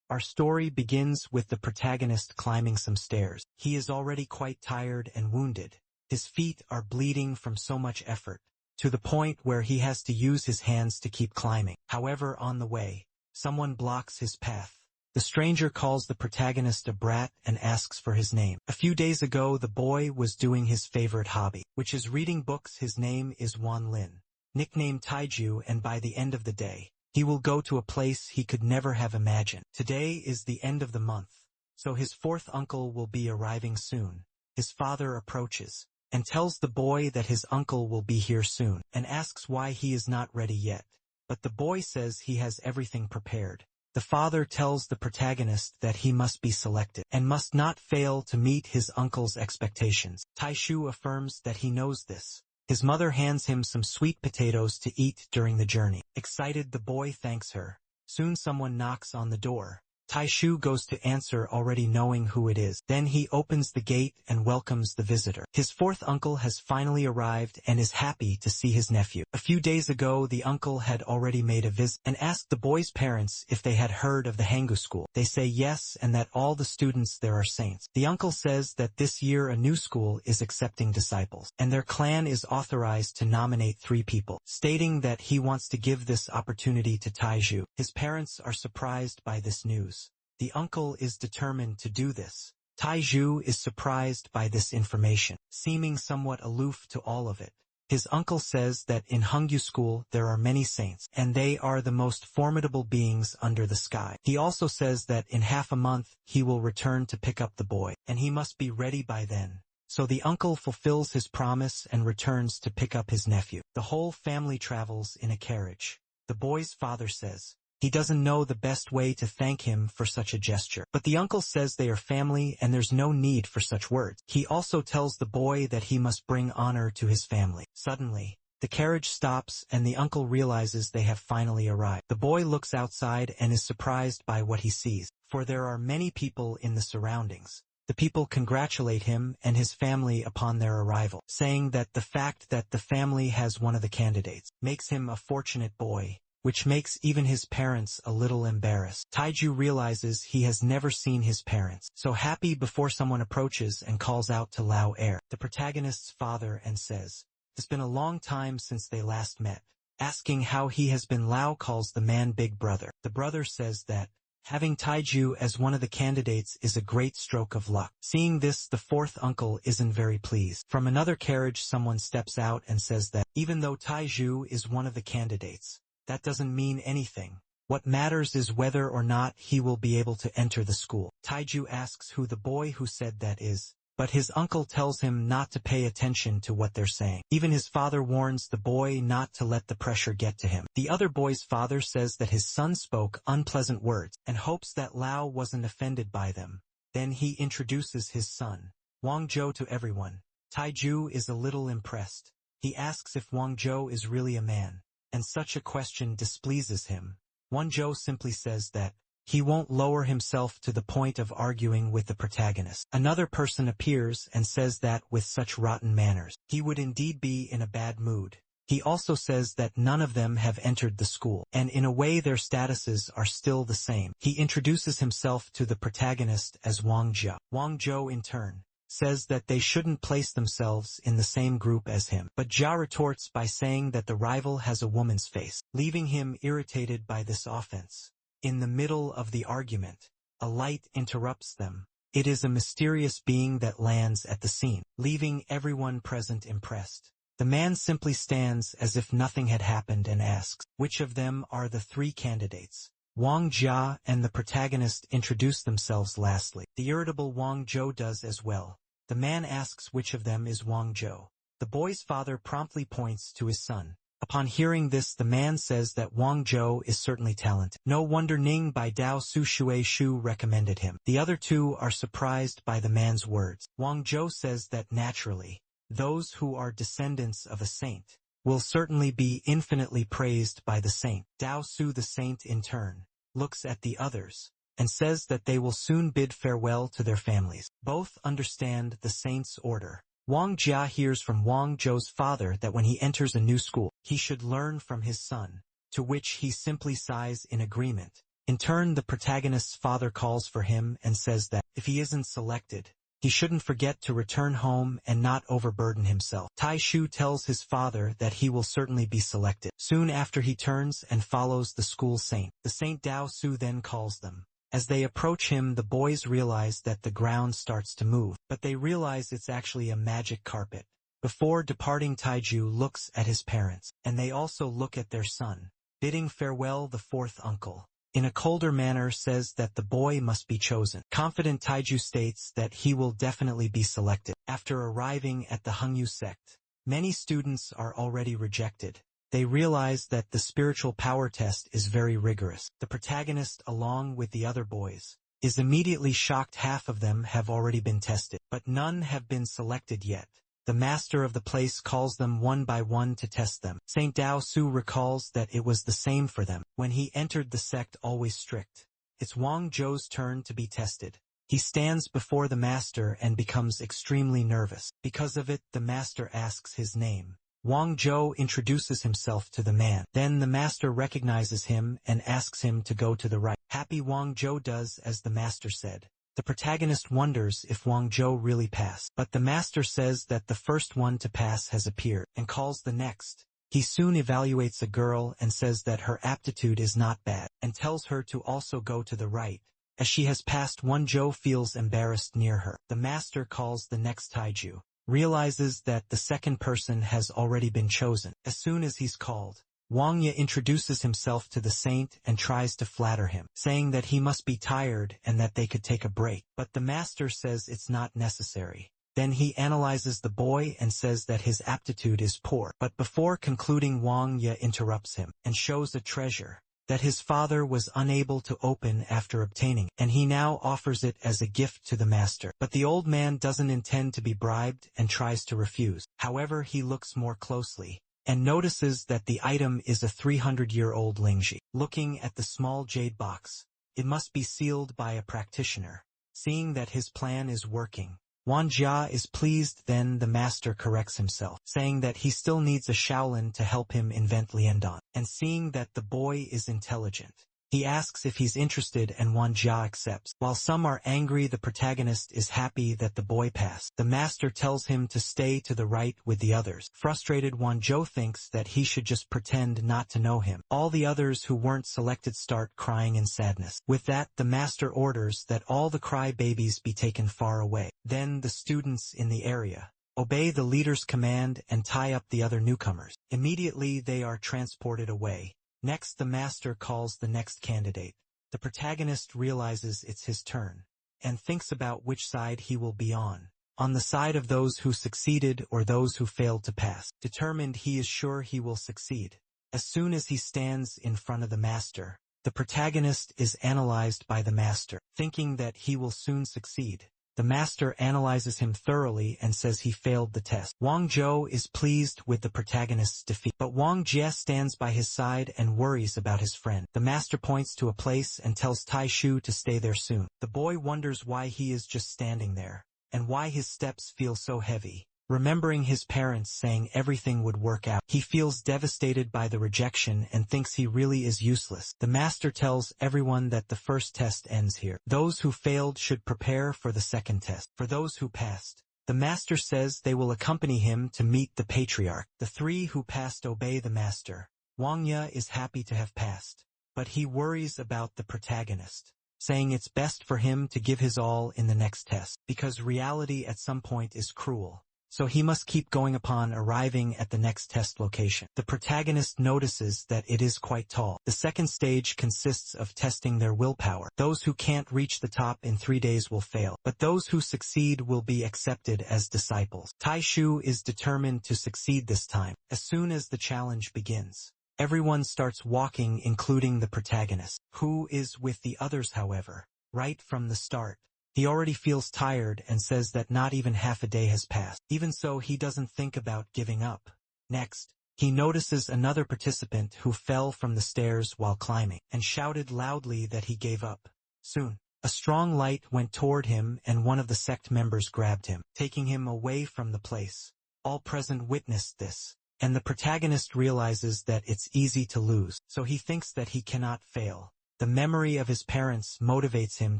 Our story begins with the protagonist climbing some stairs. He is already quite tired and wounded. His feet are bleeding from so much effort, to the point where he has to use his hands to keep climbing. However, on the way, someone blocks his path. The stranger calls the protagonist a brat and asks for his name. A few days ago, the boy was doing his favorite hobby, which is reading books. His name is Wan Lin, nicknamed Taiju, and by the end of the day, he will go to a place he could never have imagined. Today is the end of the month, so his fourth uncle will be arriving soon. His father approaches and tells the boy that his uncle will be here soon, and asks why he is not ready yet. But the boy says he has everything prepared. The father tells the protagonist that he must be selected, and must not fail to meet his uncle's expectations. Taishu affirms that he knows this. His mother hands him some sweet potatoes to eat during the journey. Excited, the boy thanks her. Soon someone knocks on the door. Taishu goes to answer, already knowing who it is. Then he opens the gate and welcomes the visitor. His fourth uncle has finally arrived and is happy to see his nephew. A few days ago, the uncle had already made a visit and asked the boy's parents if they had heard of the Hangu school. They say yes, and that all the students there are saints. The uncle says that this year a new school is accepting disciples, and their clan is authorized to nominate 3 people, stating that he wants to give this opportunity to Taiju. His parents are surprised by this news. The uncle is determined to do this. Taiju is surprised by this information, seeming somewhat aloof to all of it. His uncle says that in Hangyu school there are many saints, and they are the most formidable beings under the sky. He also says that in half a month he will return to pick up the boy, and he must be ready by then. So the uncle fulfills his promise and returns to pick up his nephew. The whole family travels in a carriage. The boy's father says he doesn't know the best way to thank him for such a gesture. But the uncle says they are family and there's no need for such words. He also tells the boy that he must bring honor to his family. Suddenly, the carriage stops and the uncle realizes they have finally arrived. The boy looks outside and is surprised by what he sees, for there are many people in the surroundings. The people congratulate him and his family upon their arrival, saying that the fact that the family has one of the candidates makes him a fortunate boy, which makes even his parents a little embarrassed. Taiju realizes he has never seen his parents, so happy before someone approaches and calls out to Lao Er, the protagonist's father, and says, "It's been a long time since they last met." Asking how he has been, Lao calls the man big brother. The brother says that having Taiju as one of the candidates is a great stroke of luck. Seeing this, the fourth uncle isn't very pleased. From another carriage, someone steps out and says that even though Taiju is one of the candidates, that doesn't mean anything. What matters is whether or not he will be able to enter the school. Taiju asks who the boy who said that is, but his uncle tells him not to pay attention to what they're saying. Even his father warns the boy not to let the pressure get to him. The other boy's father says that his son spoke unpleasant words and hopes that Lao wasn't offended by them. Then he introduces his son, Wang Zhou, to everyone. Taiju is a little impressed. He asks if Wang Zhou is really a man, and such a question displeases him. Wang Zhou simply says that he won't lower himself to the point of arguing with the protagonist. Another person appears and says that with such rotten manners, he would indeed be in a bad mood. He also says that none of them have entered the school, and in a way their statuses are still the same. He introduces himself to the protagonist as Wang Zhou. Wang Zhou in turn says that they shouldn't place themselves in the same group as him. But Jia retorts by saying that the rival has a woman's face, leaving him irritated by this offense. In the middle of the argument, a light interrupts them. It is a mysterious being that lands at the scene, leaving everyone present impressed. The man simply stands as if nothing had happened and asks, which of them are the 3 candidates? Wang Jia and the protagonist introduce themselves lastly. The irritable Wang Zhou does as well. The man asks which of them is Wang Zhou. The boy's father promptly points to his son. Upon hearing this, the man says that Wang Zhou is certainly talented. No wonder Ning by Dao Su Shui Shu recommended him. The other 2 are surprised by the man's words. Wang Zhou says that naturally, those who are descendants of a saint will certainly be infinitely praised by the saint. Dao Su, the saint, in turn, looks at the others and says that they will soon bid farewell to their families. Both understand the saint's order. Wang Jia hears from Wang Zhou's father that when he enters a new school, he should learn from his son, to which he simply sighs in agreement. In turn, the protagonist's father calls for him and says that, if he isn't selected, he shouldn't forget to return home and not overburden himself. Tai-shu tells his father that he will certainly be selected. Soon after, he turns and follows the school saint. The Saint Dao-su then calls them. As they approach him, the boys realize that the ground starts to move, but they realize it's actually a magic carpet. Before departing, Taiju looks at his parents, and they also look at their son. Bidding farewell, the fourth uncle, in a colder manner, says that the boy must be chosen. Confident, Taiju states that he will definitely be selected. After arriving at the Hungyu sect, many students are already rejected. They realize that the spiritual power test is very rigorous. The protagonist, along with the other boys, is immediately shocked. Half of them have already been tested, but none have been selected yet. The master of the place calls them one by one to test them. Saint Dao-su recalls that it was the same for them when he entered the sect, always strict. It's Wang Zhou's turn to be tested. He stands before the master and becomes extremely nervous. Because of it, the master asks his name. Wang Zhou introduces himself to the man. Then the master recognizes him and asks him to go to the right. Happy Wang Zhou does as the master said. The protagonist wonders if Wang Zhou really passed, but the master says that the first one to pass has appeared, and calls the next. He soon evaluates a girl and says that her aptitude is not bad, and tells her to also go to the right. As she has passed, Wang Zhou feels embarrassed near her. The master calls the next Taiju, realizes that the second person has already been chosen. As soon as he's called, Wang Ye introduces himself to the saint and tries to flatter him, saying that he must be tired and that they could take a break. But the master says it's not necessary. Then he analyzes the boy and says that his aptitude is poor. But before concluding, Wang Ye interrupts him and shows a treasure that his father was unable to open after obtaining, and he now offers it as a gift to the master. But the old man doesn't intend to be bribed and tries to refuse. However, he looks more closely and notices that the item is a 300-year-old lingji. Looking at the small jade box, it must be sealed by a practitioner. Seeing that his plan is working, Wan Jia is pleased. Then the master corrects himself, saying that he still needs a Shaolin to help him invent Liandon. And seeing that the boy is intelligent, he asks if he's interested, and Wan Jia accepts. While some are angry, the protagonist is happy that the boy passed. The master tells him to stay to the right with the others. Frustrated, Wan Zhou thinks that he should just pretend not to know him. All the others who weren't selected start crying in sadness. With that, the master orders that all the cry babies be taken far away. Then the students in the area obey the leader's command and tie up the other newcomers. Immediately they are transported away. Next, the master calls the next candidate. The protagonist realizes it's his turn, and thinks about which side he will be on the side of those who succeeded or those who failed to pass. Determined, he is sure he will succeed. As soon as he stands in front of the master, the protagonist is analyzed by the master, thinking that he will soon succeed. The master analyzes him thoroughly and says he failed the test. Wang Zhou is pleased with the protagonist's defeat, but Wang Jie stands by his side and worries about his friend. The master points to a place and tells Tai Shu to stay there soon. The boy wonders why he is just standing there, and why his steps feel so heavy. Remembering his parents saying everything would work out, he feels devastated by the rejection and thinks he really is useless. The master tells everyone that the first test ends here. Those who failed should prepare for the second test. For those who passed, the master says they will accompany him to meet the patriarch. The three who passed obey the master. Wang Ye is happy to have passed, but he worries about the protagonist, saying it's best for him to give his all in the next test, because reality at some point is cruel. So he must keep going. Upon arriving at the next test location, the protagonist notices that it is quite tall. The second stage consists of testing their willpower. Those who can't reach the top in 3 days will fail, but those who succeed will be accepted as disciples. Tai Shu is determined to succeed this time. As soon as the challenge begins, everyone starts walking, including the protagonist, who is with the others. However, right from the start, he already feels tired and says that not even half a day has passed. Even so, he doesn't think about giving up. Next, he notices another participant who fell from the stairs while climbing, and shouted loudly that he gave up. Soon, a strong light went toward him and one of the sect members grabbed him, taking him away from the place. All present witnessed this, and the protagonist realizes that it's easy to lose, so he thinks that he cannot fail. The memory of his parents motivates him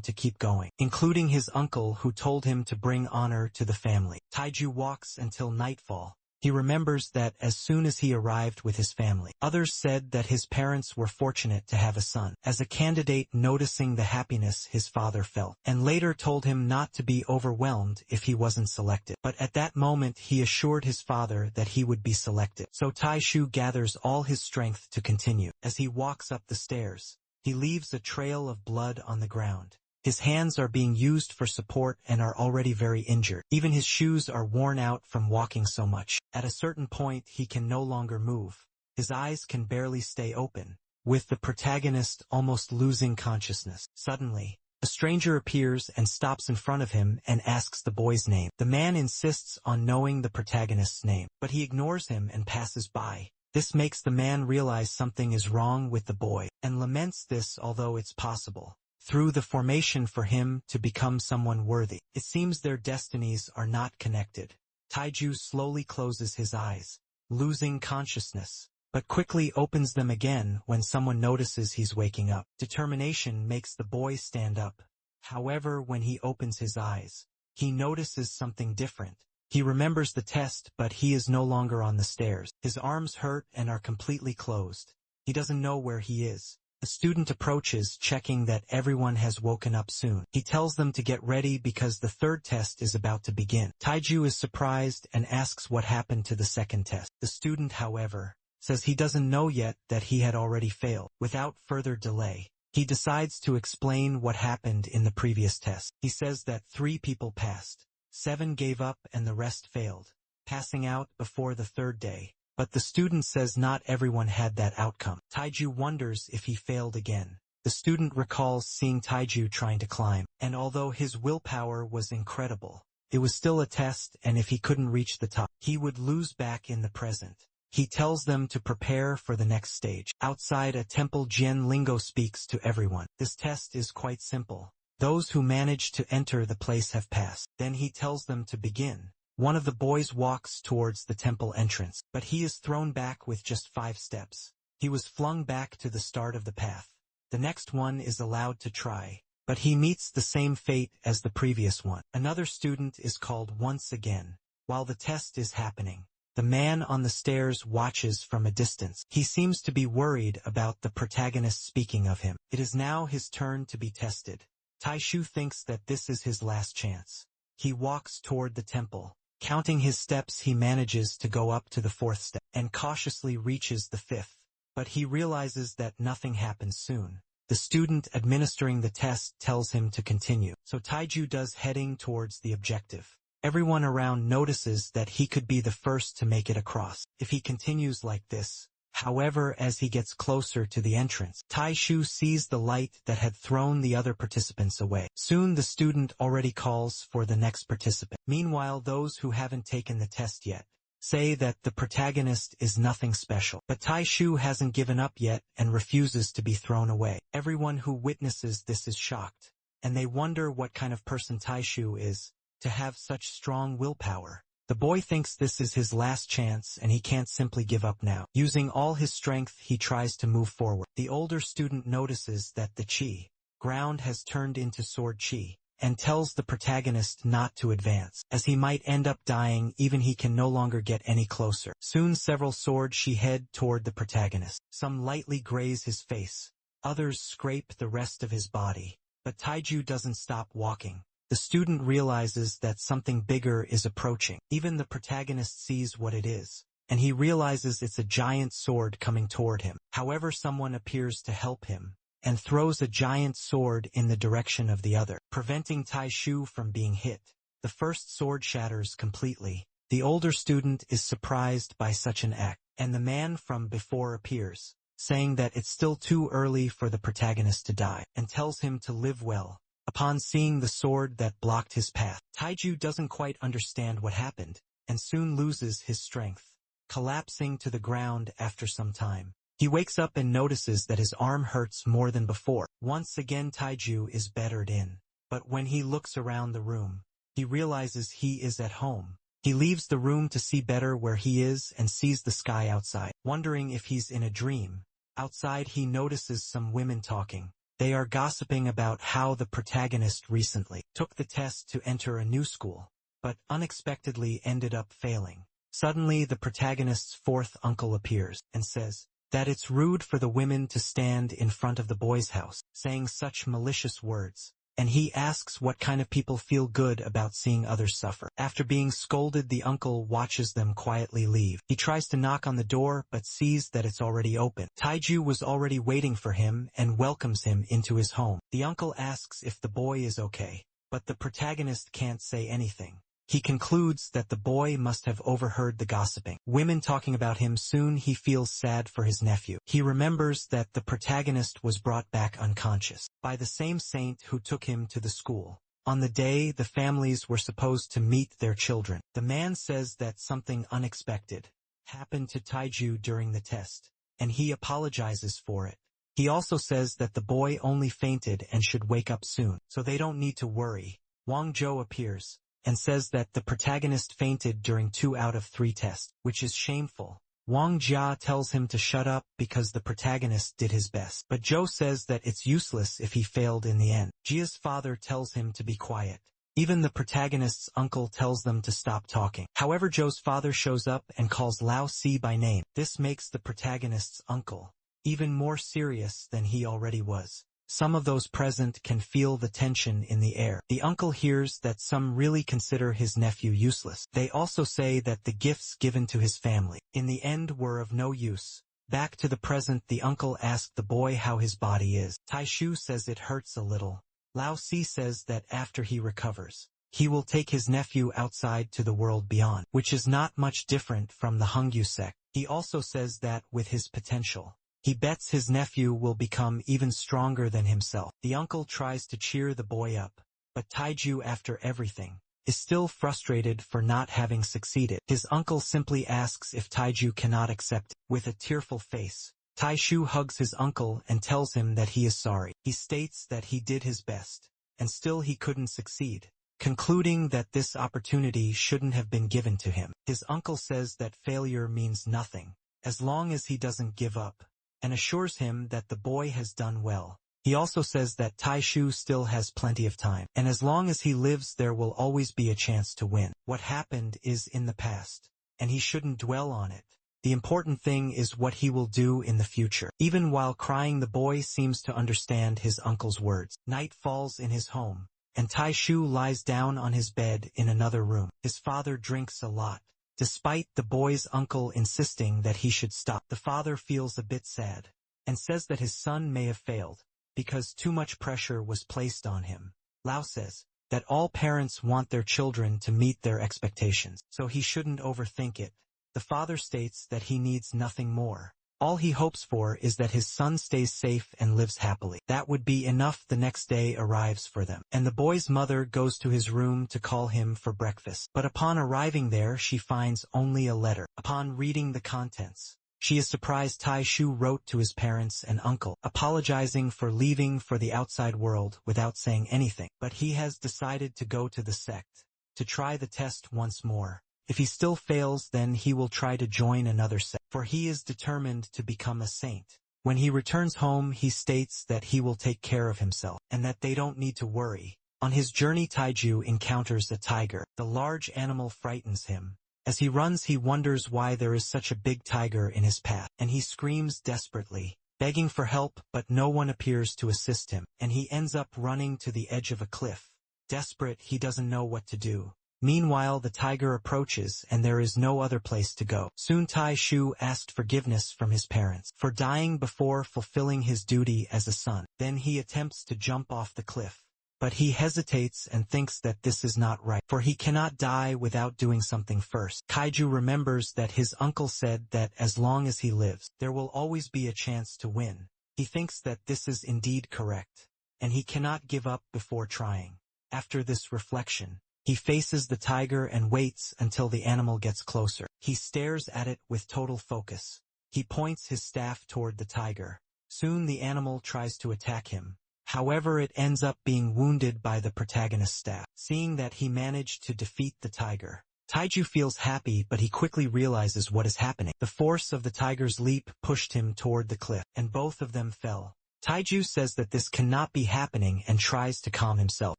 to keep going, including his uncle who told him to bring honor to the family. Taiju walks until nightfall. He remembers that as soon as he arrived with his family, others said that his parents were fortunate to have a son, as a candidate noticing the happiness his father felt, and later told him not to be overwhelmed if he wasn't selected. But at that moment he assured his father that he would be selected. So Taishu gathers all his strength to continue. As he walks up the stairs, he leaves a trail of blood on the ground. His hands are being used for support and are already very injured. Even his shoes are worn out from walking so much. At a certain point he can no longer move. His eyes can barely stay open, with the protagonist almost losing consciousness. Suddenly, a stranger appears and stops in front of him and asks the boy's name. The man insists on knowing the protagonist's name, but he ignores him and passes by. This makes the man realize something is wrong with the boy, and laments this although it's possible through the formation for him to become someone worthy. It seems their destinies are not connected. Taiju slowly closes his eyes, losing consciousness, but quickly opens them again when someone notices he's waking up. Determination makes the boy stand up. However, when he opens his eyes, he notices something different. He remembers the test, but he is no longer on the stairs. His arms hurt and are completely closed. He doesn't know where he is. A student approaches, checking that everyone has woken up soon. He tells them to get ready because the third test is about to begin. Taiju is surprised and asks what happened to the second test. The student, however, says he doesn't know yet that he had already failed. Without further delay, he decides to explain what happened in the previous test. He says that 3 people passed, 7 gave up and the rest failed, passing out before the third day. But the student says not everyone had that outcome. Taiju wonders if he failed again. The student recalls seeing Taiju trying to climb, and although his willpower was incredible, it was still a test, and if he couldn't reach the top, he would lose back in the present. He tells them to prepare for the next stage. Outside a temple, Jian Lingo speaks to everyone. This test is quite simple. Those who manage to enter the place have passed. Then he tells them to begin. One of the boys walks towards the temple entrance, but he is thrown back with just 5 steps. He was flung back to the start of the path. The next one is allowed to try, but he meets the same fate as the previous one. Another student is called once again. While the test is happening, the man on the stairs watches from a distance. He seems to be worried about the protagonist speaking of him. It is now his turn to be tested. Taishu thinks that this is his last chance. He walks toward the temple. Counting his steps, he manages to go up to the 4th step, and cautiously reaches the 5th. But he realizes that nothing happens soon. The student administering the test tells him to continue, so Taiju does, heading towards the objective. Everyone around notices that he could be the first to make it across if he continues like this. However, as he gets closer to the entrance, Taishu sees the light that had thrown the other participants away. Soon the student already calls for the next participant. Meanwhile, those who haven't taken the test yet say that the protagonist is nothing special. But Taishu hasn't given up yet and refuses to be thrown away. Everyone who witnesses this is shocked, and they wonder what kind of person Taishu is to have such strong willpower. The boy thinks this is his last chance and he can't simply give up now. Using all his strength, he tries to move forward. The older student notices that the chi ground has turned into sword chi, and tells the protagonist not to advance, as he might end up dying. Even he can no longer get any closer. Soon several sword chi head toward the protagonist. Some lightly graze his face, others scrape the rest of his body. But Taiju doesn't stop walking. The student realizes that something bigger is approaching. Even the protagonist sees what it is, and he realizes it's a giant sword coming toward him. However, someone appears to help him, and throws a giant sword in the direction of the other, preventing Taishu from being hit. The first sword shatters completely. The older student is surprised by such an act, and the man from before appears, saying that it's still too early for the protagonist to die, and tells him to live well. Upon seeing the sword that blocked his path, Taiju doesn't quite understand what happened, and soon loses his strength, collapsing to the ground after some time. He wakes up and notices that his arm hurts more than before. Once again Taiju is bettered in, but when he looks around the room, he realizes he is at home. He leaves the room to see better where he is and sees the sky outside, wondering if he's in a dream. Outside he notices some women talking. They are gossiping about how the protagonist recently took the test to enter a new school, but unexpectedly ended up failing. Suddenly the protagonist's fourth uncle appears and says that it's rude for the women to stand in front of the boys' house, saying such malicious words, and he asks what kind of people feel good about seeing others suffer. After being scolded, the uncle watches them quietly leave. He tries to knock on the door but sees that it's already open. Taiju was already waiting for him and welcomes him into his home. The uncle asks if the boy is okay, but the protagonist can't say anything. He concludes that the boy must have overheard the gossiping. Women talking about him. Soon he feels sad for his nephew. He remembers that the protagonist was brought back unconscious by the same saint who took him to the school. On the day the families were supposed to meet their children, the man says that something unexpected happened to Taiju during the test, and he apologizes for it. He also says that the boy only fainted and should wake up soon, so they don't need to worry. Wang Zhou appears and says that the protagonist fainted during 2 out of 3 tests, which is shameful. Wang Jia tells him to shut up because the protagonist did his best, but Zhou says that it's useless if he failed in the end. Jia's father tells him to be quiet. Even the protagonist's uncle tells them to stop talking. However, Zhou's father shows up and calls Lao Si by name. This makes the protagonist's uncle even more serious than he already was. Some of those present can feel the tension in the air. The uncle hears that some really consider his nephew useless. They also say that the gifts given to his family in the end were of no use. Back to the present, the uncle asked the boy how his body is. Taishu says it hurts a little. Lao Si says that after he recovers, he will take his nephew outside to the world beyond, which is not much different from the Hongyu sect. He also says that with his potential, he bets his nephew will become even stronger than himself. The uncle tries to cheer the boy up, but Taiju, after everything, is still frustrated for not having succeeded. His uncle simply asks if Taiju cannot accept it. With a tearful face, Taishu hugs his uncle and tells him that he is sorry. He states that he did his best, and still he couldn't succeed, concluding that this opportunity shouldn't have been given to him. His uncle says that failure means nothing, as long as he doesn't give up, and assures him that the boy has done well. He also says that Taishu still has plenty of time, and as long as he lives there will always be a chance to win. What happened is in the past, and he shouldn't dwell on it. The important thing is what he will do in the future. Even while crying, the boy seems to understand his uncle's words. Night falls in his home, and Taishu lies down on his bed in another room. His father drinks a lot, despite the boy's uncle insisting that he should stop. The father feels a bit sad, and says that his son may have failed, because too much pressure was placed on him. Lao says that all parents want their children to meet their expectations, so he shouldn't overthink it. The father states that he needs nothing more. All he hopes for is that his son stays safe and lives happily. That would be enough. The next day arrives for them, and the boy's mother goes to his room to call him for breakfast. But upon arriving there, she finds only a letter. Upon reading the contents, she is surprised. Taishu wrote to his parents and uncle, apologizing for leaving for the outside world without saying anything. But he has decided to go to the sect to try the test once more. If he still fails, then he will try to join another sect, for he is determined to become a saint. When he returns home, he states that he will take care of himself, and that they don't need to worry. On his journey, Taiju encounters a tiger. The large animal frightens him. As he runs, he wonders why there is such a big tiger in his path, and he screams desperately, begging for help, but no one appears to assist him, and he ends up running to the edge of a cliff. Desperate, he doesn't know what to do. Meanwhile, the tiger approaches, and there is no other place to go. Soon Taishu asked forgiveness from his parents for dying before fulfilling his duty as a son. Then he attempts to jump off the cliff, but he hesitates and thinks that this is not right, for he cannot die without doing something first. Kaiju remembers that his uncle said that as long as he lives, there will always be a chance to win. He thinks that this is indeed correct, and he cannot give up before trying. After this reflection, he faces the tiger and waits until the animal gets closer. He stares at it with total focus. He points his staff toward the tiger. Soon the animal tries to attack him. However, it ends up being wounded by the protagonist's staff. Seeing that he managed to defeat the tiger, Taiju feels happy, but he quickly realizes what is happening. The force of the tiger's leap pushed him toward the cliff, and both of them fell. Taiju says that this cannot be happening and tries to calm himself,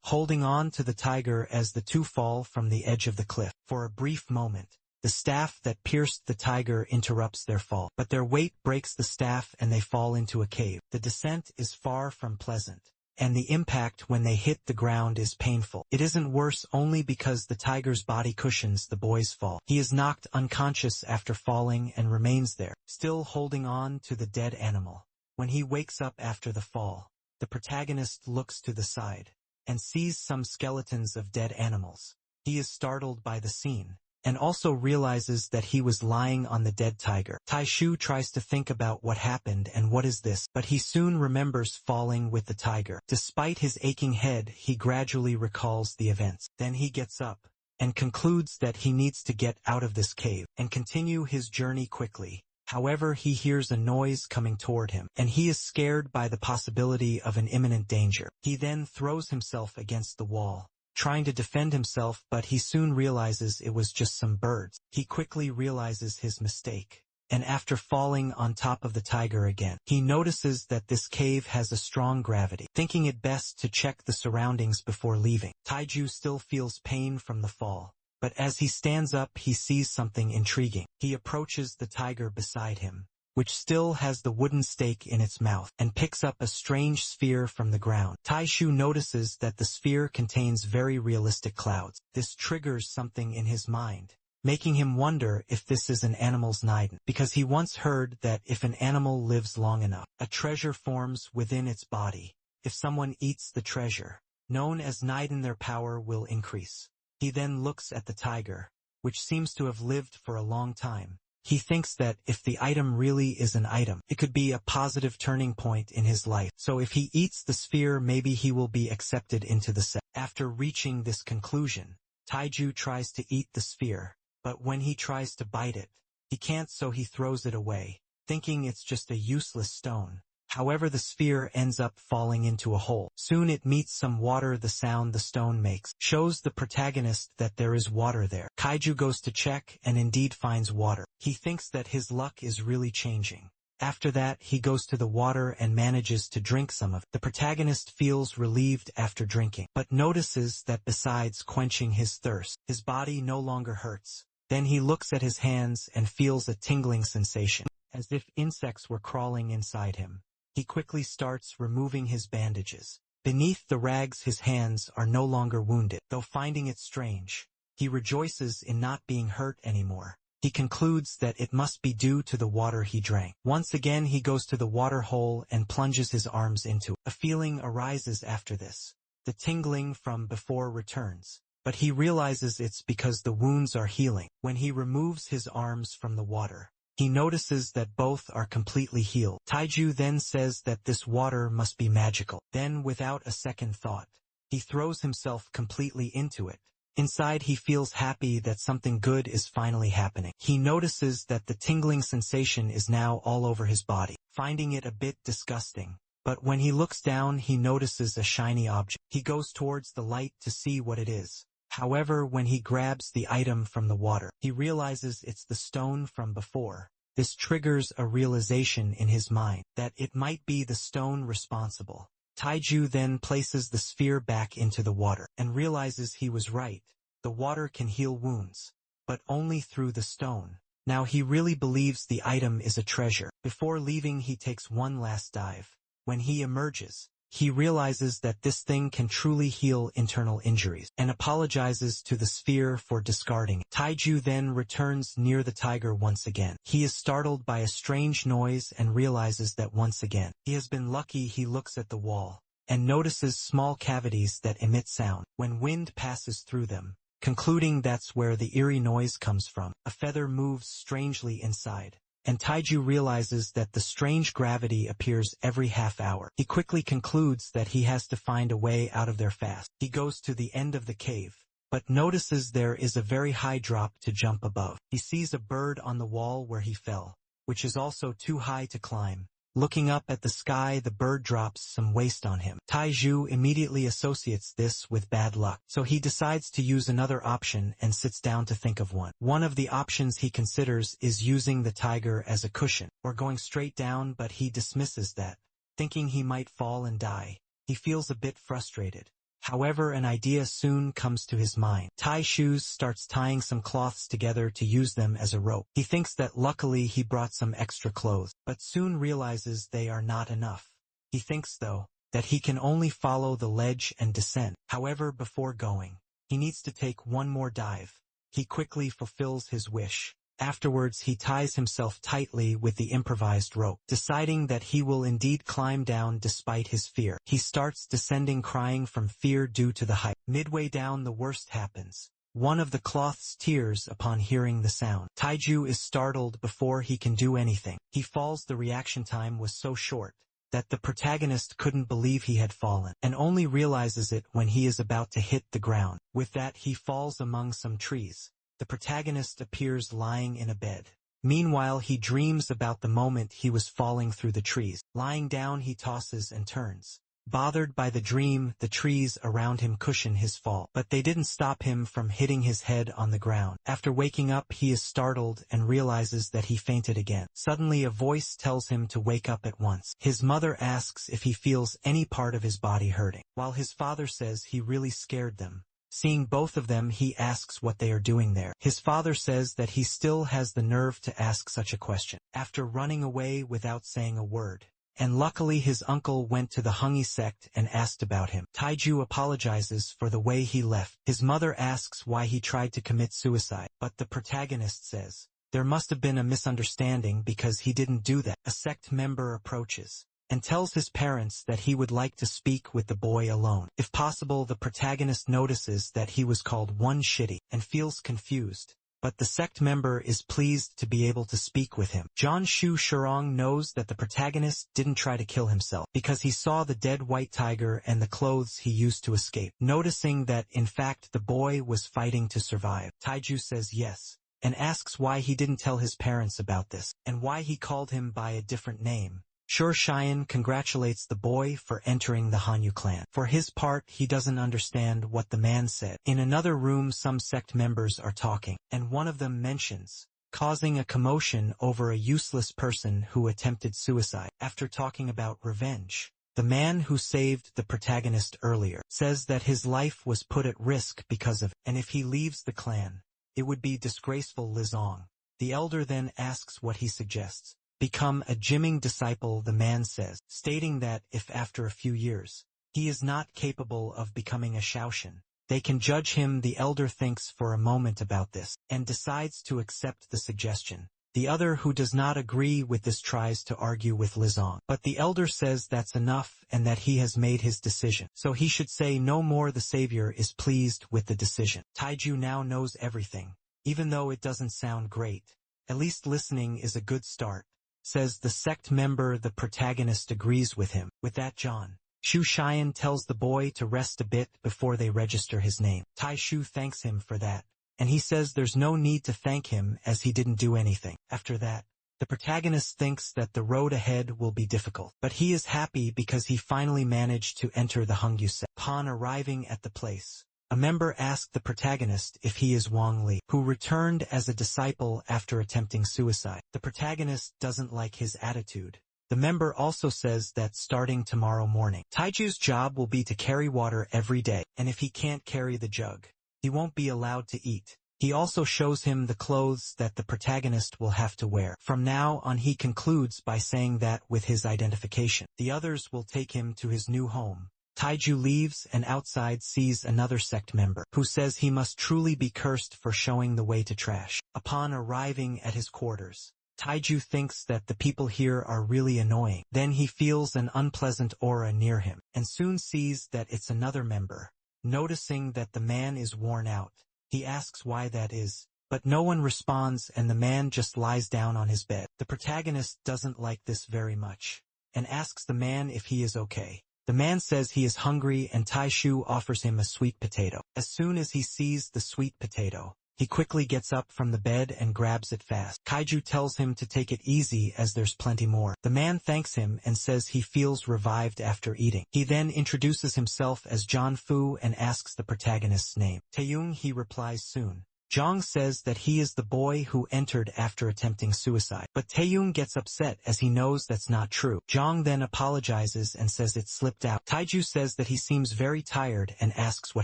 holding on to the tiger as the two fall from the edge of the cliff. For a brief moment, the staff that pierced the tiger interrupts their fall, but their weight breaks the staff and they fall into a cave. The descent is far from pleasant, and the impact when they hit the ground is painful. It isn't worse only because the tiger's body cushions the boy's fall. He is knocked unconscious after falling and remains there, still holding on to the dead animal. When he wakes up after the fall, the protagonist looks to the side and sees some skeletons of dead animals. He is startled by the scene, and also realizes that he was lying on the dead tiger. Taishu tries to think about what happened and what is this, but he soon remembers falling with the tiger. Despite his aching head, he gradually recalls the events. Then he gets up and concludes that he needs to get out of this cave and continue his journey quickly. However, he hears a noise coming toward him, and he is scared by the possibility of an imminent danger. He then throws himself against the wall, trying to defend himself, but he soon realizes it was just some birds. He quickly realizes his mistake, and after falling on top of the tiger again, he notices that this cave has a strong gravity, thinking it best to check the surroundings before leaving. Taiju still feels pain from the fall, but as he stands up he sees something intriguing. He approaches the tiger beside him, which still has the wooden stake in its mouth, and picks up a strange sphere from the ground. Taishu notices that the sphere contains very realistic clouds. This triggers something in his mind, making him wonder if this is an animal's Niden, because he once heard that if an animal lives long enough, a treasure forms within its body. If someone eats the treasure, known as Niden, their power will increase. He then looks at the tiger, which seems to have lived for a long time. He thinks that if the item really is an item, it could be a positive turning point in his life. So if he eats the sphere, maybe he will be accepted into the set. After reaching this conclusion, Taiju tries to eat the sphere, but when he tries to bite it, he can't, so he throws it away, thinking it's just a useless stone. However, the sphere ends up falling into a hole. Soon it meets some water. The sound the stone makes shows the protagonist that there is water there. Kaiju goes to check and indeed finds water. He thinks that his luck is really changing. After that, he goes to the water and manages to drink some of it. The protagonist feels relieved after drinking, but notices that besides quenching his thirst, his body no longer hurts. Then he looks at his hands and feels a tingling sensation, as if insects were crawling inside him. He quickly starts removing his bandages. Beneath the rags his hands are no longer wounded. Though finding it strange, he rejoices in not being hurt anymore. He concludes that it must be due to the water he drank. Once again he goes to the water hole and plunges his arms into it. A feeling arises after this. The tingling from before returns, but he realizes it's because the wounds are healing. When he removes his arms from the water, he notices that both are completely healed. Taiju then says that this water must be magical. Then, without a second thought, he throws himself completely into it. Inside he feels happy that something good is finally happening. He notices that the tingling sensation is now all over his body, finding it a bit disgusting. But when he looks down he notices a shiny object. He goes towards the light to see what it is. However, when he grabs the item from the water, he realizes it's the stone from before. This triggers a realization in his mind that it might be the stone responsible. Taiju then places the sphere back into the water and realizes he was right. The water can heal wounds, but only through the stone. Now he really believes the item is a treasure. Before leaving he takes one last dive. When he emerges, he realizes that this thing can truly heal internal injuries, and apologizes to the sphere for discarding it. Taiju then returns near the tiger once again. He is startled by a strange noise and realizes that once again he has been lucky. He looks at the wall and notices small cavities that emit sound when wind passes through them, concluding that's where the eerie noise comes from. A feather moves strangely inside, and Taiju realizes that the strange gravity appears every half hour. He quickly concludes that he has to find a way out of there fast. He goes to the end of the cave, but notices there is a very high drop to jump above. He sees a bird on the wall where he fell, which is also too high to climb. Looking up at the sky, the bird drops some waste on him. Taiju immediately associates this with bad luck, so he decides to use another option and sits down to think of one. One of the options he considers is using the tiger as a cushion, or going straight down, but he dismisses that, thinking he might fall and die. He feels a bit frustrated. However, an idea soon comes to his mind. Tai Shoes starts tying some cloths together to use them as a rope. He thinks that luckily he brought some extra clothes, but soon realizes they are not enough. He thinks, though, that he can only follow the ledge and descend. However, before going, he needs to take one more dive. He quickly fulfills his wish. Afterwards, he ties himself tightly with the improvised rope, deciding that he will indeed climb down despite his fear. He starts descending, crying from fear due to the height. Midway down, the worst happens. One of the cloths tears upon hearing the sound. Taiju is startled before he can do anything. He falls. The reaction time was so short that the protagonist couldn't believe he had fallen, and only realizes it when he is about to hit the ground. With that, he falls among some trees. The protagonist appears lying in a bed. Meanwhile, he dreams about the moment he was falling through the trees. Lying down, he tosses and turns. Bothered by the dream, the trees around him cushion his fall, but they didn't stop him from hitting his head on the ground. After waking up, he is startled and realizes that he fainted again. Suddenly, a voice tells him to wake up at once. His mother asks if he feels any part of his body hurting, while his father says he really scared them. Seeing both of them, he asks what they are doing there. His father says that he still has the nerve to ask such a question, after running away without saying a word. And luckily his uncle went to the Hungi sect and asked about him. Taiju apologizes for the way he left. His mother asks why he tried to commit suicide, but the protagonist says there must have been a misunderstanding because he didn't do that. A sect member approaches and tells his parents that he would like to speak with the boy alone. If possible, the protagonist notices that he was called one shitty and feels confused, but the sect member is pleased to be able to speak with him. John Shu Shurong knows that the protagonist didn't try to kill himself because he saw the dead white tiger and the clothes he used to escape. Noticing that, in fact, the boy was fighting to survive, Taiju says yes, and asks why he didn't tell his parents about this, and why he called him by a different name. Sure Cheyenne congratulates the boy for entering the Hanyu clan. For his part, he doesn't understand what the man said. In another room, some sect members are talking, and one of them mentions causing a commotion over a useless person who attempted suicide. After talking about revenge, the man who saved the protagonist earlier says that his life was put at risk because of it, and if he leaves the clan, it would be disgraceful. Lizong, the elder, then asks what he suggests. Become a Jiming disciple, the man says, stating that if after a few years he is not capable of becoming a Shaoshan, they can judge him. The elder thinks for a moment about this and decides to accept the suggestion. The other, who does not agree with this, tries to argue with Lizong, but the elder says that's enough and that he has made his decision, so he should say no more. The savior is pleased with the decision. Taiju now knows everything, even though it doesn't sound great. At least listening is a good start, says the sect member. The protagonist agrees with him. With that, John Shu Cheyenne tells the boy to rest a bit before they register his name. Tai Shu thanks him for that, and he says there's no need to thank him as he didn't do anything. After that, the protagonist thinks that the road ahead will be difficult, but he is happy because he finally managed to enter the Hongyu sect. Upon arriving at the place, a member asked the protagonist if he is Wang Li, who returned as a disciple after attempting suicide. The protagonist doesn't like his attitude. The member also says that starting tomorrow morning, Taiju's job will be to carry water every day, and if he can't carry the jug, he won't be allowed to eat. He also shows him the clothes that the protagonist will have to wear. From now on, he concludes by saying that with his identification, the others will take him to his new home. Taiju leaves and outside sees another sect member, who says he must truly be cursed for showing the way to trash. Upon arriving at his quarters, Taiju thinks that the people here are really annoying. Then he feels an unpleasant aura near him, and soon sees that it's another member. Noticing that the man is worn out, he asks why that is, but no one responds and the man just lies down on his bed. The protagonist doesn't like this very much, and asks the man if he is okay. The man says he is hungry and Taishu offers him a sweet potato. As soon as he sees the sweet potato, he quickly gets up from the bed and grabs it fast. Kaiju tells him to take it easy as there's plenty more. The man thanks him and says he feels revived after eating. He then introduces himself as John Fu and asks the protagonist's name. Taeyong, he replies soon. Zhang says that he is the boy who entered after attempting suicide. But Taeyong gets upset as he knows that's not true. Zhang then apologizes and says it slipped out. Taiju says that he seems very tired and asks what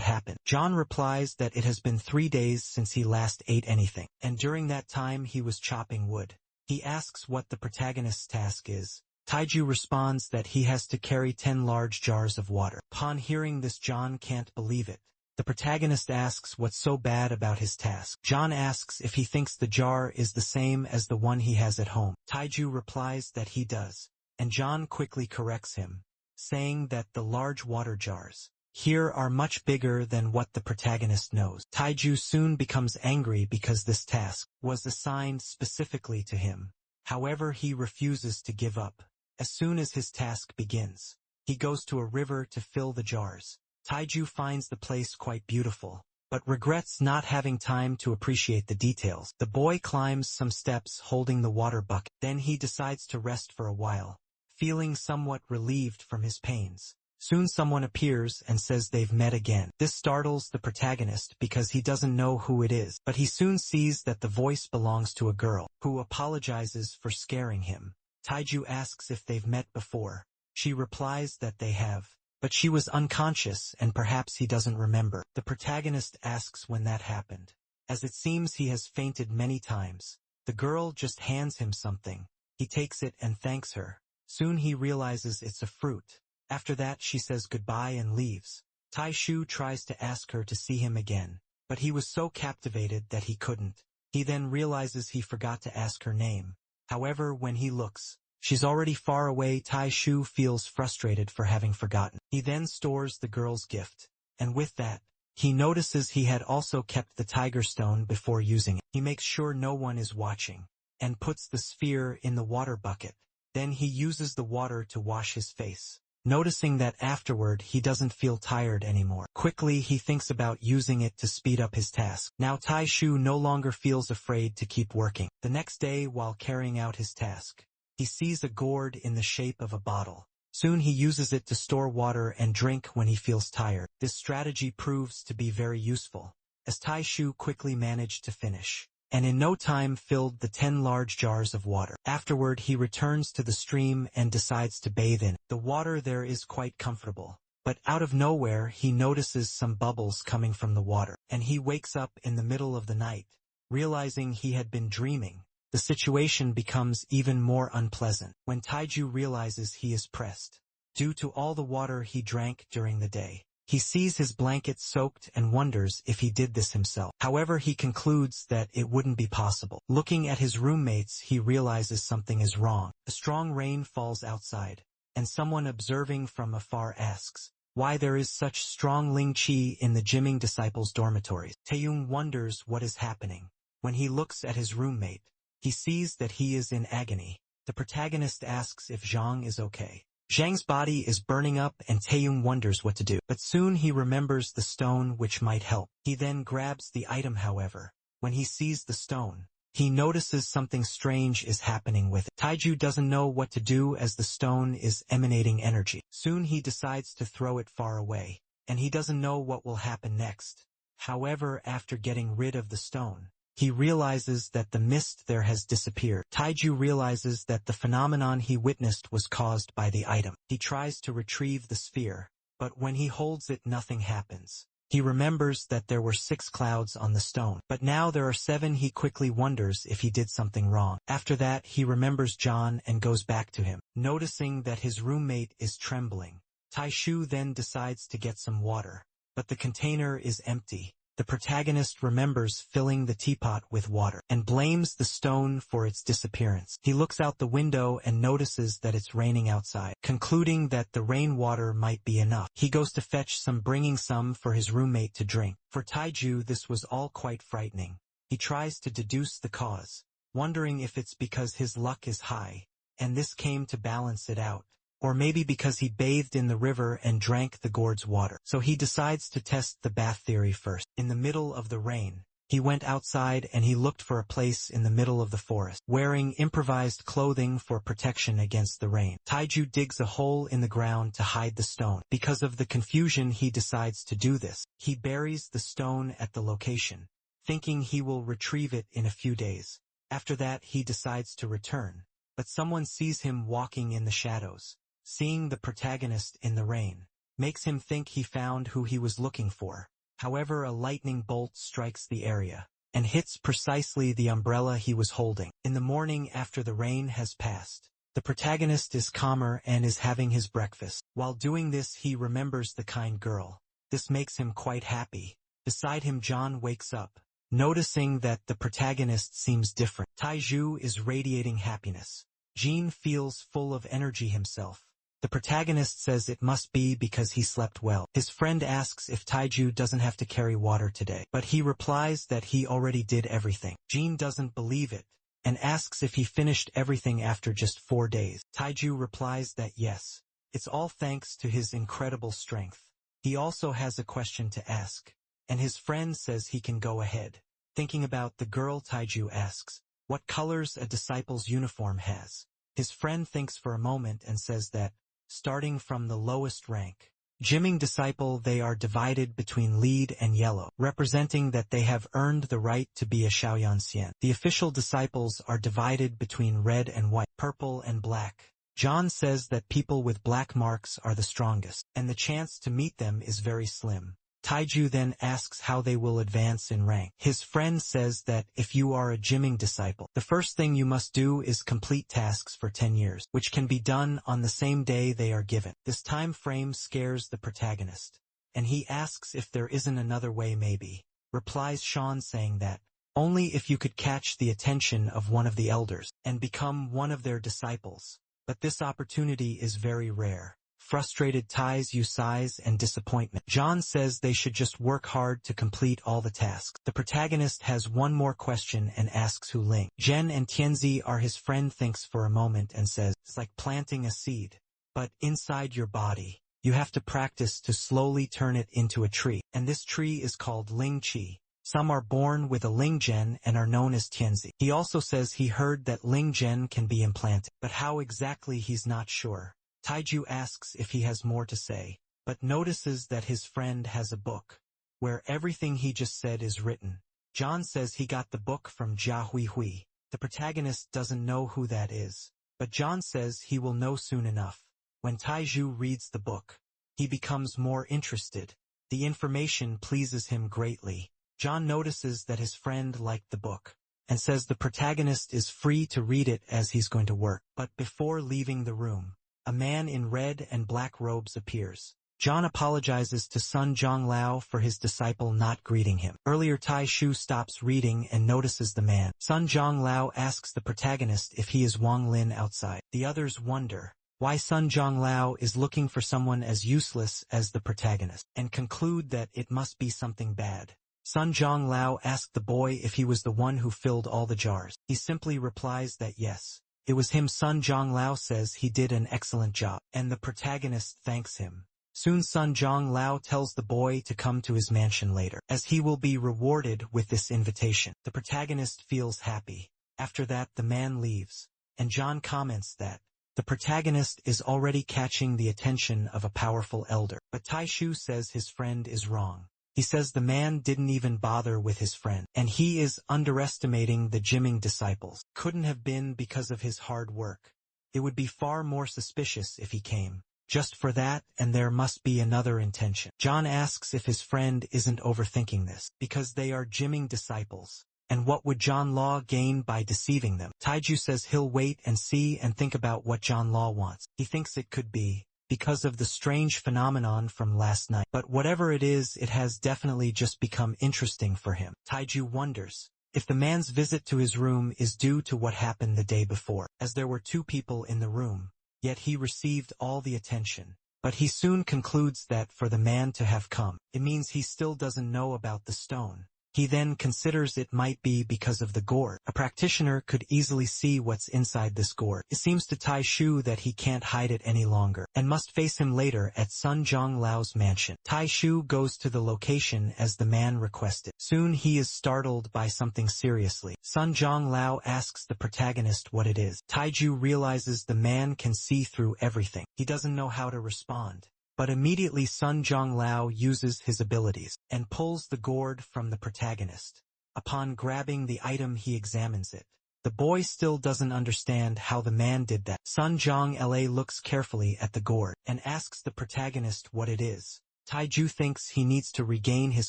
happened. John replies that it has been 3 days since he last ate anything, and during that time he was chopping wood. He asks what the protagonist's task is. Taiju responds that he has to carry 10 large jars of water. Upon hearing this, John can't believe it. The protagonist asks what's so bad about his task. John asks if he thinks the jar is the same as the one he has at home. Taiju replies that he does, and John quickly corrects him, saying that the large water jars here are much bigger than what the protagonist knows. Taiju soon becomes angry because this task was assigned specifically to him. However, he refuses to give up. As soon as his task begins, he goes to a river to fill the jars. Taiju finds the place quite beautiful, but regrets not having time to appreciate the details. The boy climbs some steps holding the water bucket. Then he decides to rest for a while, feeling somewhat relieved from his pains. Soon someone appears and says they've met again. This startles the protagonist because he doesn't know who it is, but he soon sees that the voice belongs to a girl, who apologizes for scaring him. Taiju asks if they've met before. She replies that they have, but she was unconscious and perhaps he doesn't remember. The protagonist asks when that happened, as it seems he has fainted many times. The girl just hands him something. He takes it and thanks her. Soon he realizes it's a fruit. After that she says goodbye and leaves. Taishu tries to ask her to see him again, but he was so captivated that he couldn't. He then realizes he forgot to ask her name. However, when he looks, she's already far away. Taishu feels frustrated for having forgotten. He then stores the girl's gift, and with that, he notices he had also kept the tiger stone before using it. He makes sure no one is watching, and puts the sphere in the water bucket. Then he uses the water to wash his face, noticing that afterward he doesn't feel tired anymore. Quickly he thinks about using it to speed up his task. Now Taishu no longer feels afraid to keep working. The next day, while carrying out his task, he sees a gourd in the shape of a bottle. Soon he uses it to store water and drink when he feels tired. This strategy proves to be very useful, as Taishu quickly managed to finish, and in no time filled the 10 large jars of water. Afterward he returns to the stream and decides to bathe in it. The water there is quite comfortable, but out of nowhere he notices some bubbles coming from the water, and he wakes up in the middle of the night, realizing he had been dreaming. The situation becomes even more unpleasant when Taiju realizes he is pressed due to all the water he drank during the day. He sees his blanket soaked and wonders if he did this himself. However, he concludes that it wouldn't be possible. Looking at his roommates, he realizes something is wrong. A strong rain falls outside, and someone observing from afar asks why there is such strong ling qi in the Jimming disciples' dormitories. Taeyong wonders what is happening. When he looks at his roommate, he sees that he is in agony. The protagonist asks if Zhang is okay. Zhang's body is burning up and Taeyong wonders what to do, but soon he remembers the stone which might help. He then grabs the item. However, when he sees the stone, he notices something strange is happening with it. Taiju doesn't know what to do as the stone is emanating energy. Soon he decides to throw it far away, and he doesn't know what will happen next. However, after getting rid of the stone, he realizes that the mist there has disappeared. Taiju realizes that the phenomenon he witnessed was caused by the item. He tries to retrieve the sphere, but when he holds it, nothing happens. He remembers that there were 6 clouds on the stone, but now there are 7. He quickly wonders if he did something wrong. After that, he remembers John and goes back to him, noticing that his roommate is trembling. Taishu then decides to get some water, but the container is empty. The protagonist remembers filling the teapot with water and blames the stone for its disappearance. He looks out the window and notices that it's raining outside. Concluding that the rainwater might be enough, he goes to fetch some, bringing some for his roommate to drink. For Taiju, this was all quite frightening. He tries to deduce the cause, wondering if it's because his luck is high, and this came to balance it out, or maybe because he bathed in the river and drank the gourd's water. So he decides to test the bath theory first. In the middle of the rain, he went outside and he looked for a place in the middle of the forest, wearing improvised clothing for protection against the rain. Taiju digs a hole in the ground to hide the stone. Because of the confusion, he decides to do this. He buries the stone at the location, thinking he will retrieve it in a few days. After that he decides to return, but someone sees him walking in the shadows. Seeing the protagonist in the rain makes him think he found who he was looking for. However, a lightning bolt strikes the area and hits precisely the umbrella he was holding. In the morning after the rain has passed, the protagonist is calmer and is having his breakfast. While doing this he remembers the kind girl. This makes him quite happy. Beside him John wakes up, noticing that the protagonist seems different. Taiju is radiating happiness. Jean feels full of energy himself. The protagonist says it must be because he slept well. His friend asks if Taiju doesn't have to carry water today, but he replies that he already did everything. Jean doesn't believe it and asks if he finished everything after just 4 days. Taiju replies that yes, it's all thanks to his incredible strength. He also has a question to ask, and his friend says he can go ahead. Thinking about the girl, Taiju asks what colors a disciple's uniform has. His friend thinks for a moment and says that, starting from the lowest rank, Jimming disciple, they are divided between lead and yellow, representing that they have earned the right to be a Xiaoyanxian. The official disciples are divided between red and white, purple and black. John says that people with black marks are the strongest, and the chance to meet them is very slim. Taiju then asks how they will advance in rank. His friend says that if you are a Jimming disciple, the first thing you must do is complete tasks for 10 years, which can be done on the same day they are given. This time frame scares the protagonist, and he asks if there isn't another way. Maybe. Replies Sean saying that only if you could catch the attention of one of the elders and become one of their disciples. But this opportunity is very rare. Frustrated, Taiju sighs and disappointment. John says they should just work hard to complete all the tasks. The protagonist has one more question and asks who Ling, Zhen and Tianzi are. His friend thinks for a moment and says, it's like planting a seed, but inside your body. You have to practice to slowly turn it into a tree, and this tree is called Ling Qi. Some are born with a Ling Zhen and are known as Tianzi. He also says he heard that Ling Zhen can be implanted, but how exactly he's not sure. Taiju asks if he has more to say, but notices that his friend has a book, where everything he just said is written. John says he got the book from Jia Hui Hui. The protagonist doesn't know who that is, but John says he will know soon enough. When Taiju reads the book, he becomes more interested. The information pleases him greatly. John notices that his friend liked the book, and says the protagonist is free to read it as he's going to work. But before leaving the room, a man in red and black robes appears. John apologizes to Sun Zhonglao for his disciple not greeting him. Earlier, Taiju stops reading and notices the man. Sun Zhonglao asks the protagonist if he is Wang Lin outside. The others wonder why Sun Zhonglao is looking for someone as useless as the protagonist, and conclude that it must be something bad. Sun Zhonglao asked the boy if he was the one who filled all the jars. He simply replies that yes, it was him. Sun Zhonglao says he did an excellent job, and the protagonist thanks him. Soon Sun Zhonglao tells the boy to come to his mansion later, as he will be rewarded with this invitation. The protagonist feels happy. After that the man leaves, and John comments that the protagonist is already catching the attention of a powerful elder. But Taiju says his friend is wrong. He says the man didn't even bother with his friend, and he is underestimating the Jimming disciples. Couldn't have been because of his hard work. It would be far more suspicious if he came just for that, and there must be another intention. John asks if his friend isn't overthinking this, because they are Jimming disciples. And what would John Law gain by deceiving them? Taiju says he'll wait and see and think about what John Law wants. He thinks it could be because of the strange phenomenon from last night. But whatever it is, it has definitely just become interesting for him. Taiju wonders if the man's visit to his room is due to what happened the day before, as there were 2 people in the room, yet he received all the attention. But he soon concludes that for the man to have come, it means he still doesn't know about the stone. He then considers it might be because of the gourd. A practitioner could easily see what's inside this gourd. It seems to Taiju that he can't hide it any longer, and must face him later at Sun Zhonglao's mansion. Taiju goes to the location as the man requested. Soon he is startled by something seriously. Sun Zhonglao asks the protagonist what it is. Taiju realizes the man can see through everything. He doesn't know how to respond. But immediately Sun Zhonglao uses his abilities and pulls the gourd from the protagonist. Upon grabbing the item he examines it. The boy still doesn't understand how the man did that. Sun Jong La looks carefully at the gourd and asks the protagonist what it is. Taiju thinks he needs to regain his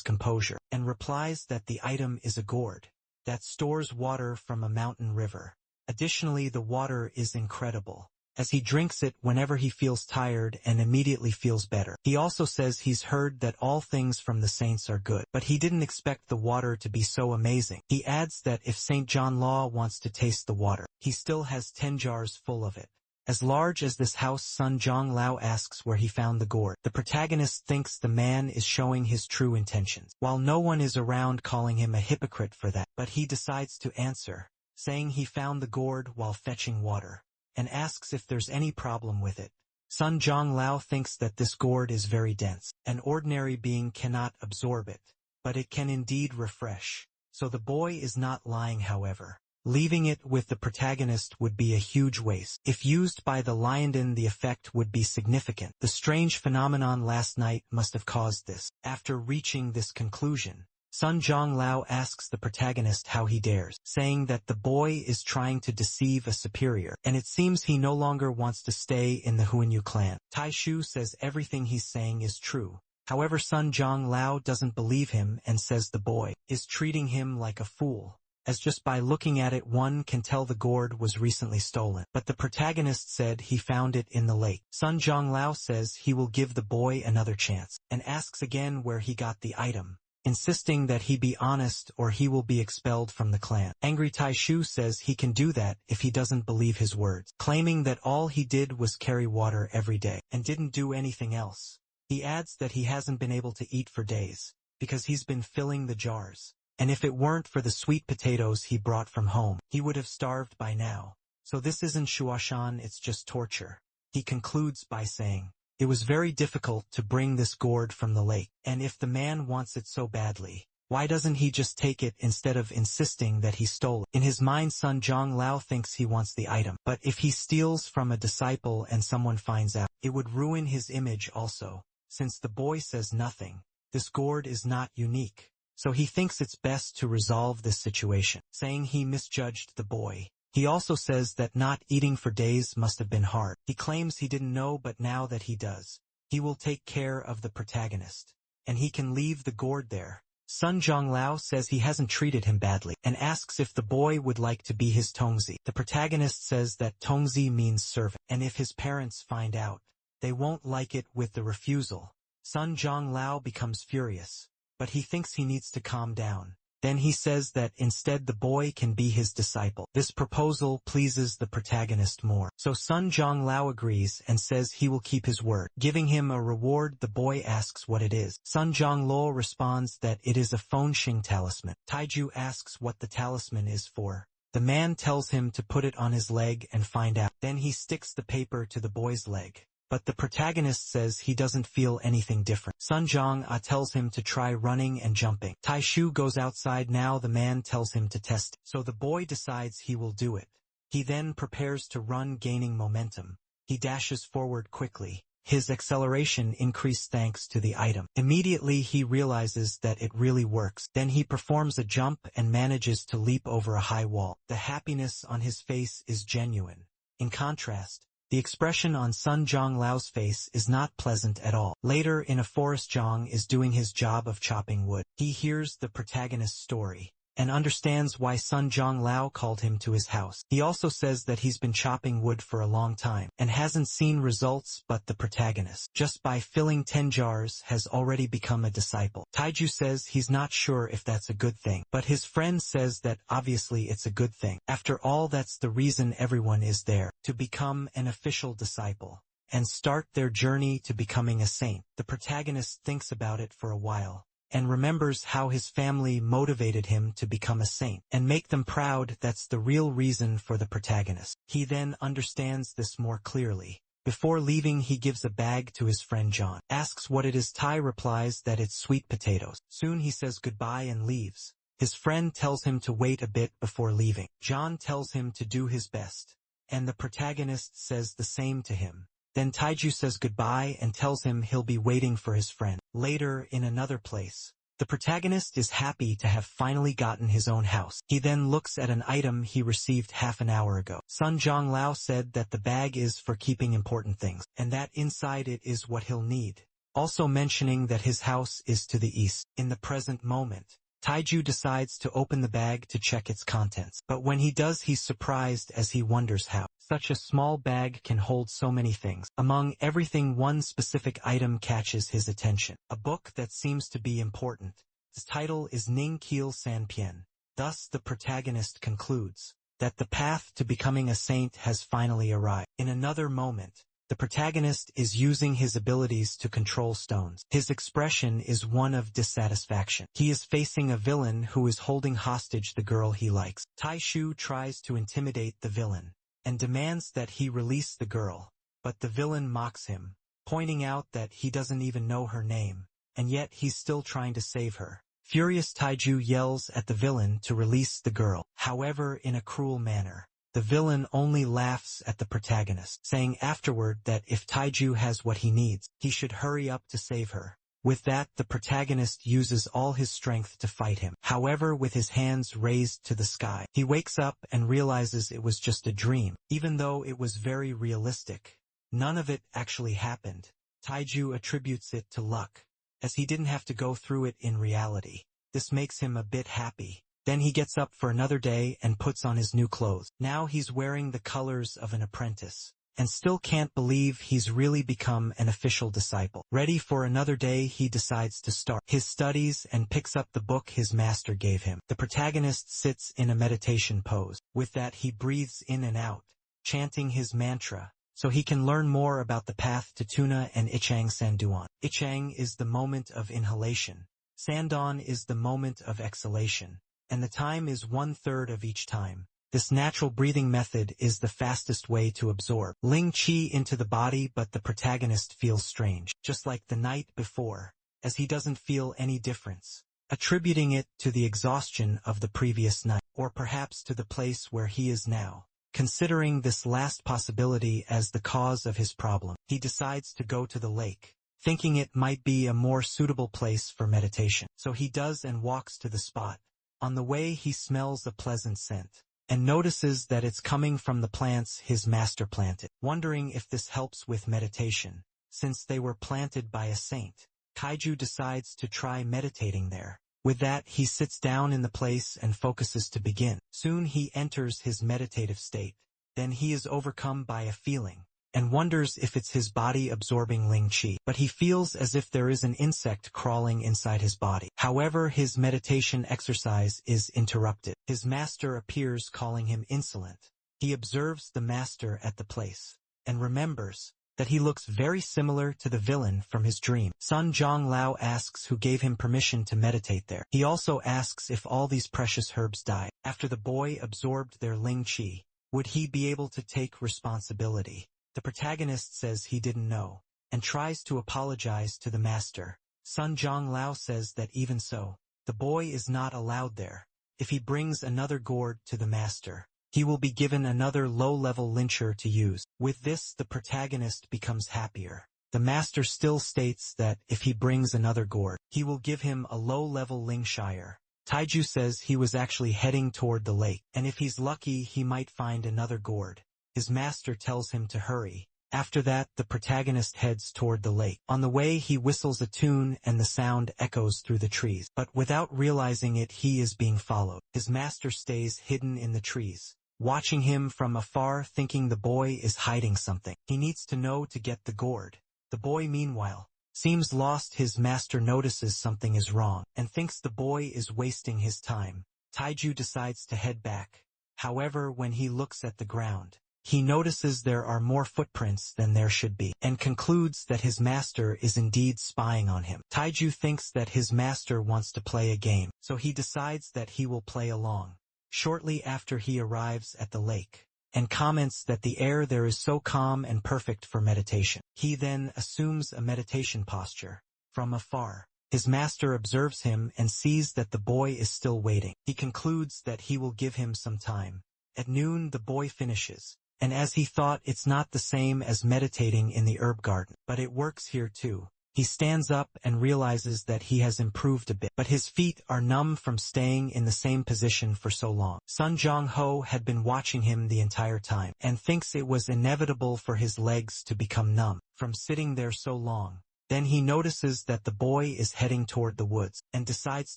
composure and replies that the item is a gourd that stores water from a mountain river. Additionally, the water is incredible, as he drinks it whenever he feels tired and immediately feels better. He also says he's heard that all things from the saints are good, but he didn't expect the water to be so amazing. He adds that if Saint John Law wants to taste the water, he still has 10 jars full of it. As large as this house, Sun Jong Lao asks where he found the gourd. The protagonist thinks the man is showing his true intentions, while no one is around calling him a hypocrite for that, but he decides to answer, saying he found the gourd while fetching water, and asks if there's any problem with it. Sun Jong Lao thinks that this gourd is very dense. An ordinary being cannot absorb it, but it can indeed refresh. So the boy is not lying, however. Leaving it with the protagonist would be a huge waste. If used by the Liondin, the effect would be significant. The strange phenomenon last night must have caused this. After reaching this conclusion, Sun Jong Lao asks the protagonist how he dares, saying that the boy is trying to deceive a superior, and it seems he no longer wants to stay in the Huanyu clan. Tai Shu says everything he's saying is true. However, Sun Jong Lao doesn't believe him and says the boy is treating him like a fool, as just by looking at it one can tell the gourd was recently stolen. But the protagonist said he found it in the lake. Sun Jong Lao says he will give the boy another chance, and asks again where he got the item, insisting that he be honest or he will be expelled from the clan. Angry Tai Shu says he can do that if he doesn't believe his words, claiming that all he did was carry water every day and didn't do anything else. He adds that he hasn't been able to eat for days because he's been filling the jars, and if it weren't for the sweet potatoes he brought from home, he would have starved by now. So this isn't shuashan, it's just torture. He concludes by saying, it was very difficult to bring this gourd from the lake, and if the man wants it so badly, why doesn't he just take it instead of insisting that he stole it? In his mind, Sun Jong Lao thinks he wants the item, but if he steals from a disciple and someone finds out, it would ruin his image also. Since the boy says nothing, this gourd is not unique, so he thinks it's best to resolve this situation, saying he misjudged the boy. He also says that not eating for days must have been hard. He claims he didn't know, but now that he does, he will take care of the protagonist, and he can leave the gourd there. Sun Jong Lao says he hasn't treated him badly, and asks if the boy would like to be his Tongzi. The protagonist says that Tongzi means servant, and if his parents find out, they won't like it with the refusal. Sun Jong Lao becomes furious, but he thinks he needs to calm down. Then he says that instead the boy can be his disciple. This proposal pleases the protagonist more, so Sun Jong Lao agrees and says he will keep his word. Giving him a reward, the boy asks what it is. Sun Jong Lo responds that it is a phone Xing talisman. Taiju asks what the talisman is for. The man tells him to put it on his leg and find out. Then he sticks the paper to the boy's leg, but the protagonist says he doesn't feel anything different. Sun Jong tells him to try running and jumping. Tai Shu goes outside now. The man tells him to test it, so the boy decides he will do it. He then prepares to run, gaining momentum. He dashes forward quickly. His acceleration increased thanks to the item. Immediately he realizes that it really works. Then he performs a jump and manages to leap over a high wall. The happiness on his face is genuine. In contrast, the expression on Sun Jong Lao's face is not pleasant at all. Later in a forest, Zhang is doing his job of chopping wood. He hears the protagonist's story and understands why Sun Jong Lao called him to his house. He also says that he's been chopping wood for a long time and hasn't seen results, but the protagonist, just by filling 10 jars, has already become a disciple. Taiju says he's not sure if that's a good thing, but his friend says that obviously it's a good thing. After all, that's the reason everyone is there, to become an official disciple and start their journey to becoming a saint. The protagonist thinks about it for a while and remembers how his family motivated him to become a saint and make them proud. That's the real reason for the protagonist. He then understands this more clearly. Before leaving, he gives a bag to his friend John, asks what it is. Tai replies that it's sweet potatoes. Soon he says goodbye and leaves. His friend tells him to wait a bit before leaving. John tells him to do his best, and the protagonist says the same to him. Then Taiju says goodbye and tells him he'll be waiting for his friend. Later, in another place, The protagonist is happy to have finally gotten his own house. He then looks at an item he received half an hour ago. Sun Zhonglao said that the bag is for keeping important things, and that inside it is what he'll need. Also mentioning that his house is to the east. In the present moment, Taiju decides to open the bag to check its contents. But when he does, he's surprised as he wonders how such a small bag can hold so many things. Among everything, one specific item catches his attention. A book that seems to be important. Its title is Ning Kiel Sanpian. Thus the protagonist concludes that the path to becoming a saint has finally arrived. In another moment, the protagonist is using his abilities to control stones. His expression is one of dissatisfaction. He is facing a villain who is holding hostage the girl he likes. Taishu tries to intimidate the villain and demands that he release the girl, but the villain mocks him, pointing out that he doesn't even know her name, and yet he's still trying to save her. Furious, Taiju yells at the villain to release the girl, however in a cruel manner. The villain only laughs at the protagonist, saying afterward that if Taiju has what he needs, he should hurry up to save her. With that, the protagonist uses all his strength to fight him. However, with his hands raised to the sky, he wakes up and realizes it was just a dream. Even though it was very realistic, none of it actually happened. Taiju attributes it to luck, as he didn't have to go through it in reality. This makes him a bit happy. Then he gets up for another day and puts on his new clothes. Now he's wearing the colors of an apprentice, and still can't believe he's really become an official disciple. Ready for another day, he decides to start his studies and picks up the book his master gave him. The protagonist sits in a meditation pose. With that, he breathes in and out, chanting his mantra, so he can learn more about the path to Tuna and Ichang Sanduan. Ichang is the moment of inhalation. Sandan is the moment of exhalation, and the time is 1/3 of each time. This natural breathing method is the fastest way to absorb Ling Qi into the body, but the protagonist feels strange, just like the night before, as he doesn't feel any difference, attributing it to the exhaustion of the previous night, or perhaps to the place where he is now. Considering this last possibility as the cause of his problem, he decides to go to the lake, thinking it might be a more suitable place for meditation. So he does and walks to the spot. On the way, he smells a pleasant scent, and notices that it's coming from the plants his master planted. Wondering if this helps with meditation, since they were planted by a saint, Kaiju decides to try meditating there. With that, he sits down in the place and focuses to begin. Soon he enters his meditative state. Then he is overcome by a feeling, and wonders if it's his body absorbing Ling Qi. But he feels as if there is an insect crawling inside his body. However, his meditation exercise is interrupted. His master appears, calling him insolent. He observes the master at the place, and remembers that he looks very similar to the villain from his dream. Sun Zhonglao asks who gave him permission to meditate there. He also asks if all these precious herbs died after the boy absorbed their Ling Qi. Would he be able to take responsibility? The protagonist says he didn't know, and tries to apologize to the master. Sun Zhonglao says that even so, the boy is not allowed there. If he brings another gourd to the master, he will be given another low-level lyncher to use. With this, the protagonist becomes happier. The master still states that if he brings another gourd, he will give him a low-level lingshire. Taiju says he was actually heading toward the lake, and if he's lucky, he might find another gourd. His master tells him to hurry. After that, the protagonist heads toward the lake. On the way, he whistles a tune and the sound echoes through the trees. But without realizing it, he is being followed. His master stays hidden in the trees, watching him from afar, thinking the boy is hiding something he needs to know to get the gourd. The boy, meanwhile, seems lost. His master notices something is wrong and thinks the boy is wasting his time. Taiju decides to head back. However, when he looks at the ground, he notices there are more footprints than there should be, and concludes that his master is indeed spying on him. Taiju thinks that his master wants to play a game, so he decides that he will play along. Shortly after, he arrives at the lake, and comments that the air there is so calm and perfect for meditation. He then assumes a meditation posture. From afar, his master observes him and sees that the boy is still waiting. He concludes that he will give him some time. At noon, the boy finishes, and as he thought, it's not the same as meditating in the herb garden, but it works here too. He stands up and realizes that he has improved a bit, but his feet are numb from staying in the same position for so long. Sun Jong-ho had been watching him the entire time, and thinks it was inevitable for his legs to become numb from sitting there so long. Then he notices that the boy is heading toward the woods, and decides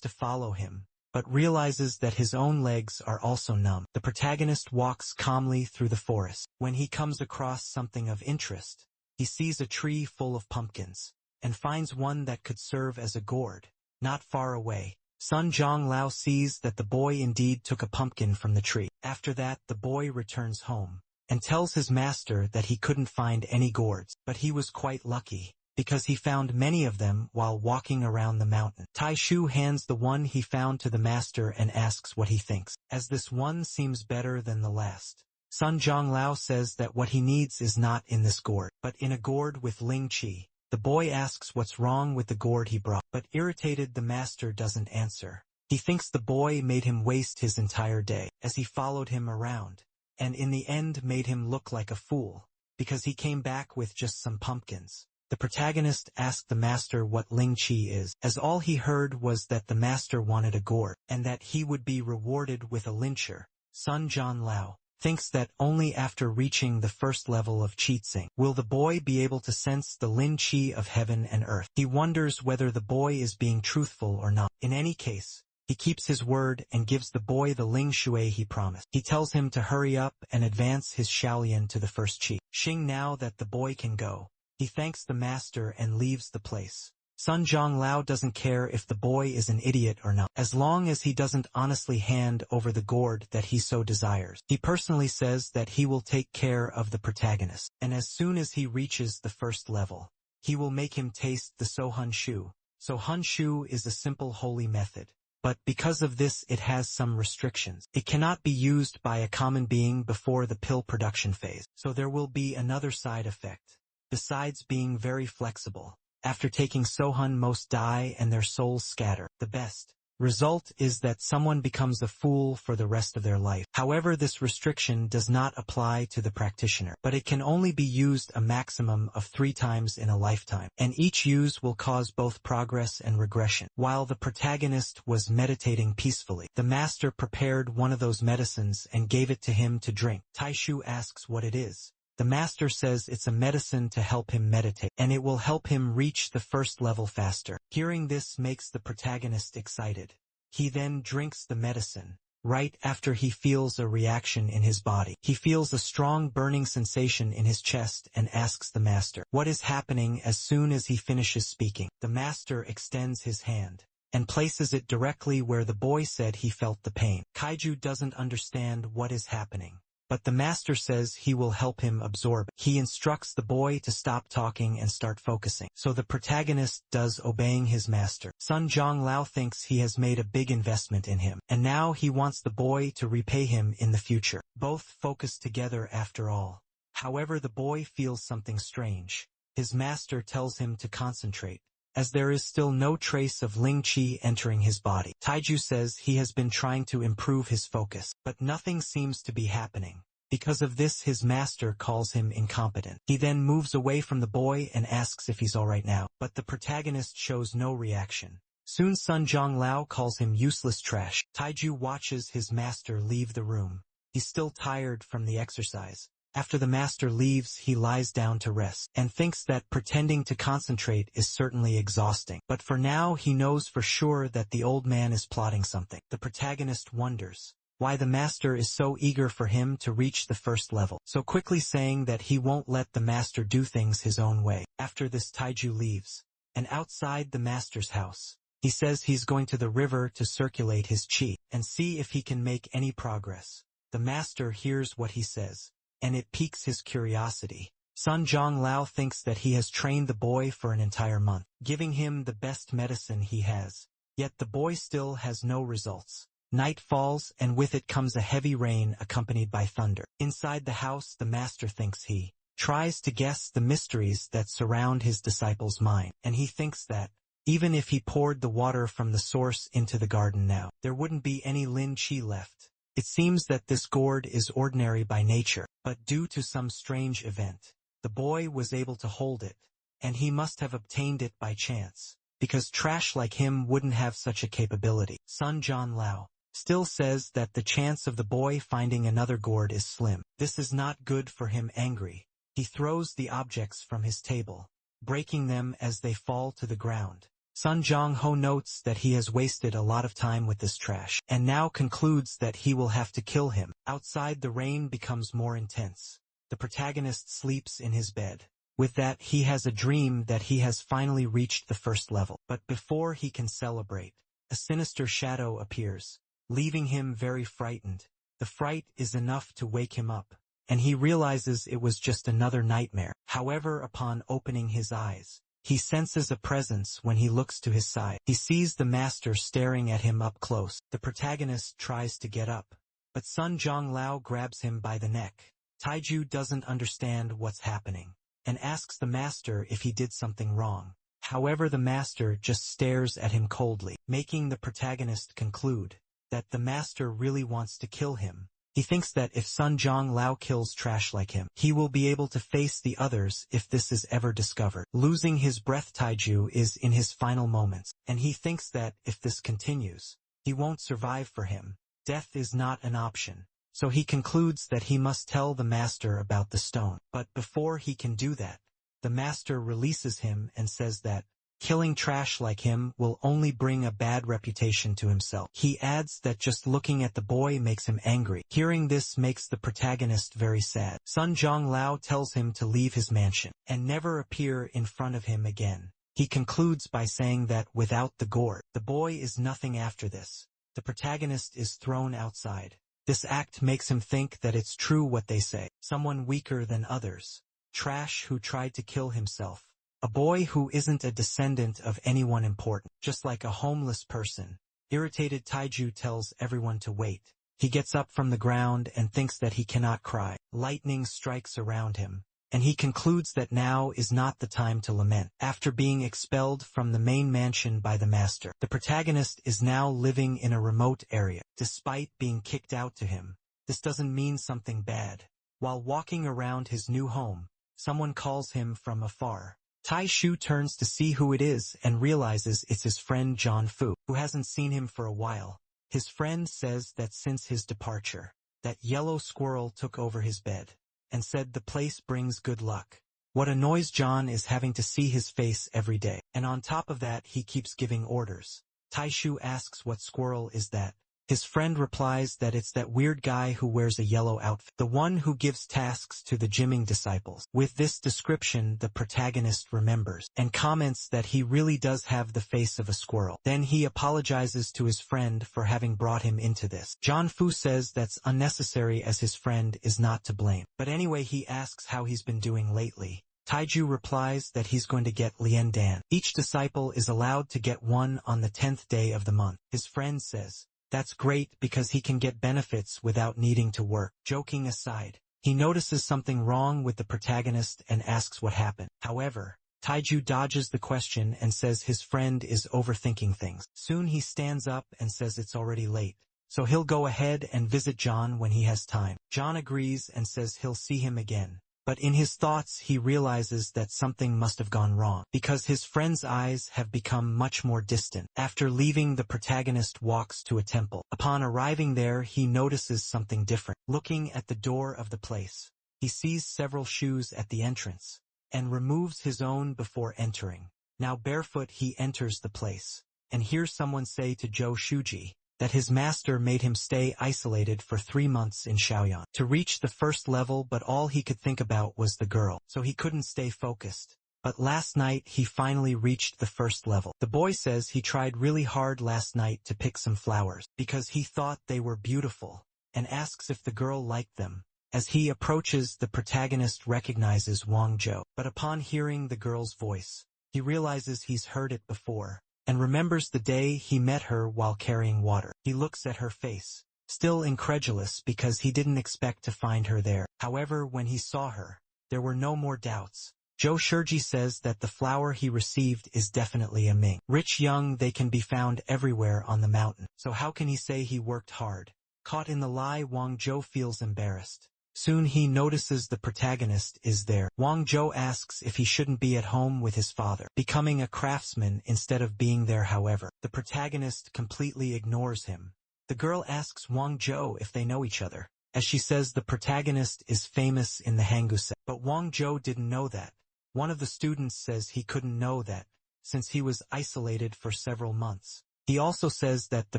to follow him, but realizes that his own legs are also numb. The protagonist walks calmly through the forest. When he comes across something of interest, he sees a tree full of pumpkins, and finds one that could serve as a gourd. Not far away, Sun Jong-lao sees that the boy indeed took a pumpkin from the tree. After that, the boy returns home, and tells his master that he couldn't find any gourds, but he was quite lucky, because he found many of them while walking around the mountain. Taishu hands the one he found to the master and asks what he thinks, as this one seems better than the last. Sun Jong-lao says that what he needs is not in this gourd, but in a gourd with Ling Chi. The boy asks what's wrong with the gourd he brought, but irritated the master doesn't answer. He thinks the boy made him waste his entire day, as he followed him around, and in the end made him look like a fool, because he came back with just some pumpkins. The protagonist asked the master what Ling Chi is, as all he heard was that the master wanted a gourd, and that he would be rewarded with a lyncher. Sun Jong-lao thinks that only after reaching the first level of Qixing will the boy be able to sense the Lin Qi of heaven and earth. He wonders whether the boy is being truthful or not. In any case, he keeps his word and gives the boy the Ling Shui he promised. He tells him to hurry up and advance his Shaolin to the first Qi. Xing, now that the boy can go, he thanks the master and leaves the place. Sun Jong-lao doesn't care if the boy is an idiot or not, as long as he doesn't honestly hand over the gourd that he so desires. He personally says that he will take care of the protagonist, and as soon as he reaches the first level, he will make him taste the Sohun Shu. Sohun Shu is a simple holy method, but because of this it has some restrictions. It cannot be used by a common being before the pill production phase, so there will be another side effect. Besides being very flexible, after taking Sohun, most die and their souls scatter. The best result is that someone becomes a fool for the rest of their life. However, this restriction does not apply to the practitioner, but it can only be used a maximum of 3 times in a lifetime, and each use will cause both progress and regression. While the protagonist was meditating peacefully, the master prepared one of those medicines and gave it to him to drink. Taishu asks what it is. The master says it's a medicine to help him meditate, and it will help him reach the first level faster. Hearing this makes the protagonist excited. He then drinks the medicine. Right after he feels a reaction in his body, he feels a strong burning sensation in his chest and asks the master what is happening. As soon as he finishes speaking, the master extends his hand and places it directly where the boy said he felt the pain. Kaiju doesn't understand what is happening, but the master says he will help him absorb it. He instructs the boy to stop talking and start focusing, so the protagonist does, obeying his master. Sun Jong-lao thinks he has made a big investment in him, and now he wants the boy to repay him in the future. Both focus together after all. However, the boy feels something strange. His master tells him to concentrate, as there is still no trace of Ling Qi entering his body. Taiju says he has been trying to improve his focus, but nothing seems to be happening. Because of this, his master calls him incompetent. He then moves away from the boy and asks if he's alright now, but the protagonist shows no reaction. Soon Sun Jong-lao calls him useless trash. Taiju watches his master leave the room. He's still tired from the exercise. After the master leaves, he lies down to rest, and thinks that pretending to concentrate is certainly exhausting. But for now he knows for sure that the old man is plotting something. The protagonist wonders why the master is so eager for him to reach the first level, so quickly saying that he won't let the master do things his own way. After this, Taiju leaves, and outside the master's house, he says he's going to the river to circulate his chi, and see if he can make any progress. The master hears what he says, and it piques his curiosity. Sun Jong-lao thinks that he has trained the boy for an entire month, giving him the best medicine he has. Yet the boy still has no results. Night falls, and with it comes a heavy rain accompanied by thunder. Inside the house, the master thinks he tries to guess the mysteries that surround his disciple's mind, and he thinks that even if he poured the water from the source into the garden now, there wouldn't be any Lin Qi left. It seems that this gourd is ordinary by nature, but due to some strange event, the boy was able to hold it, and he must have obtained it by chance, because trash like him wouldn't have such a capability. Sun John Lao still says that the chance of the boy finding another gourd is slim. This is not good for him. Angry, he throws the objects from his table, breaking them as they fall to the ground. Sun Jong Ho notes that he has wasted a lot of time with this trash, and now concludes that he will have to kill him. Outside, the rain becomes more intense. The protagonist sleeps in his bed. With that, he has a dream that he has finally reached the first level. But before he can celebrate, a sinister shadow appears, leaving him very frightened. The fright is enough to wake him up, and he realizes it was just another nightmare. However, upon opening his eyes, he senses a presence when he looks to his side. He sees the master staring at him up close. The protagonist tries to get up, but Sun Jong Lao grabs him by the neck. Taiju doesn't understand what's happening, and asks the master if he did something wrong. However, the master just stares at him coldly, making the protagonist conclude that the master really wants to kill him. He thinks that if Sun Jong Lao kills trash like him, he will be able to face the others if this is ever discovered. Losing his breath, Taiju is in his final moments, and he thinks that if this continues, he won't survive. For him, death is not an option. So he concludes that he must tell the master about the stone. But before he can do that, the master releases him and says that killing trash like him will only bring a bad reputation to himself. He adds that just looking at the boy makes him angry. Hearing this makes the protagonist very sad. Sun Jong Lao tells him to leave his mansion and never appear in front of him again. He concludes by saying that without the gourd, the boy is nothing. After this, the protagonist is thrown outside. This act makes him think that it's true what they say. Someone weaker than others. Trash who tried to kill himself. A boy who isn't a descendant of anyone important, just like a homeless person. Irritated, Taiju tells everyone to wait. He gets up from the ground and thinks that he cannot cry. Lightning strikes around him, and he concludes that now is not the time to lament. After being expelled from the main mansion by the master, the protagonist is now living in a remote area. Despite being kicked out to him, this doesn't mean something bad. While walking around his new home, someone calls him from afar. Tai Shu turns to see who it is and realizes it's his friend John Fu, who hasn't seen him for a while. His friend says that since his departure, that yellow squirrel took over his bed, and said the place brings good luck. What annoys John is having to see his face every day, and on top of that he keeps giving orders. Tai Shu asks what squirrel is that. His friend replies that it's that weird guy who wears a yellow outfit, the one who gives tasks to the gymming disciples. With this description, the protagonist remembers, and comments that he really does have the face of a squirrel. Then he apologizes to his friend for having brought him into this. John Fu says that's unnecessary as his friend is not to blame. But anyway, he asks how he's been doing lately. Taiju replies that he's going to get Lian Dan. Each disciple is allowed to get one on the 10th day of the month. His friend says, that's great because he can get benefits without needing to work. Joking aside, he notices something wrong with the protagonist and asks what happened. However, Taiju dodges the question and says his friend is overthinking things. Soon he stands up and says it's already late, so he'll go ahead and visit John when he has time. John agrees and says he'll see him again. But in his thoughts he realizes that something must have gone wrong, because his friend's eyes have become much more distant. After leaving, the protagonist walks to a temple. Upon arriving there, he notices something different. Looking at the door of the place, he sees several shoes at the entrance, and removes his own before entering. Now barefoot he enters the place, and hears someone say to Zhou Shuji that his master made him stay isolated for 3 months in Shaoyan to reach the first level, but all he could think about was the girl, so he couldn't stay focused. But last night he finally reached the first level. The boy says he tried really hard last night to pick some flowers, because he thought they were beautiful, and asks if the girl liked them. As he approaches, the protagonist recognizes Wang Zhou, but upon hearing the girl's voice, he realizes he's heard it before, and remembers the day he met her while carrying water. He looks at her face, still incredulous because he didn't expect to find her there. However, when he saw her, there were no more doubts. Zhou Shiji says that the flower he received is definitely a ming. Rich young, they can be found everywhere on the mountain. So how can he say he worked hard? Caught in the lie, Wang Zhou feels embarrassed. Soon he notices the protagonist is there. Wang Zhou asks if he shouldn't be at home with his father, becoming a craftsman instead of being there. However, the protagonist completely ignores him. The girl asks Wang Zhou if they know each other, as she says the protagonist is famous in the Hangul sect. But Wang Zhou didn't know that. One of the students says he couldn't know that, since he was isolated for several months. He also says that the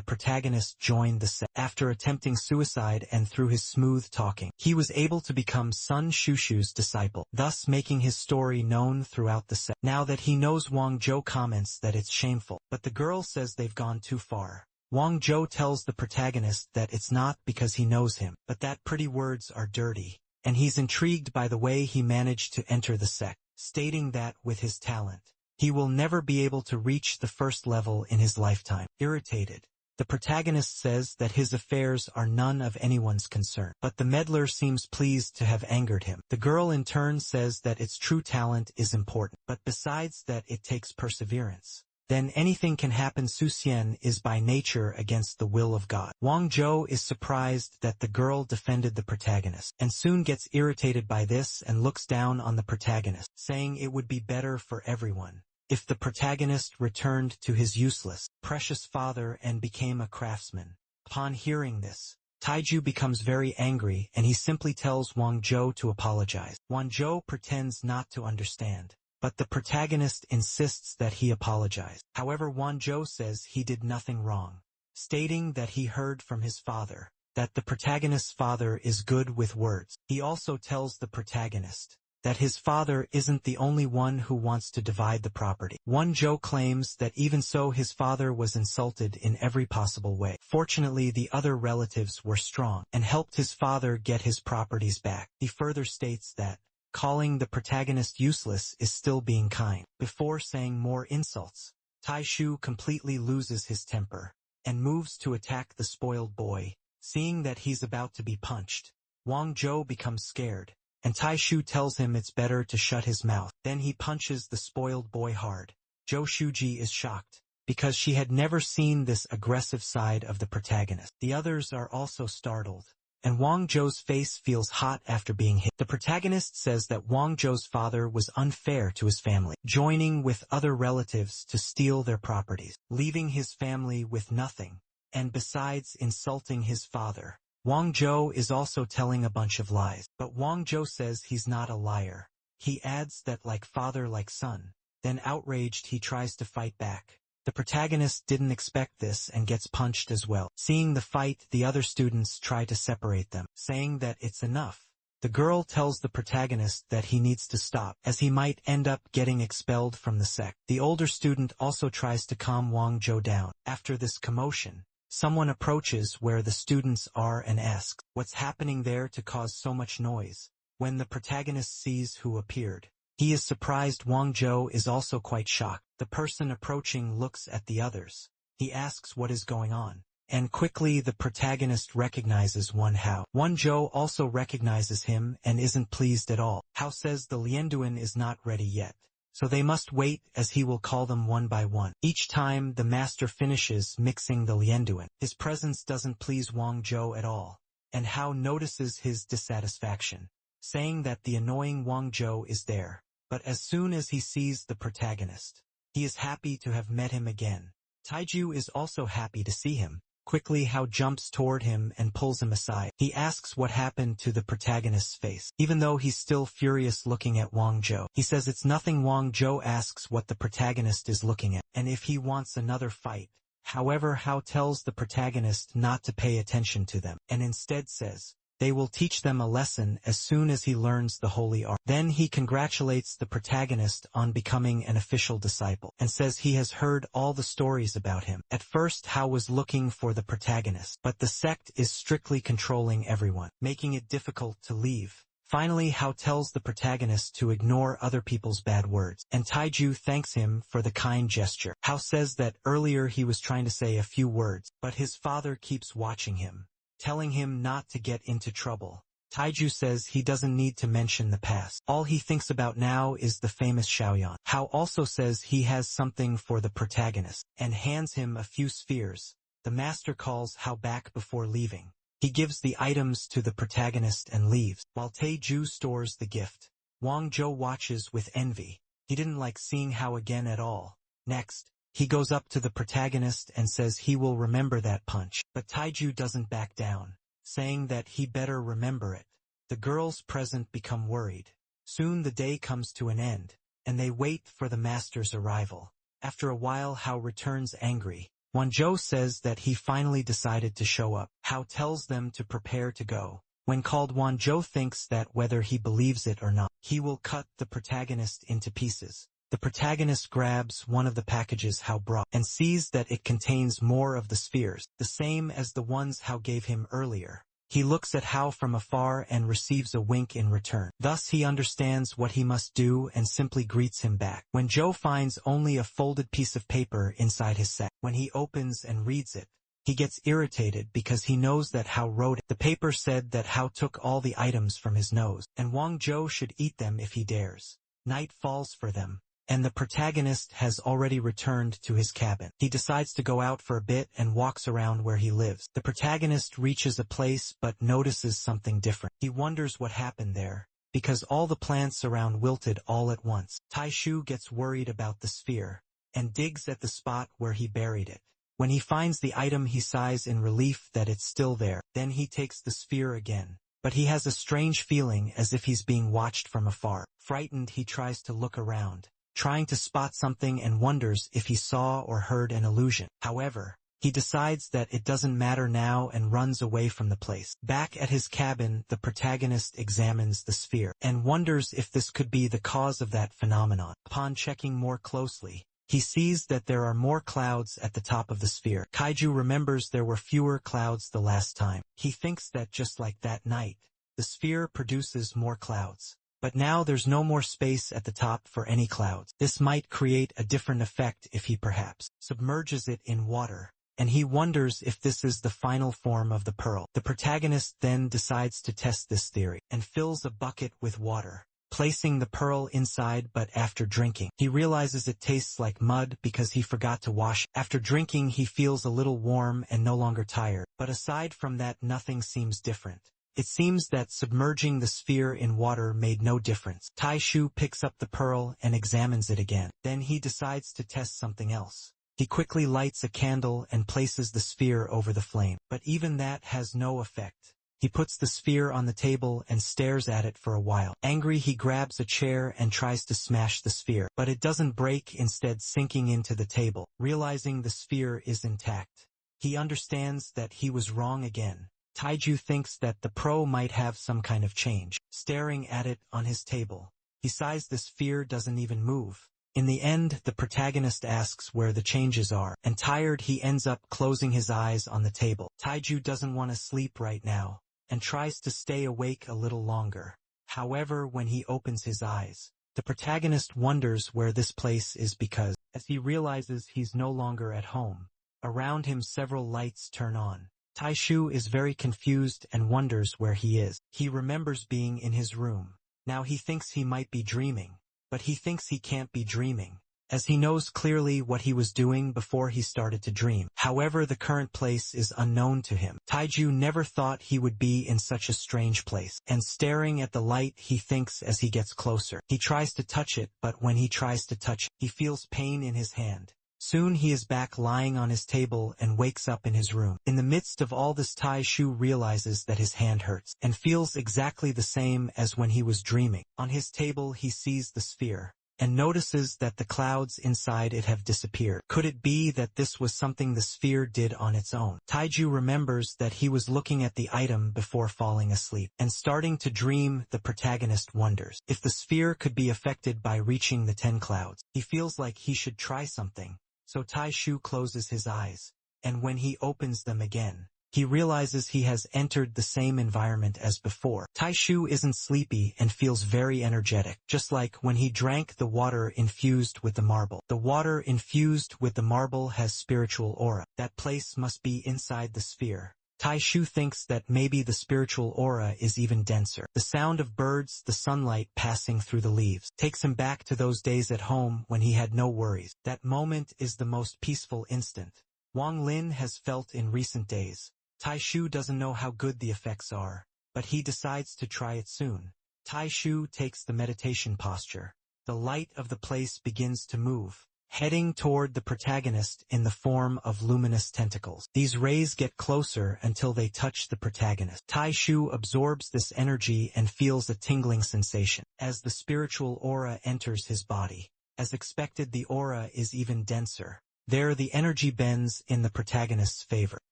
protagonist joined the sect after attempting suicide, and through his smooth talking, he was able to become Sun Shushu's disciple, thus making his story known throughout the sect. Now that he knows, Wang Zhou comments that it's shameful, but the girl says they've gone too far. Wang Zhou tells the protagonist that it's not because he knows him, but that pretty words are dirty, and he's intrigued by the way he managed to enter the sect, stating that with his talent, he will never be able to reach the first level in his lifetime. Irritated, the protagonist says that his affairs are none of anyone's concern, but the meddler seems pleased to have angered him. The girl in turn says that its true talent is important, but besides that it takes perseverance. Then anything can happen. Su Xian is by nature against the will of God. Wang Zhou is surprised that the girl defended the protagonist, and soon gets irritated by this and looks down on the protagonist, saying it would be better for everyone if the protagonist returned to his useless, precious father and became a craftsman. Upon hearing this, Taiju becomes very angry, and he simply tells Wang Zhou to apologize. Wang Zhou pretends not to understand, but the protagonist insists that he apologize. However, Wang Zhou says he did nothing wrong, stating that he heard from his father that the protagonist's father is good with words. He also tells the protagonist that his father isn't the only one who wants to divide the property. Wang Zhou claims that even so his father was insulted in every possible way. Fortunately, the other relatives were strong and helped his father get his properties back. He further states that calling the protagonist useless is still being kind. Before saying more insults, Taishu completely loses his temper and moves to attack the spoiled boy. Seeing that he's about to be punched, Wang Zhou becomes scared, and Taishu tells him it's better to shut his mouth. Then he punches the spoiled boy hard. Zhou Shuji is shocked, because she had never seen this aggressive side of the protagonist. The others are also startled, and Wang Zhou's face feels hot after being hit. The protagonist says that Wang Zhou's father was unfair to his family, joining with other relatives to steal their properties, leaving his family with nothing, and besides insulting his father. Wang Zhou is also telling a bunch of lies, but Wang Zhou says he's not a liar. He adds that like father like son. Then outraged he tries to fight back. The protagonist didn't expect this and gets punched as well. Seeing the fight, the other students try to separate them, saying that it's enough. The girl tells the protagonist that he needs to stop, as he might end up getting expelled from the sect. The older student also tries to calm Wang Zhou down. After this commotion, someone approaches where the students are and asks what's happening there to cause so much noise. When the protagonist sees who appeared, he is surprised. Wang Zhou is also quite shocked. The person approaching looks at the others. He asks what is going on, and quickly the protagonist recognizes Wan Hao. Wang Zhou also recognizes him and isn't pleased at all. Hao says the Lianduan is not ready yet, so they must wait, as he will call them one by one. Each time the master finishes mixing the Lianduan, his presence doesn't please Wang Zhou at all, and Hao notices his dissatisfaction, saying that the annoying Wang Zhou is there. But as soon as he sees the protagonist, he is happy to have met him again. Taiju is also happy to see him. Quickly Hao jumps toward him and pulls him aside. He asks what happened to the protagonist's face, even though he's still furious looking at Wang Zhou. He says it's nothing. Wang Zhou asks what the protagonist is looking at, and if he wants another fight. However, Hao tells the protagonist not to pay attention to them, and instead says they will teach them a lesson as soon as he learns the holy art. Then he congratulates the protagonist on becoming an official disciple, and says he has heard all the stories about him. At first Hao was looking for the protagonist, but the sect is strictly controlling everyone, making it difficult to leave. Finally, Hao tells the protagonist to ignore other people's bad words, and Taiju thanks him for the kind gesture. Hao says that earlier he was trying to say a few words, but his father keeps watching him, telling him not to get into trouble. Taiju says he doesn't need to mention the past. All he thinks about now is the famous Xiaoyan. Hao also says he has something for the protagonist, and hands him a few spheres. The master calls Hao back before leaving, He gives the items to the protagonist and leaves, while Tae-ju stores the gift. Wang-jo watches with envy. He didn't like seeing Hao again at all. Next, he goes up to the protagonist and says he will remember that punch, but Tae-ju doesn't back down, saying that he better remember it. The girls present become worried. Soon the day comes to an end, and they wait for the master's arrival. After a while, Hao returns angry. Won-jo says that he finally decided to show up. Hao tells them to prepare to go. When called, Won-jo thinks that whether he believes it or not, he will cut the protagonist into pieces. The protagonist grabs one of the packages Hao brought and sees that it contains more of the spheres, the same as the ones Hao gave him earlier. He looks at Hao from afar and receives a wink in return. Thus he understands what he must do and simply greets him back. When Joe finds only a folded piece of paper inside his sack, when he opens and reads it, he gets irritated because he knows that Hao wrote it. The paper said that Hao took all the items from his nose, and Wang-jo should eat them if he dares. Night falls for them, and the protagonist has already returned to his cabin. He decides to go out for a bit and walks around where he lives. The protagonist reaches a place but notices something different. He wonders what happened there, because all the plants around wilted all at once. Taishu gets worried about the sphere, and digs at the spot where he buried it. When he finds the item, he sighs in relief that it's still there. Then he takes the sphere again, but he has a strange feeling as if he's being watched from afar. Frightened, he tries to look around, trying to spot something, and wonders if he saw or heard an illusion. However, he decides that it doesn't matter now and runs away from the place. Back at his cabin, the protagonist examines the sphere and wonders if this could be the cause of that phenomenon. Upon checking more closely, he sees that there are more clouds at the top of the sphere. Kaiju remembers there were fewer clouds the last time. He thinks that just like that night, the sphere produces more clouds. But now there's no more space at the top for any clouds. This might create a different effect if he perhaps submerges it in water, and he wonders if this is the final form of the pearl. The protagonist then decides to test this theory, and fills a bucket with water, placing the pearl inside, but after drinking, he realizes it tastes like mud because he forgot to wash. After drinking, he feels a little warm and no longer tired, but aside from that, nothing seems different. It seems that submerging the sphere in water made no difference. Taishu picks up the pearl and examines it again. Then he decides to test something else. He quickly lights a candle and places the sphere over the flame, but even that has no effect. He puts the sphere on the table and stares at it for a while. Angry, he grabs a chair and tries to smash the sphere, but it doesn't break, instead sinking into the table. Realizing the sphere is intact, he understands that he was wrong again. Taiju thinks that the pro might have some kind of change. Staring at it on his table, he sighs. The sphere doesn't even move. In the end, the protagonist asks where the changes are, and tired, he ends up closing his eyes on the table. Taiju doesn't want to sleep right now, and tries to stay awake a little longer. However, when he opens his eyes, the protagonist wonders where this place is because, as he realizes he's no longer at home, around him several lights turn on. Taishu is very confused and wonders where he is. He remembers being in his room. Now he thinks he might be dreaming, but he thinks he can't be dreaming, as he knows clearly what he was doing before he started to dream. However, the current place is unknown to him. Taiju never thought he would be in such a strange place, and staring at the light, he thinks as he gets closer. He tries to touch it, but when he tries to touch it, he feels pain in his hand. Soon he is back lying on his table and wakes up in his room. In the midst of all this, Taishu realizes that his hand hurts, and feels exactly the same as when he was dreaming. On his table he sees the sphere, and notices that the clouds inside it have disappeared. Could it be that this was something the sphere did on its own? Taiju remembers that he was looking at the item before falling asleep, and starting to dream. The protagonist wonders if the sphere could be affected by reaching the 10 clouds. He feels like he should try something. So Taishu closes his eyes, and when he opens them again, he realizes he has entered the same environment as before. Taishu isn't sleepy and feels very energetic, just like when he drank the water infused with the marble. The water infused with the marble has spiritual aura. That place must be inside the sphere. Taishu thinks that maybe the spiritual aura is even denser. The sound of birds, the sunlight passing through the leaves, takes him back to those days at home when he had no worries. That moment is the most peaceful instant Wang Lin has felt in recent days. Taishu doesn't know how good the effects are, but he decides to try it soon. Taishu takes the meditation posture. The light of the place begins to move, heading toward the protagonist in the form of luminous tentacles. These rays get closer until they touch the protagonist. Taishu absorbs this energy and feels a tingling sensation as the spiritual aura enters his body. As expected, the aura is even denser. There, the energy bends in the protagonist's favor.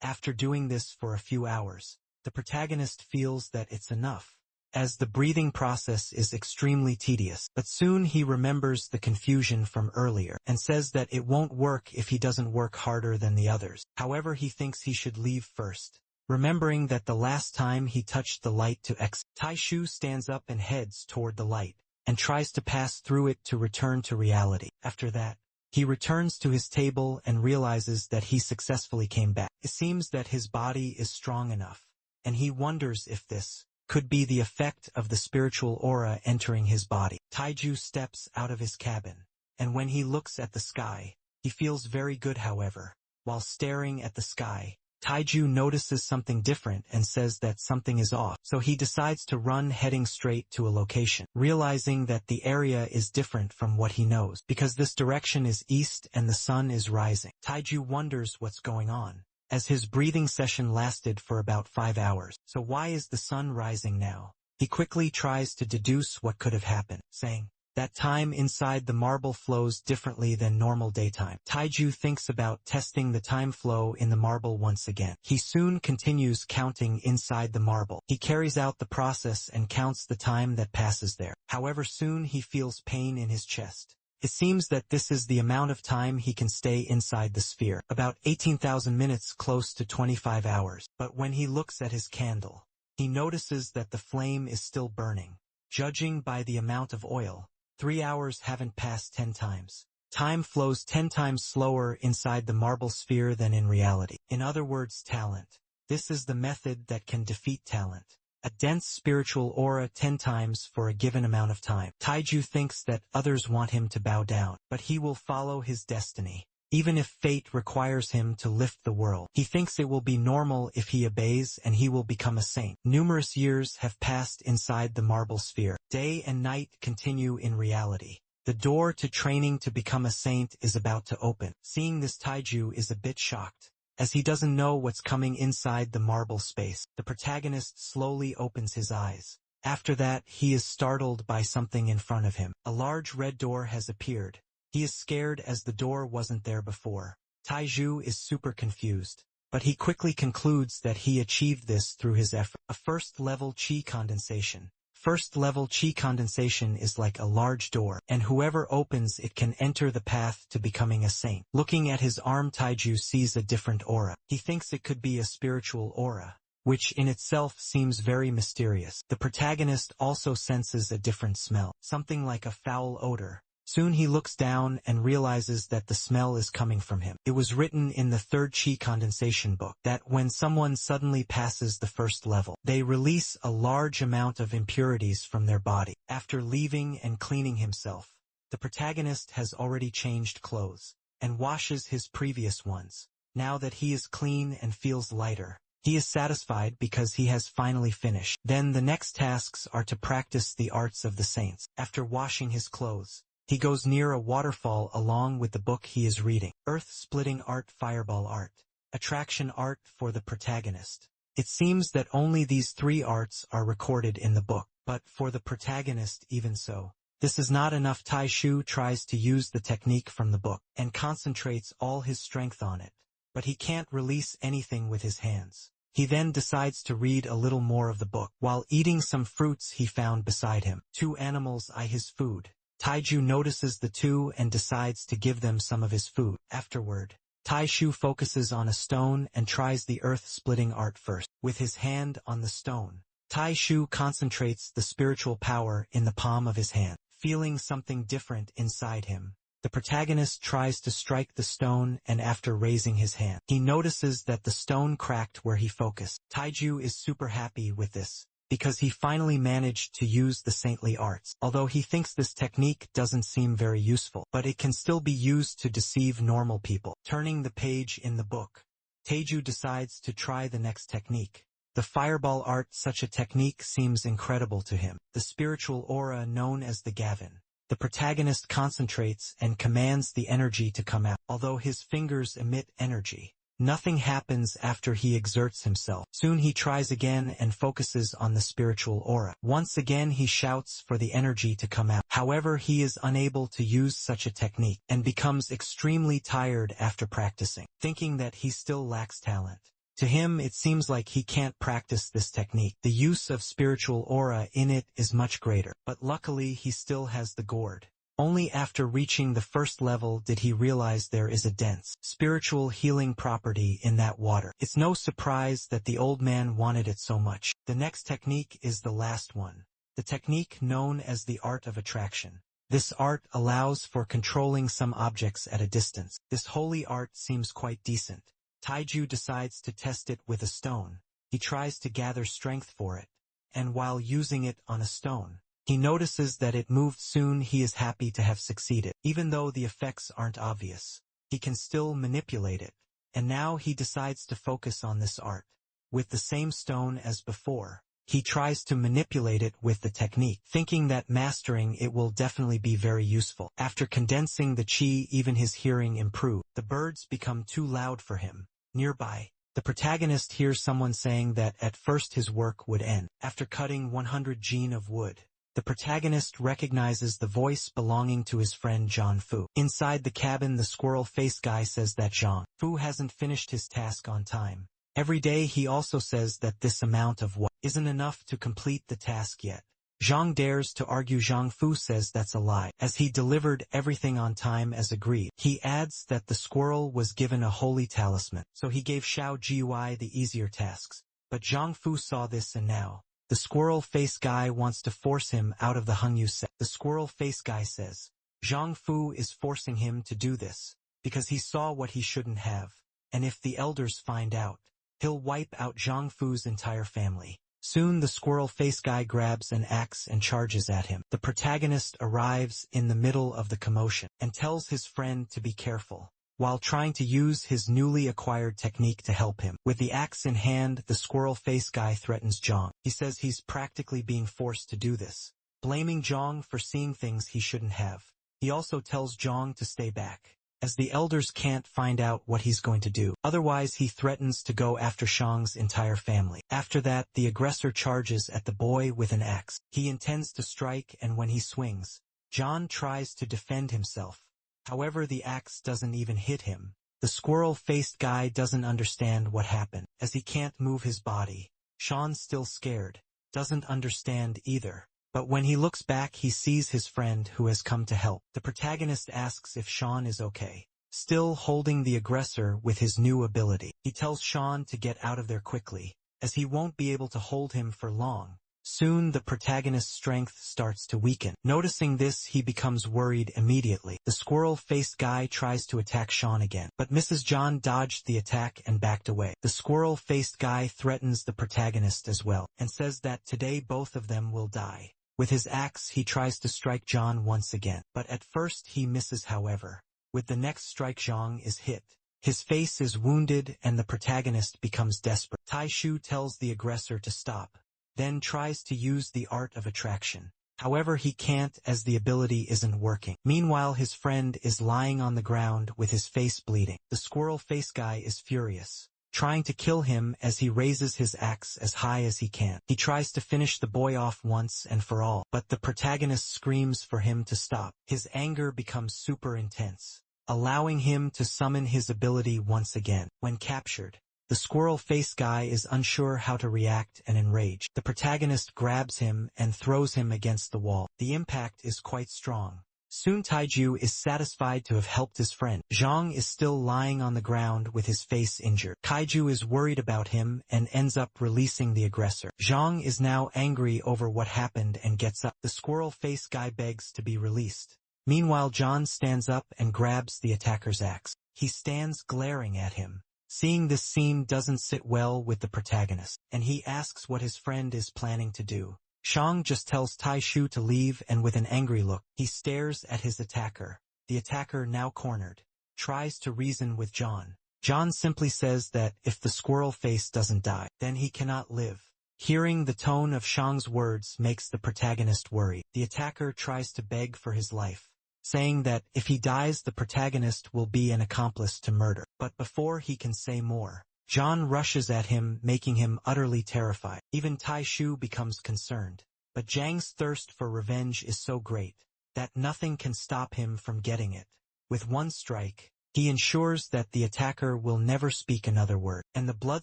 After doing this for a few hours, the protagonist feels that it's enough, as the breathing process is extremely tedious. But soon he remembers the confusion from earlier and says that it won't work if he doesn't work harder than the others. However, he thinks he should leave first, remembering that the last time he touched the light to exit. Taishu stands up and heads toward the light and tries to pass through it to return to reality. After that, he returns to his table and realizes that he successfully came back. It seems that his body is strong enough, and he wonders if this could be the effect of the spiritual aura entering his body. Taiju steps out of his cabin, and when he looks at the sky, he feels very good. However, while staring at the sky, Taiju notices something different and says that something is off, so he decides to run, heading straight to a location, realizing that the area is different from what he knows, because this direction is east and the sun is rising. Taiju wonders what's going on, as his breathing session lasted for about 5 hours. So why is the sun rising now? He quickly tries to deduce what could have happened, saying that time inside the marble flows differently than normal daytime. Taiju thinks about testing the time flow in the marble once again. He soon continues counting inside the marble. He carries out the process and counts the time that passes there. However, soon he feels pain in his chest. It seems that this is the amount of time he can stay inside the sphere, about 18,000 minutes, close to 25 hours. But when he looks at his candle, he notices that the flame is still burning. Judging by the amount of oil, 3 hours haven't passed 10 times. Time flows 10 times slower inside the marble sphere than in reality. In other words, talent. This is the method that can defeat talent. A dense spiritual aura 10 times for a given amount of time. Taiju thinks that others want him to bow down, but he will follow his destiny, even if fate requires him to lift the world. He thinks it will be normal if he obeys and he will become a saint. Numerous years have passed inside the marble sphere. Day and night continue in reality. The door to training to become a saint is about to open. Seeing this, Taiju is a bit shocked, as he doesn't know what's coming inside the marble space. The protagonist slowly opens his eyes. After that, he is startled by something in front of him. A large red door has appeared. He is scared as the door wasn't there before. Taiju is super confused, but he quickly concludes that he achieved this through his effort. A first-level chi condensation. First-level chi condensation is like a large door, and whoever opens it can enter the path to becoming a saint. Looking at his arm, Taiju sees a different aura. He thinks it could be a spiritual aura, which in itself seems very mysterious. The protagonist also senses a different smell, something like a foul odor. Soon he looks down and realizes that the smell is coming from him. It was written in the third chi condensation book that when someone suddenly passes the first level, they release a large amount of impurities from their body. After leaving and cleaning himself, the protagonist has already changed clothes and washes his previous ones. Now that he is clean and feels lighter, he is satisfied because he has finally finished. Then the next tasks are to practice the arts of the saints. After washing his clothes, he goes near a waterfall along with the book he is reading. Earth-splitting art, fireball art, attraction art for the protagonist. It seems that only these 3 arts are recorded in the book, but for the protagonist even so, this is not enough. Taishu tries to use the technique from the book and concentrates all his strength on it, but he can't release anything with his hands. He then decides to read a little more of the book. While eating some fruits he found beside him, 2 animals eye his food. Taiju notices the 2 and decides to give them some of his food. Afterward, Taishu focuses on a stone and tries the earth-splitting art first. With his hand on the stone, Taishu concentrates the spiritual power in the palm of his hand, feeling something different inside him. The protagonist tries to strike the stone, and after raising his hand, he notices that the stone cracked where he focused. Taiju is super happy with this, because he finally managed to use the saintly arts. Although he thinks this technique doesn't seem very useful, but it can still be used to deceive normal people. Turning the page in the book, Taiju decides to try the next technique. The fireball art, such a technique seems incredible to him. The spiritual aura known as the Gavin. The protagonist concentrates and commands the energy to come out. Although his fingers emit energy, nothing happens after he exerts himself. Soon he tries again and focuses on the spiritual aura. Once again he shouts for the energy to come out. However, he is unable to use such a technique and becomes extremely tired after practicing, thinking that he still lacks talent. To him, it seems like he can't practice this technique. The use of spiritual aura in it is much greater, but luckily he still has the gourd. Only after reaching the first level did he realize there is a dense, spiritual healing property in that water. It's no surprise that the old man wanted it so much. The next technique is the last one. The technique known as the art of attraction. This art allows for controlling some objects at a distance. This holy art seems quite decent. Taiju decides to test it with a stone. He tries to gather strength for it, and while using it on a stone, he notices that it moved. Soon he is happy to have succeeded. Even though the effects aren't obvious, he can still manipulate it, and now he decides to focus on this art. With the same stone as before, he tries to manipulate it with the technique, thinking that mastering it will definitely be very useful. After condensing the chi, even his hearing improved. The birds become too loud for him. Nearby, the protagonist hears someone saying that at first his work would end. After cutting 100 jean of wood, the protagonist recognizes the voice belonging to his friend Zhang Fu. Inside the cabin, the squirrel-faced guy says that Zhang Fu hasn't finished his task on time. Every day he also says that this amount of what isn't enough to complete the task yet. Zhang dares to argue. Zhang Fu says that's a lie, as he delivered everything on time as agreed. He adds that the squirrel was given a holy talisman, so he gave Xiao Jiui the easier tasks. But Zhang Fu saw this, and now the squirrel-faced guy wants to force him out of the Hengyu set. The squirrel-faced guy says Zhang Fu is forcing him to do this because he saw what he shouldn't have, and if the elders find out, he'll wipe out Zhang Fu's entire family. Soon the squirrel-faced guy grabs an axe and charges at him. The protagonist arrives in the middle of the commotion and tells his friend to be careful, while trying to use his newly acquired technique to help him. With the axe in hand, the squirrel-faced guy threatens Zhang. He says he's practically being forced to do this, blaming Zhang for seeing things he shouldn't have. He also tells Zhang to stay back, as the elders can't find out what he's going to do. Otherwise, he threatens to go after Zhang's entire family. After that, the aggressor charges at the boy with an axe. He intends to strike, and when he swings, Zhang tries to defend himself. However, the axe doesn't even hit him. The squirrel-faced guy doesn't understand what happened, as he can't move his body. Sean's still scared, doesn't understand either. But when he looks back, he sees his friend who has come to help. The protagonist asks if Sean is okay, still holding the aggressor with his new ability. He tells Sean to get out of there quickly, as he won't be able to hold him for long. Soon the protagonist's strength starts to weaken. Noticing this, he becomes worried immediately. The squirrel-faced guy tries to attack Sean again, but Mrs. John dodged the attack and backed away. The squirrel-faced guy threatens the protagonist as well, and says that today both of them will die. With his axe, he tries to strike Zhang once again, but at first he misses. However, with the next strike, Zhang is hit. His face is wounded and the protagonist becomes desperate. Taishu tells the aggressor to stop, then tries to use the art of attraction. However, he can't, as the ability isn't working. Meanwhile, his friend is lying on the ground with his face bleeding. The squirrel-faced guy is furious, trying to kill him as he raises his axe as high as he can. He tries to finish the boy off once and for all, but the protagonist screams for him to stop. His anger becomes super intense, allowing him to summon his ability once again. When captured, the squirrel-faced guy is unsure how to react and enraged. The protagonist grabs him and throws him against the wall. The impact is quite strong. Soon Taiju is satisfied to have helped his friend. Zhang is still lying on the ground with his face injured. Kaiju is worried about him and ends up releasing the aggressor. Zhang is now angry over what happened and gets up. The squirrel-faced guy begs to be released. Meanwhile, Zhang stands up and grabs the attacker's axe. He stands glaring at him. Seeing this scene doesn't sit well with the protagonist, and he asks what his friend is planning to do. Zhang just tells Taishu to leave, and with an angry look, he stares at his attacker. The attacker, now cornered, tries to reason with Zhang. John simply says that if the squirrel face doesn't die, then he cannot live. Hearing the tone of Shang's words makes the protagonist worry. The attacker tries to beg for his life, saying that if he dies the protagonist will be an accomplice to murder. But before he can say more, John rushes at him, making him utterly terrified. Even Tai Shu becomes concerned. But Zhang's thirst for revenge is so great that nothing can stop him from getting it. With one strike, he ensures that the attacker will never speak another word, and the blood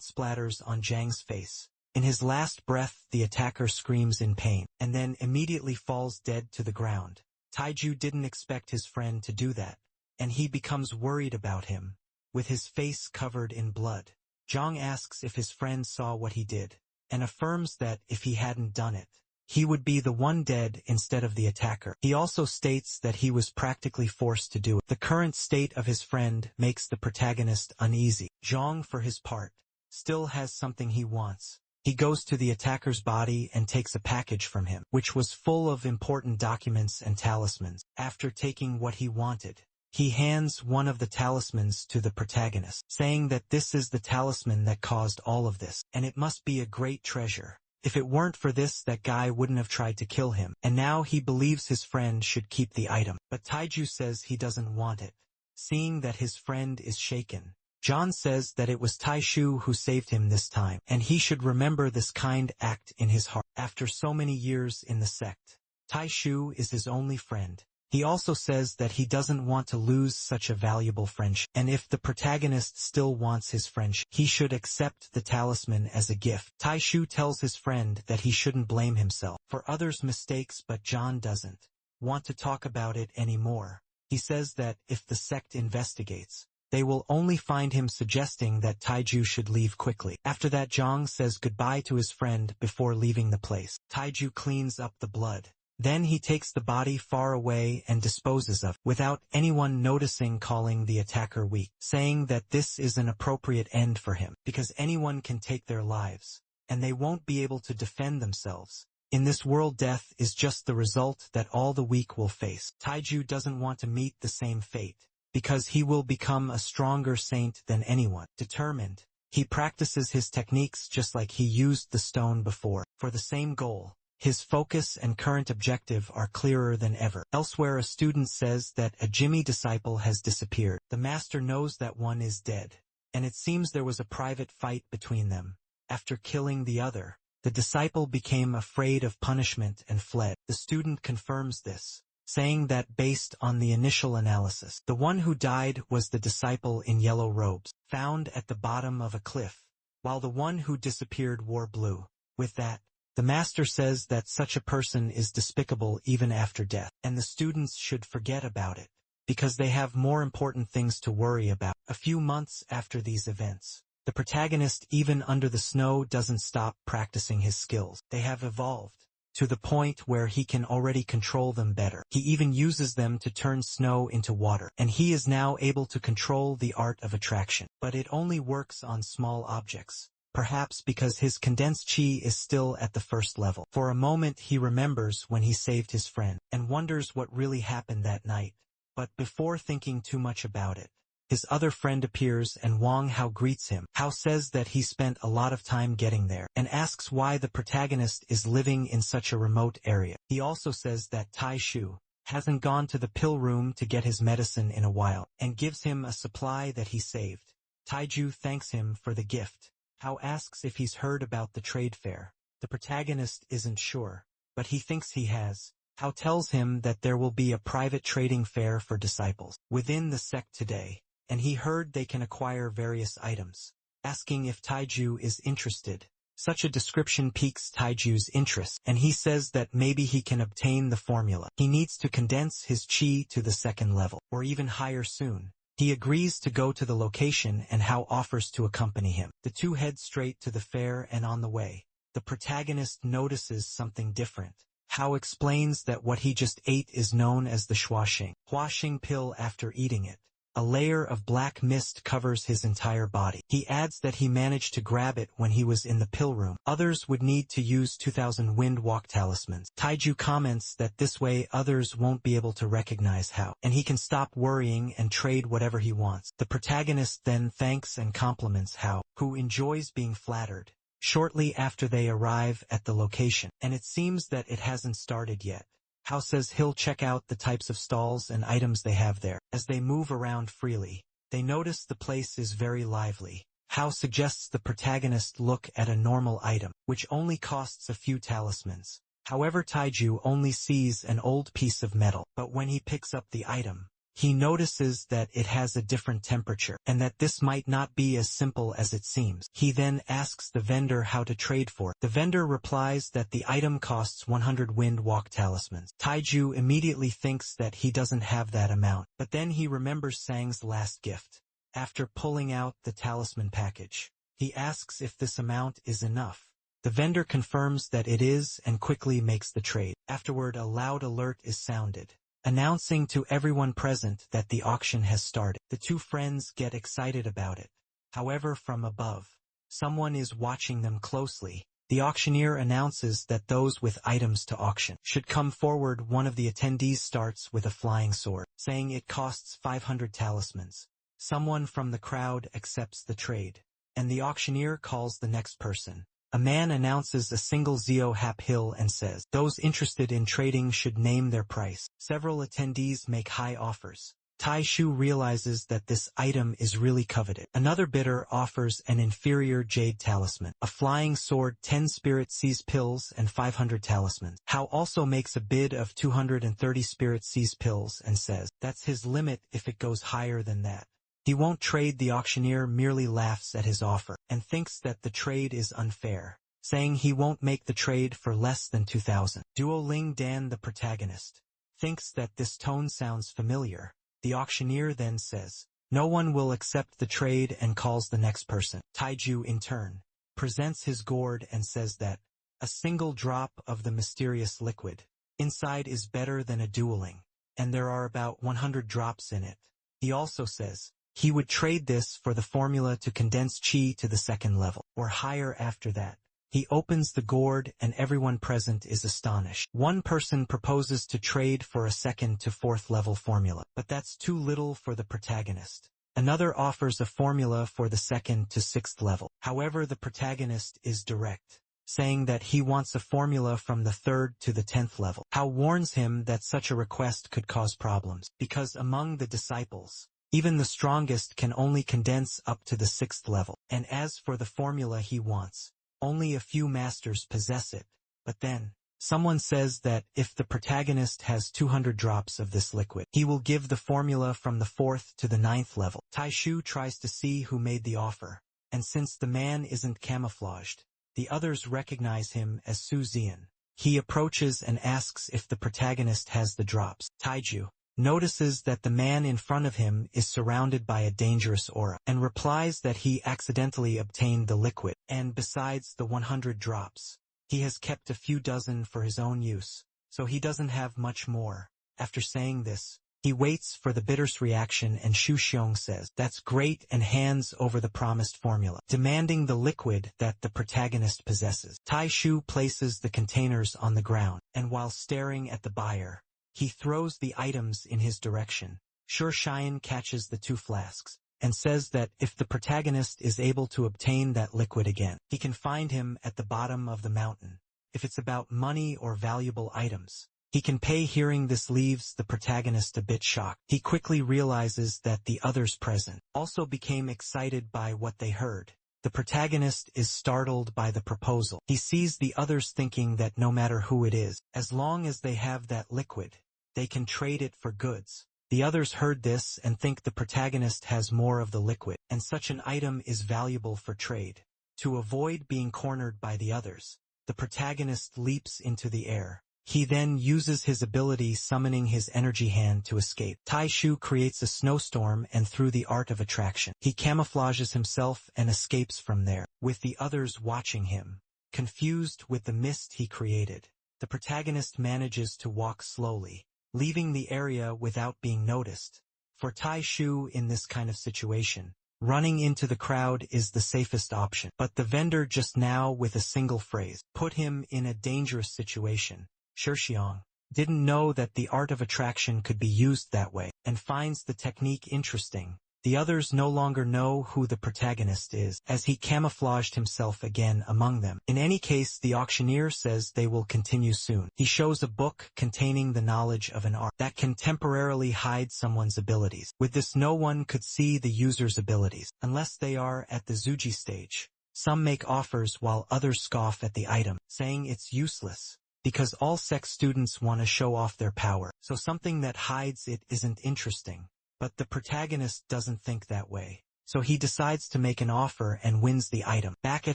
splatters on Zhang's face. In his last breath, the attacker screams in pain, and then immediately falls dead to the ground. Taiju didn't expect his friend to do that, and he becomes worried about him. With his face covered in blood, Zhang asks if his friend saw what he did, and affirms that if he hadn't done it, he would be the one dead instead of the attacker. He also states that he was practically forced to do it. The current state of his friend makes the protagonist uneasy. Zhang, for his part, still has something he wants. He goes to the attacker's body and takes a package from him, which was full of important documents and talismans. After taking what he wanted, he hands one of the talismans to the protagonist, saying that this is the talisman that caused all of this, and it must be a great treasure. If it weren't for this, that guy wouldn't have tried to kill him, and now he believes his friend should keep the item. But Taiju says he doesn't want it. Seeing that his friend is shaken, John says that it was Tai Shu who saved him this time, and he should remember this kind act in his heart. After so many years in the sect, Tai Shu is his only friend. He also says that he doesn't want to lose such a valuable friendship, and if the protagonist still wants his friendship, he should accept the talisman as a gift. Tai Shu tells his friend that he shouldn't blame himself for others' mistakes, but John doesn't want to talk about it anymore. He says that if the sect investigates, they will only find him suggesting that Taiju should leave quickly. After that, Zhang says goodbye to his friend before leaving the place. Taiju cleans up the blood. Then he takes the body far away and disposes of it, without anyone noticing, calling the attacker weak, saying that this is an appropriate end for him, because anyone can take their lives, and they won't be able to defend themselves. In this world, death is just the result that all the weak will face. Taiju doesn't want to meet the same fate, because he will become a stronger saint than anyone. Determined, he practices his techniques just like he used the stone before, for the same goal. His focus and current objective are clearer than ever. Elsewhere, a student says that a Jimmy disciple has disappeared. The master knows that one is dead, and it seems there was a private fight between them. After killing the other, the disciple became afraid of punishment and fled. The student confirms this, saying that based on the initial analysis, the one who died was the disciple in yellow robes, found at the bottom of a cliff, while the one who disappeared wore blue. With that, the master says that such a person is despicable even after death, and the students should forget about it, because they have more important things to worry about. A few months after these events, the protagonist, even under the snow, doesn't stop practicing his skills. They have evolved to the point where he can already control them better. He even uses them to turn snow into water, and he is now able to control the art of attraction. But it only works on small objects, perhaps because his condensed chi is still at the first level. For a moment he remembers when he saved his friend, and wonders what really happened that night. But before thinking too much about it, his other friend appears, and Wang Hao greets him. Hao says that he spent a lot of time getting there, and asks why the protagonist is living in such a remote area. He also says that Tai Shu hasn't gone to the pill room to get his medicine in a while, and gives him a supply that he saved. Taiju thanks him for the gift. Hao asks if he's heard about the trade fair. The protagonist isn't sure, but he thinks he has. Hao tells him that there will be a private trading fair for disciples within the sect today, and he heard they can acquire various items, asking if Taiju is interested. Such a description piques Taiju's interest, and he says that maybe he can obtain the formula. He needs to condense his chi to the second level, or even higher soon. He agrees to go to the location, and Hao offers to accompany him. The two head straight to the fair, and on the way, the protagonist notices something different. Hao explains that what he just ate is known as the huaxing pill. After eating it, A layer of black mist covers his entire body. He adds that he managed to grab it when he was in the pill room. Others would need to use 2000 wind walk talismans. Taiju comments that this way others won't be able to recognize how, and he can stop worrying and trade whatever he wants. The protagonist then thanks and compliments Hao, who enjoys being flattered. Shortly after they arrive at the location, and it seems that it hasn't started yet. Hao says he'll check out the types of stalls and items they have there. As they move around freely, they notice the place is very lively. Hao suggests the protagonist look at a normal item, which only costs a few talismans. However, Taiju only sees an old piece of metal, but when he picks up the item, he notices that it has a different temperature, and that this might not be as simple as it seems. He then asks the vendor how to trade for it. The vendor replies that the item costs 100 wind walk talismans. Taiju immediately thinks that he doesn't have that amount, but then he remembers Sang's last gift. After pulling out the talisman package, he asks if this amount is enough. The vendor confirms that it is and quickly makes the trade. Afterward, a loud alert is sounded, announcing to everyone present that the auction has started. The two friends get excited about it. However, from above, someone is watching them closely. The auctioneer announces that those with items to auction should come forward. One of the attendees starts with a flying sword, saying it costs 500 talismans. Someone from the crowd accepts the trade, and the auctioneer calls the next person. A man announces a single Zio Hap Hill and says, those interested in trading should name their price. Several attendees make high offers. Tai Shu realizes that this item is really coveted. Another bidder offers an inferior jade talisman, a flying sword, 10 spirit seize pills, and 500 talismans. Hao also makes a bid of 230 spirit seize pills and says, that's his limit if it goes higher than that. He won't trade. The auctioneer merely laughs at his offer, and thinks that the trade is unfair, saying he won't make the trade for less than 2,000. Duo Ling Dan, the protagonist, thinks that this tone sounds familiar. The auctioneer then says, no one will accept the trade, and calls the next person. Taiju, in turn, presents his gourd and says that a single drop of the mysterious liquid inside is better than a dueling, and there are about 100 drops in it. He also says he would trade this for the formula to condense chi to the second level, or higher after that. He opens the gourd and everyone present is astonished. One person proposes to trade for a second to fourth level formula, but that's too little for the protagonist. Another offers a formula for the second to sixth level. However, the protagonist is direct, saying that he wants a formula from the third to the 10th level. Hao warns him that such a request could cause problems, because among the disciples, even the strongest can only condense up to the 6th level, and as for the formula he wants, only a few masters possess it. But then, someone says that if the protagonist has 200 drops of this liquid, he will give the formula from the 4th to the 9th level. Tai Shu tries to see who made the offer, and since the man isn't camouflaged, the others recognize him as Su Zian. He approaches and asks if the protagonist has the drops. Taiju notices that the man in front of him is surrounded by a dangerous aura, and replies that he accidentally obtained the liquid, and besides the 100 drops, he has kept a few dozen for his own use, so he doesn't have much more. After saying this, he waits for the bidder's reaction, and Shu Xiong says, that's great, and hands over the promised formula, demanding the liquid that the protagonist possesses. Tai Shu places the containers on the ground, and while staring at the buyer, he throws the items in his direction. Sure Xian catches the 2 flasks, and says that if the protagonist is able to obtain that liquid again, he can find him at the bottom of the mountain. If it's about money or valuable items, he can pay. Hearing this leaves the protagonist a bit shocked. He quickly realizes that the others present also became excited by what they heard. The protagonist is startled by the proposal. He sees the others thinking that no matter who it is, as long as they have that liquid, they can trade it for goods. The others heard this and think the protagonist has more of the liquid, and such an item is valuable for trade. To avoid being cornered by the others, the protagonist leaps into the air. He then uses his ability, summoning his energy hand, to escape. Tai Shu creates a snowstorm, and through the art of attraction, he camouflages himself and escapes from there, with the others watching him. Confused with the mist he created, the protagonist manages to walk slowly, leaving the area without being noticed. For Taishu in this kind of situation, running into the crowd is the safest option. But the vendor just now with a single phrase put him in a dangerous situation. Shixiang didn't know that the art of attraction could be used that way, and finds the technique interesting. The others no longer know who the protagonist is, as he camouflaged himself again among them. In any case, the auctioneer says they will continue soon. He shows a book containing the knowledge of an art that can temporarily hide someone's abilities. With this, no one could see the user's abilities, unless they are at the Zuji stage. Some make offers while others scoff at the item, saying it's useless, because all sect students want to show off their power, so something that hides it isn't interesting. But the protagonist doesn't think that way, so he decides to make an offer and wins the item. Back at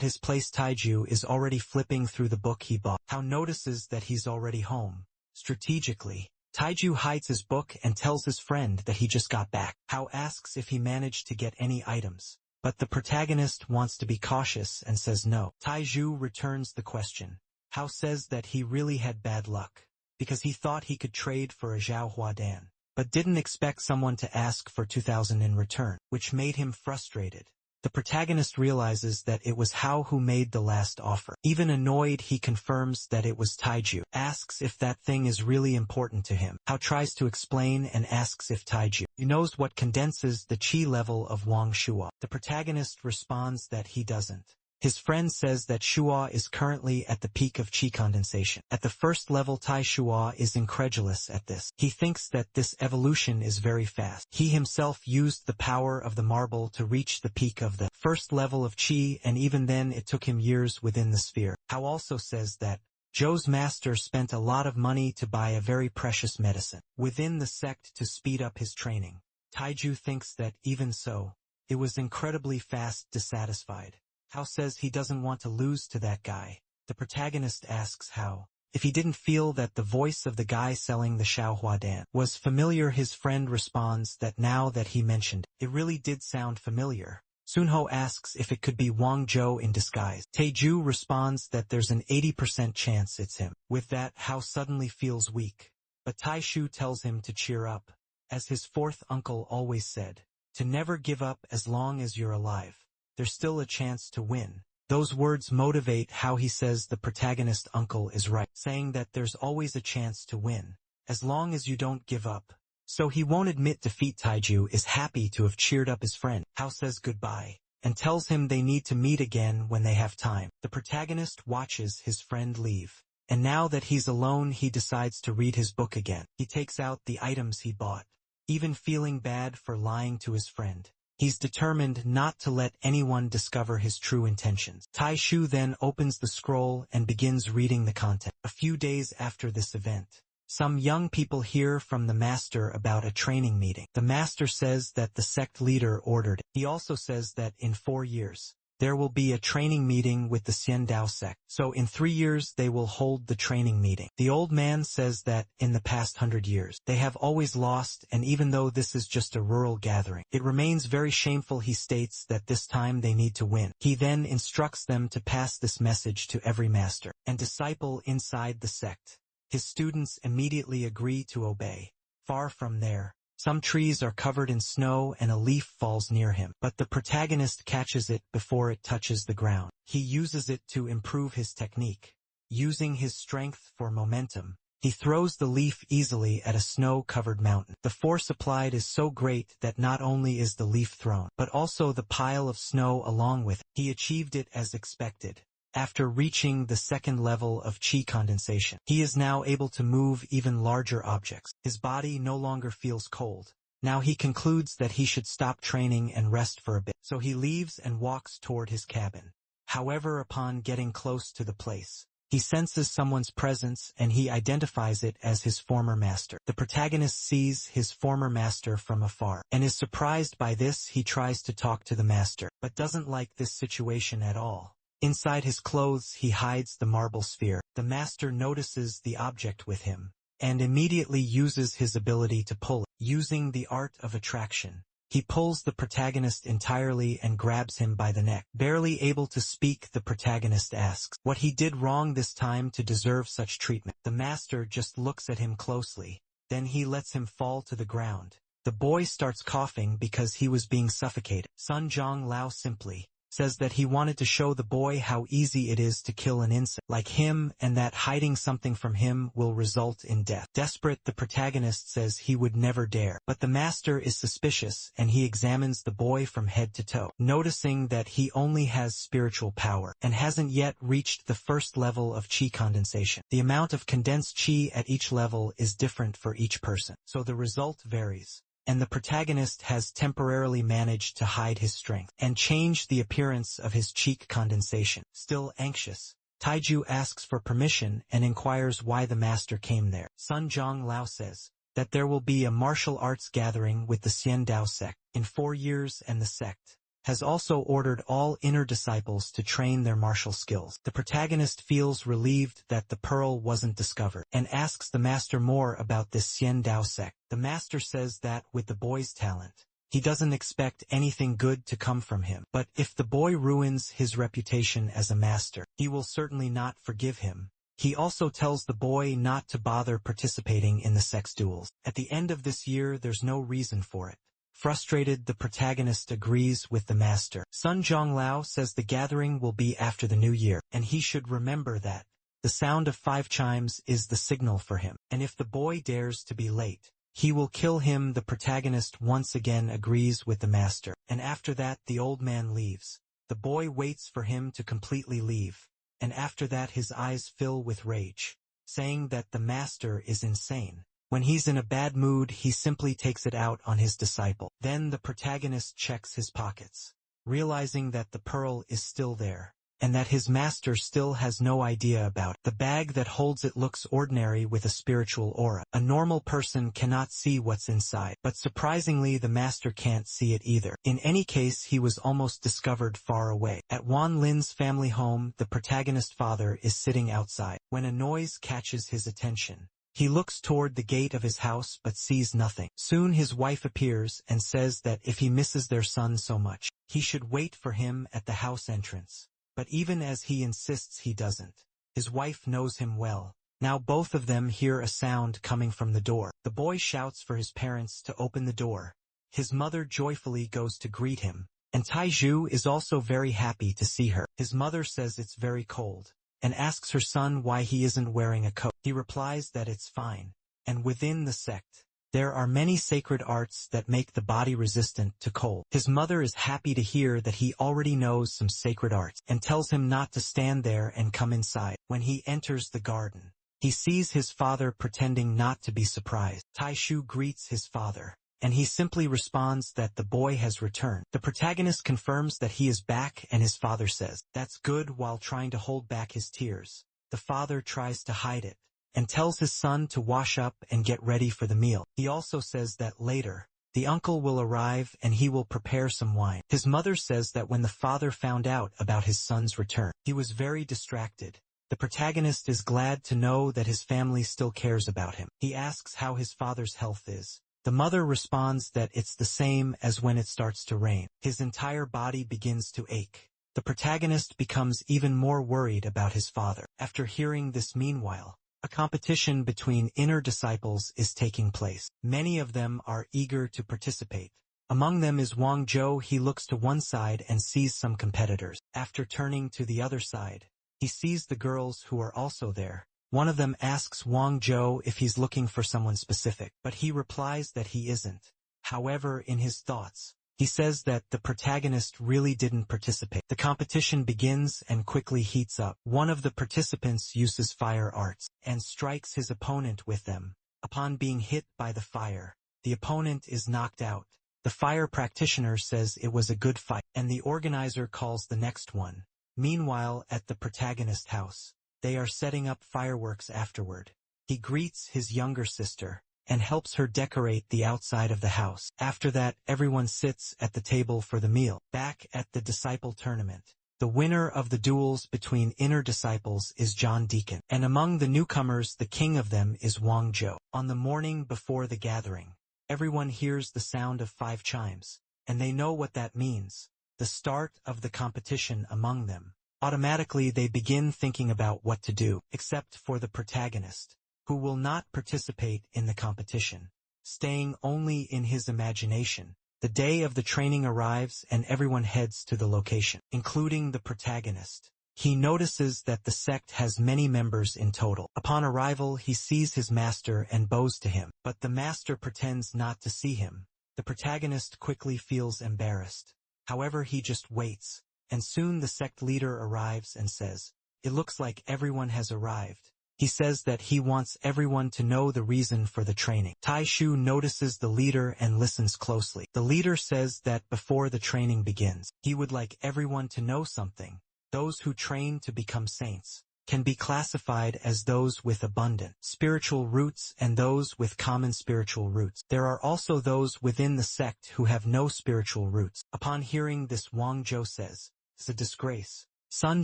his place, Taiju is already flipping through the book he bought. Hao notices that he's already home. Strategically, Taiju hides his book and tells his friend that he just got back. Hao asks if he managed to get any items, but the protagonist wants to be cautious and says no. Taiju returns the question. Hao says that he really had bad luck, because he thought he could trade for a Zhao Huadan, but didn't expect someone to ask for 2,000 in return, which made him frustrated. The protagonist realizes that it was Hao who made the last offer. Even annoyed, he confirms that it was Taiju, asks if that thing is really important to him. Hao tries to explain and asks if Taiju knows what condenses the chi level of Wang Shua. The protagonist responds that he doesn't. His friend says that Shua is currently at the peak of chi condensation. At the first level, Tai Shua is incredulous at this. He thinks that this evolution is very fast. He himself used the power of the marble to reach the peak of the first level of chi, and even then it took him years within the sphere. Hao also says that Zhou's master spent a lot of money to buy a very precious medicine within the sect to speed up his training. Taiju thinks that even so, it was incredibly fast. Dissatisfied, Hao says he doesn't want to lose to that guy. The protagonist asks Hao if he didn't feel that the voice of the guy selling the Xiao Huadan was familiar. His friend responds that now that he mentioned it really did sound familiar. Sunho asks if it could be Wang Zhou in disguise. Taiju responds that there's an 80% chance it's him. With that, Hao suddenly feels weak, but Taishu tells him to cheer up. As his fourth uncle always said, to never give up as long as you're alive. There's still a chance to win. Those words motivate Hao. He says the protagonist uncle is right, saying that there's always a chance to win, as long as you don't give up. So he won't admit defeat. Taiju is happy to have cheered up his friend. Hao says goodbye, and tells him they need to meet again when they have time. The protagonist watches his friend leave, and now that he's alone, he decides to read his book again. He takes out the items he bought, even feeling bad for lying to his friend. He's determined not to let anyone discover his true intentions. Taishu then opens the scroll and begins reading the content. A few days after this event, some young people hear from the master about a training meeting. The master says that the sect leader ordered it. He also says that in 4 years, there will be a training meeting with the Xiandao sect. So in 3 years they will hold the training meeting. The old man says that in the past 100 years, they have always lost, and even though this is just a rural gathering, it remains very shameful. He states that this time they need to win. He then instructs them to pass this message to every master and disciple inside the sect. His students immediately agree to obey. Far from there, some trees are covered in snow and a leaf falls near him, but the protagonist catches it before it touches the ground. He uses it to improve his technique. Using his strength for momentum, he throws the leaf easily at a snow-covered mountain. The force applied is so great that not only is the leaf thrown, but also the pile of snow along with it. He achieved it as expected. After reaching the second level of chi condensation, he is now able to move even larger objects. His body no longer feels cold. Now he concludes that he should stop training and rest for a bit, so he leaves and walks toward his cabin. However, upon getting close to the place, he senses someone's presence and he identifies it as his former master. The protagonist sees his former master from afar and is surprised by this. He tries to talk to the master, but doesn't like this situation at all. Inside his clothes he hides the marble sphere. The master notices the object with him, and immediately uses his ability to pull it. Using the art of attraction, he pulls the protagonist entirely and grabs him by the neck. Barely able to speak, the protagonist asks what he did wrong this time to deserve such treatment. The master just looks at him closely, then he lets him fall to the ground. The boy starts coughing because he was being suffocated. Sun Zhonglao simply says that he wanted to show the boy how easy it is to kill an insect like him and that hiding something from him will result in death. Desperate, the protagonist says he would never dare. But the master is suspicious and he examines the boy from head to toe, noticing that he only has spiritual power and hasn't yet reached the first level of qi condensation. The amount of condensed qi at each level is different for each person, so the result varies. And the protagonist has temporarily managed to hide his strength and change the appearance of his cheek condensation. Still anxious, Taiju asks for permission and inquires why the master came there. Sun Zhonglao says that there will be a martial arts gathering with the Xian Dao sect in 4 years, and the sect has also ordered all inner disciples to train their martial skills. The protagonist feels relieved that the pearl wasn't discovered and asks the master more about this Xian Dao sect. The master says that with the boy's talent, he doesn't expect anything good to come from him. But if the boy ruins his reputation as a master, he will certainly not forgive him. He also tells the boy not to bother participating in the sex duels. At the end of this year, there's no reason for it. Frustrated, the protagonist agrees with the master. Sun Zhonglao says the gathering will be after the new year, and he should remember that the sound of 5 chimes is the signal for him, and if the boy dares to be late, he will kill him. The protagonist once again agrees with the master, and after that the old man leaves. The boy waits for him to completely leave, and after that his eyes fill with rage, saying that the master is insane. When he's in a bad mood, he simply takes it out on his disciple. Then the protagonist checks his pockets, realizing that the pearl is still there, and that his master still has no idea about it. The bag that holds it looks ordinary with a spiritual aura. A normal person cannot see what's inside, but surprisingly the master can't see it either. In any case, he was almost discovered far away. At Wan Lin's family home, the protagonist's father is sitting outside when a noise catches his attention. He looks toward the gate of his house but sees nothing. Soon his wife appears and says that if he misses their son so much, he should wait for him at the house entrance. But even as he insists, he doesn't. His wife knows him well. Now both of them hear a sound coming from the door. The boy shouts for his parents to open the door. His mother joyfully goes to greet him, and Taiju is also very happy to see her. His mother says it's very cold, and asks her son why he isn't wearing a coat. He replies that it's fine, and within the sect, there are many sacred arts that make the body resistant to cold. His mother is happy to hear that he already knows some sacred arts, and tells him not to stand there and come inside. When he enters the garden, he sees his father pretending not to be surprised. Taishu greets his father, and he simply responds that the boy has returned. The protagonist confirms that he is back, and his father says, "That's good," while trying to hold back his tears. The father tries to hide it, and tells his son to wash up and get ready for the meal. He also says that later, the uncle will arrive and he will prepare some wine. His mother says that when the father found out about his son's return, he was very distracted. The protagonist is glad to know that his family still cares about him. He asks how his father's health is. The mother responds that it's the same as when it starts to rain. His entire body begins to ache. The protagonist becomes even more worried about his father. After hearing this, meanwhile, a competition between inner disciples is taking place. Many of them are eager to participate. Among them is Wang Zhou. He looks to one side and sees some competitors. After turning to the other side, he sees the girls who are also there. One of them asks Wang Zhou if he's looking for someone specific, but he replies that he isn't. However, in his thoughts, he says that the protagonist really didn't participate. The competition begins and quickly heats up. One of the participants uses fire arts and strikes his opponent with them. Upon being hit by the fire, the opponent is knocked out. The fire practitioner says it was a good fight, and the organizer calls the next one. Meanwhile, at the protagonist's house, they are setting up fireworks afterward. He greets his younger sister and helps her decorate the outside of the house. After that, everyone sits at the table for the meal. Back at the disciple tournament, the winner of the duels between inner disciples is John Deacon, and among the newcomers the king of them is Wang Zhou. On the morning before the gathering, everyone hears the sound of 5 chimes, and they know what that means, the start of the competition among them. Automatically they begin thinking about what to do, except for the protagonist, who will not participate in the competition. staying only in his imagination. The day of the training arrives and everyone heads to the location, including the protagonist. He notices that the sect has many members in total. Upon arrival, he sees his master and bows to him, but the master pretends not to see him. The protagonist quickly feels embarrassed. However, he just waits, and soon the sect leader arrives and says, "It looks like everyone has arrived." He says that he wants everyone to know the reason for the training. Taishu notices the leader and listens closely. The leader says that before the training begins, he would like everyone to know something. Those who train to become saints can be classified as those with abundant spiritual roots and those with common spiritual roots. There are also those within the sect who have no spiritual roots. Upon hearing this, Wang Zhou says, "It's a disgrace." Sun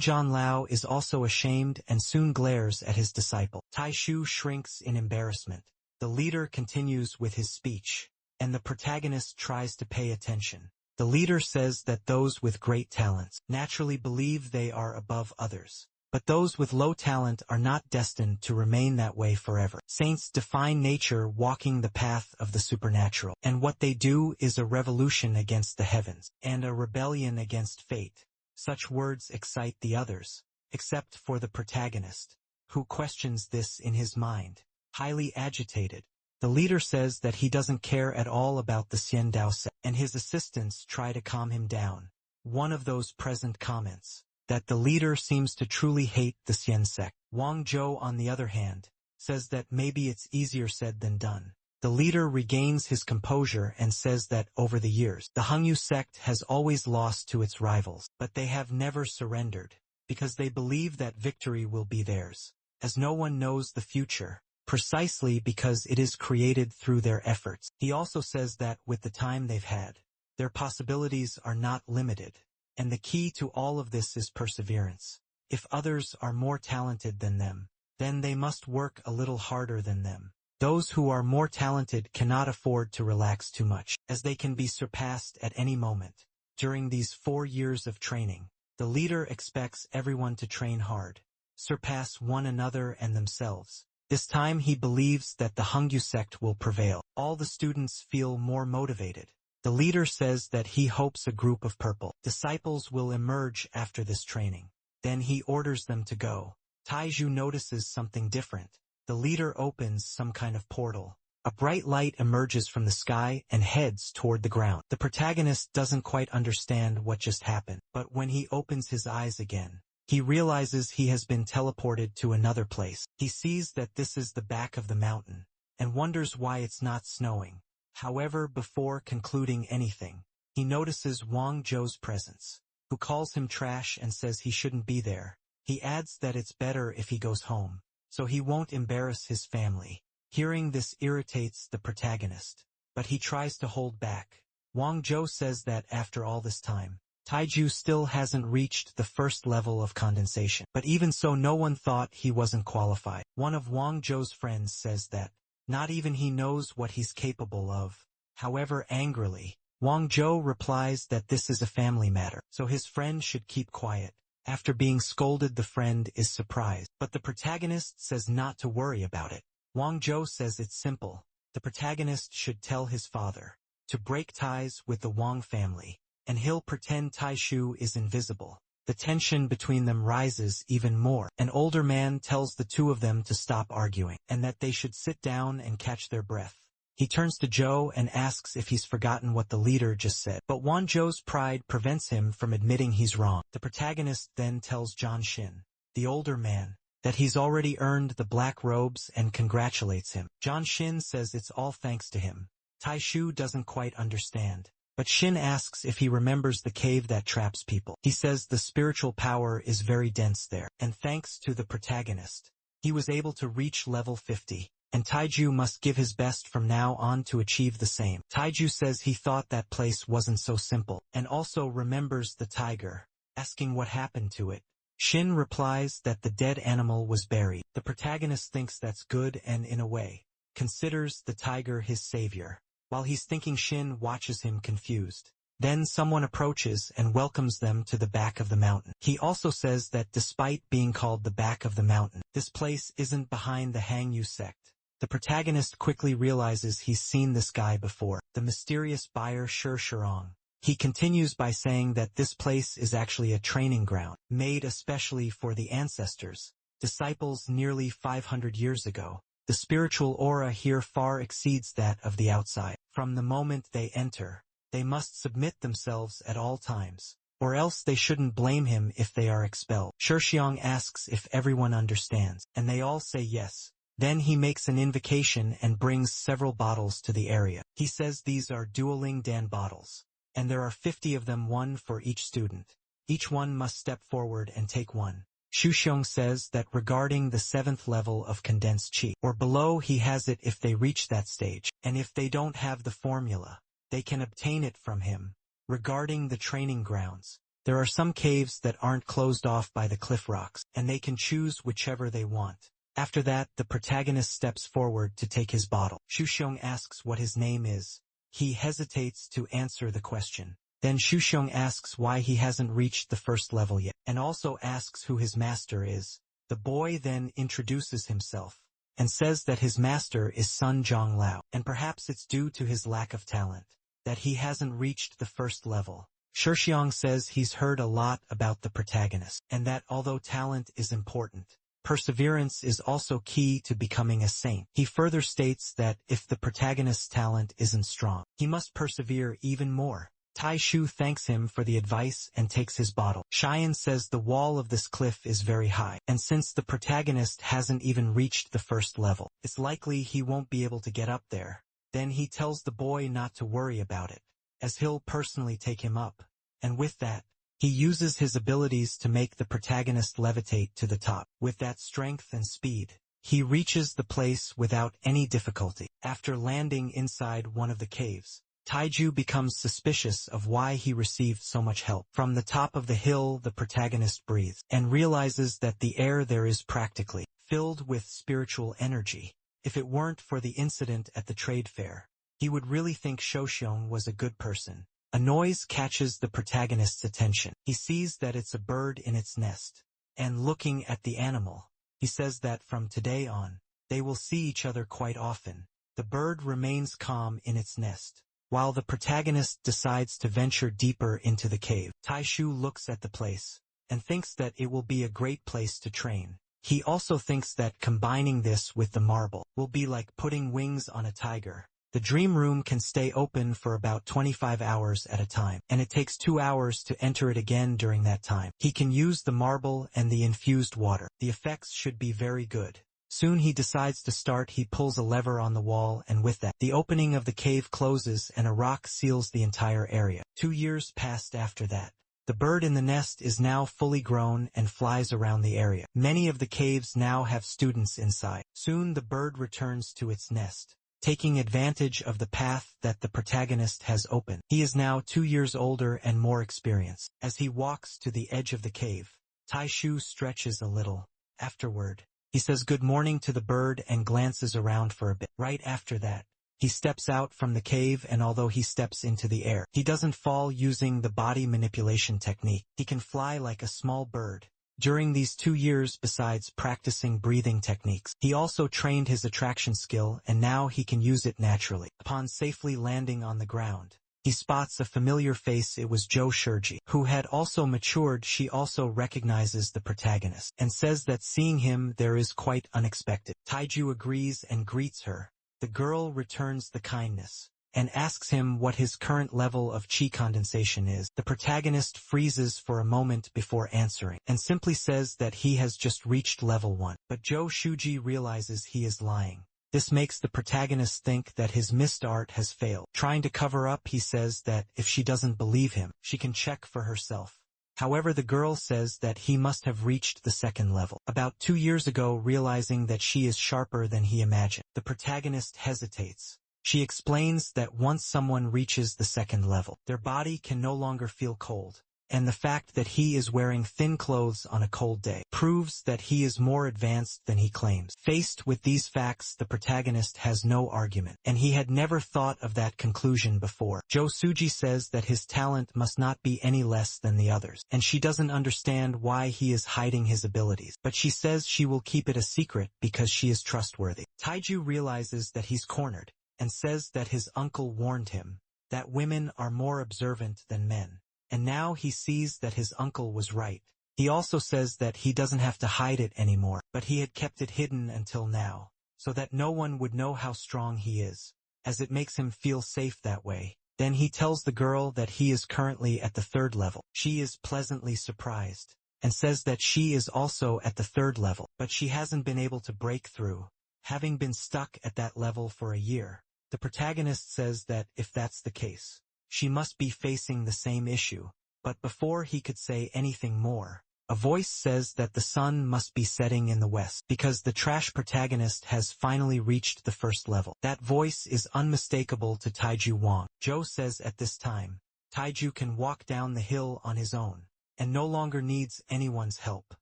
Jianlao is also ashamed and soon glares at his disciple. Taishu shrinks in embarrassment. The leader continues with his speech, and the protagonist tries to pay attention. The leader says that those with great talents naturally believe they are above others, but those with low talent are not destined to remain that way forever. Saints define nature walking the path of the supernatural, and what they do is a revolution against the heavens, and a rebellion against fate. Such words excite the others, except for the protagonist, who questions this in his mind. Highly agitated, the leader says that he doesn't care at all about the Xian Dao sect, and his assistants try to calm him down. One of those present comments that the leader seems to truly hate the Xian sect. Wang Zhou, on the other hand, says that maybe it's easier said than done. The leader regains his composure and says that over the years, the Hongyu sect has always lost to its rivals, but they have never surrendered, because they believe that victory will be theirs, as no one knows the future, precisely because it is created through their efforts. He also says that with the time they've had, their possibilities are not limited, and the key to all of this is perseverance. If others are more talented than them, then they must work a little harder than them. Those who are more talented cannot afford to relax too much, as they can be surpassed at any moment. During these 4 years of training, the leader expects everyone to train hard, surpass one another and themselves. This time he believes that the Hongyu sect will prevail. All the students feel more motivated. The leader says that he hopes a group of purple disciples will emerge after this training. Then he orders them to go. Taishu notices something different. The leader opens some kind of portal. A bright light emerges from the sky and heads toward the ground. The protagonist doesn't quite understand what just happened, but when he opens his eyes again, he realizes he has been teleported to another place. He sees that this is the back of the mountain, and wonders why it's not snowing. However, before concluding anything, he notices Wang Zhou's presence, who calls him trash and says he shouldn't be there. He adds that it's better if he goes home, so he won't embarrass his family. Hearing this irritates the protagonist, but he tries to hold back. Wang Zhou says that after all this time, Taiju still hasn't reached the first level of condensation. But even so, no one thought he wasn't qualified. One of Wang Zhou's friends says that not even he knows what he's capable of. However, angrily, Wang Zhou replies that this is a family matter, so his friend should keep quiet. After being scolded, the friend is surprised, but the protagonist says not to worry about it. Wang Zhou says it's simple. The protagonist should tell his father to break ties with the Wang family, and he'll pretend Taishu is invisible. The tension between them rises even more. An older man tells the two of them to stop arguing, and that they should sit down and catch their breath. He turns to Zhou and asks if he's forgotten what the leader just said, but Wang Zhou's pride prevents him from admitting he's wrong. The protagonist then tells Zhang Xin, the older man, that he's already earned the black robes and congratulates him. Zhang Xin says it's all thanks to him. Taishu doesn't quite understand, but Xin asks if he remembers the cave that traps people. He says the spiritual power is very dense there, and thanks to the protagonist, he was able to reach level 50. And Taiju must give his best from now on to achieve the same. Taiju says he thought that place wasn't so simple, and also remembers the tiger, asking what happened to it. Shin replies that the dead animal was buried. The protagonist thinks that's good and, in a way, considers the tiger his savior. While he's thinking, Shin watches him confused. Then someone approaches and welcomes them to the back of the mountain. He also says that despite being called the back of the mountain, this place isn't behind the Hangyu sect. The The protagonist quickly realizes he's seen this guy before, the mysterious buyer Shirong. He continues by saying that this place is actually a training ground, made especially for the ancestors, disciples nearly 500 years ago. The spiritual aura here far exceeds that of the outside. From the moment they enter, they must submit themselves at all times, or else they shouldn't blame him if they are expelled. Shirong asks if everyone understands, and they all say yes. Then he makes an invocation and brings several bottles to the area. He says these are dueling Dan bottles, and there are 50 of them, one for each student. Each one must step forward and take one. Shirong says that regarding the 7th level of condensed chi, or below, he has it if they reach that stage, and if they don't have the formula, they can obtain it from him. Regarding the training grounds, there are some caves that aren't closed off by the cliff rocks, and they can choose whichever they want. After that, the protagonist steps forward to take his bottle. Shirong asks what his name is. He hesitates to answer the question. Then Shirong asks why he hasn't reached the 1st level yet, and also asks who his master is. The boy then introduces himself, and says that his master is Sun Zhonglao, and perhaps it's due to his lack of talent that he hasn't reached the 1st level. Shirong says he's heard a lot about the protagonist, and that although talent is important, perseverance is also key to becoming a saint. He further states that if the protagonist's talent isn't strong, he must persevere even more. Taishu thanks him for the advice and takes his bottle. Cheyenne says the wall of this cliff is very high, and since the protagonist hasn't even reached the 1st level, it's likely he won't be able to get up there. Then he tells the boy not to worry about it, as he'll personally take him up. And with that, he uses his abilities to make the protagonist levitate to the top. With that strength and speed, he reaches the place without any difficulty. After landing inside one of the caves, Taiju becomes suspicious of why he received so much help. From the top of the hill, the protagonist breathes, and realizes that the air there is practically filled with spiritual energy. If it weren't for the incident at the trade fair, he would really think Shirong was a good person. A noise catches the protagonist's attention. He sees that it's a bird in its nest, and looking at the animal, he says that from today on, they will see each other quite often. The bird remains calm in its nest, while the protagonist decides to venture deeper into the cave. Taishu looks at the place, and thinks that it will be a great place to train. He also thinks that combining this with the marble will be like putting wings on a tiger. The dream room can stay open for about 25 hours at a time, and it takes 2 hours to enter it again during that time. He can use the marble and the infused water. The effects should be very good. Soon he decides to start. He pulls a lever on the wall, and with that, the opening of the cave closes and a rock seals the entire area. 2 years passed after that. The bird in the nest is now fully grown and flies around the area. Many of the caves now have students inside. Soon the bird returns to its nest, taking advantage of the path that the protagonist has opened. He is now 2 years older and more experienced. As he walks to the edge of the cave, Taishu stretches a little. Afterward, he says good morning to the bird and glances around for a bit. Right after that, he steps out from the cave, and although he steps into the air, he doesn't fall using the body manipulation technique. He can fly like a small bird. During these 2 years, besides practicing breathing techniques, he also trained his attraction skill, and now he can use it naturally. Upon safely landing on the ground, he spots a familiar face. It was Zhou Shiji, who had also matured. She also recognizes the protagonist, and says that seeing him there is quite unexpected. Taiju agrees and greets her. The girl returns the kindness, and asks him what his current level of chi condensation is. The protagonist freezes for a moment before answering, and simply says that he has just reached level 1. But Zhou Shuji realizes he is lying. This makes the protagonist think that his mist art has failed. Trying to cover up, he says that if she doesn't believe him, she can check for herself. However, the girl says that he must have reached the 2nd level about 2 years ago. Realizing that she is sharper than he imagined, the protagonist hesitates. She explains that once someone reaches the 2nd level, their body can no longer feel cold. and the fact that he is wearing thin clothes on a cold day proves that he is more advanced than he claims. Faced with these facts, the protagonist has no argument, and he had never thought of that conclusion before. Josuji says that his talent must not be any less than the others, and she doesn't understand why he is hiding his abilities, but she says she will keep it a secret because she is trustworthy. Taiju realizes that he's cornered, and says that his uncle warned him that women are more observant than men. And now he sees that his uncle was right. He also says that he doesn't have to hide it anymore, but he had kept it hidden until now, so that no one would know how strong he is, as it makes him feel safe that way. Then he tells the girl that he is currently at the 3rd level. She is pleasantly surprised, and says that she is also at the 3rd level, but she hasn't been able to break through, having been stuck at that level for a year. The protagonist says that if that's the case, she must be facing the same issue, but before he could say anything more, a voice says that the sun must be setting in the west, because the trash protagonist has finally reached the 1st level. That voice is unmistakable to Taiju Wang. Joe says at this time, Taiju can walk down the hill on his own, and no longer needs anyone's help.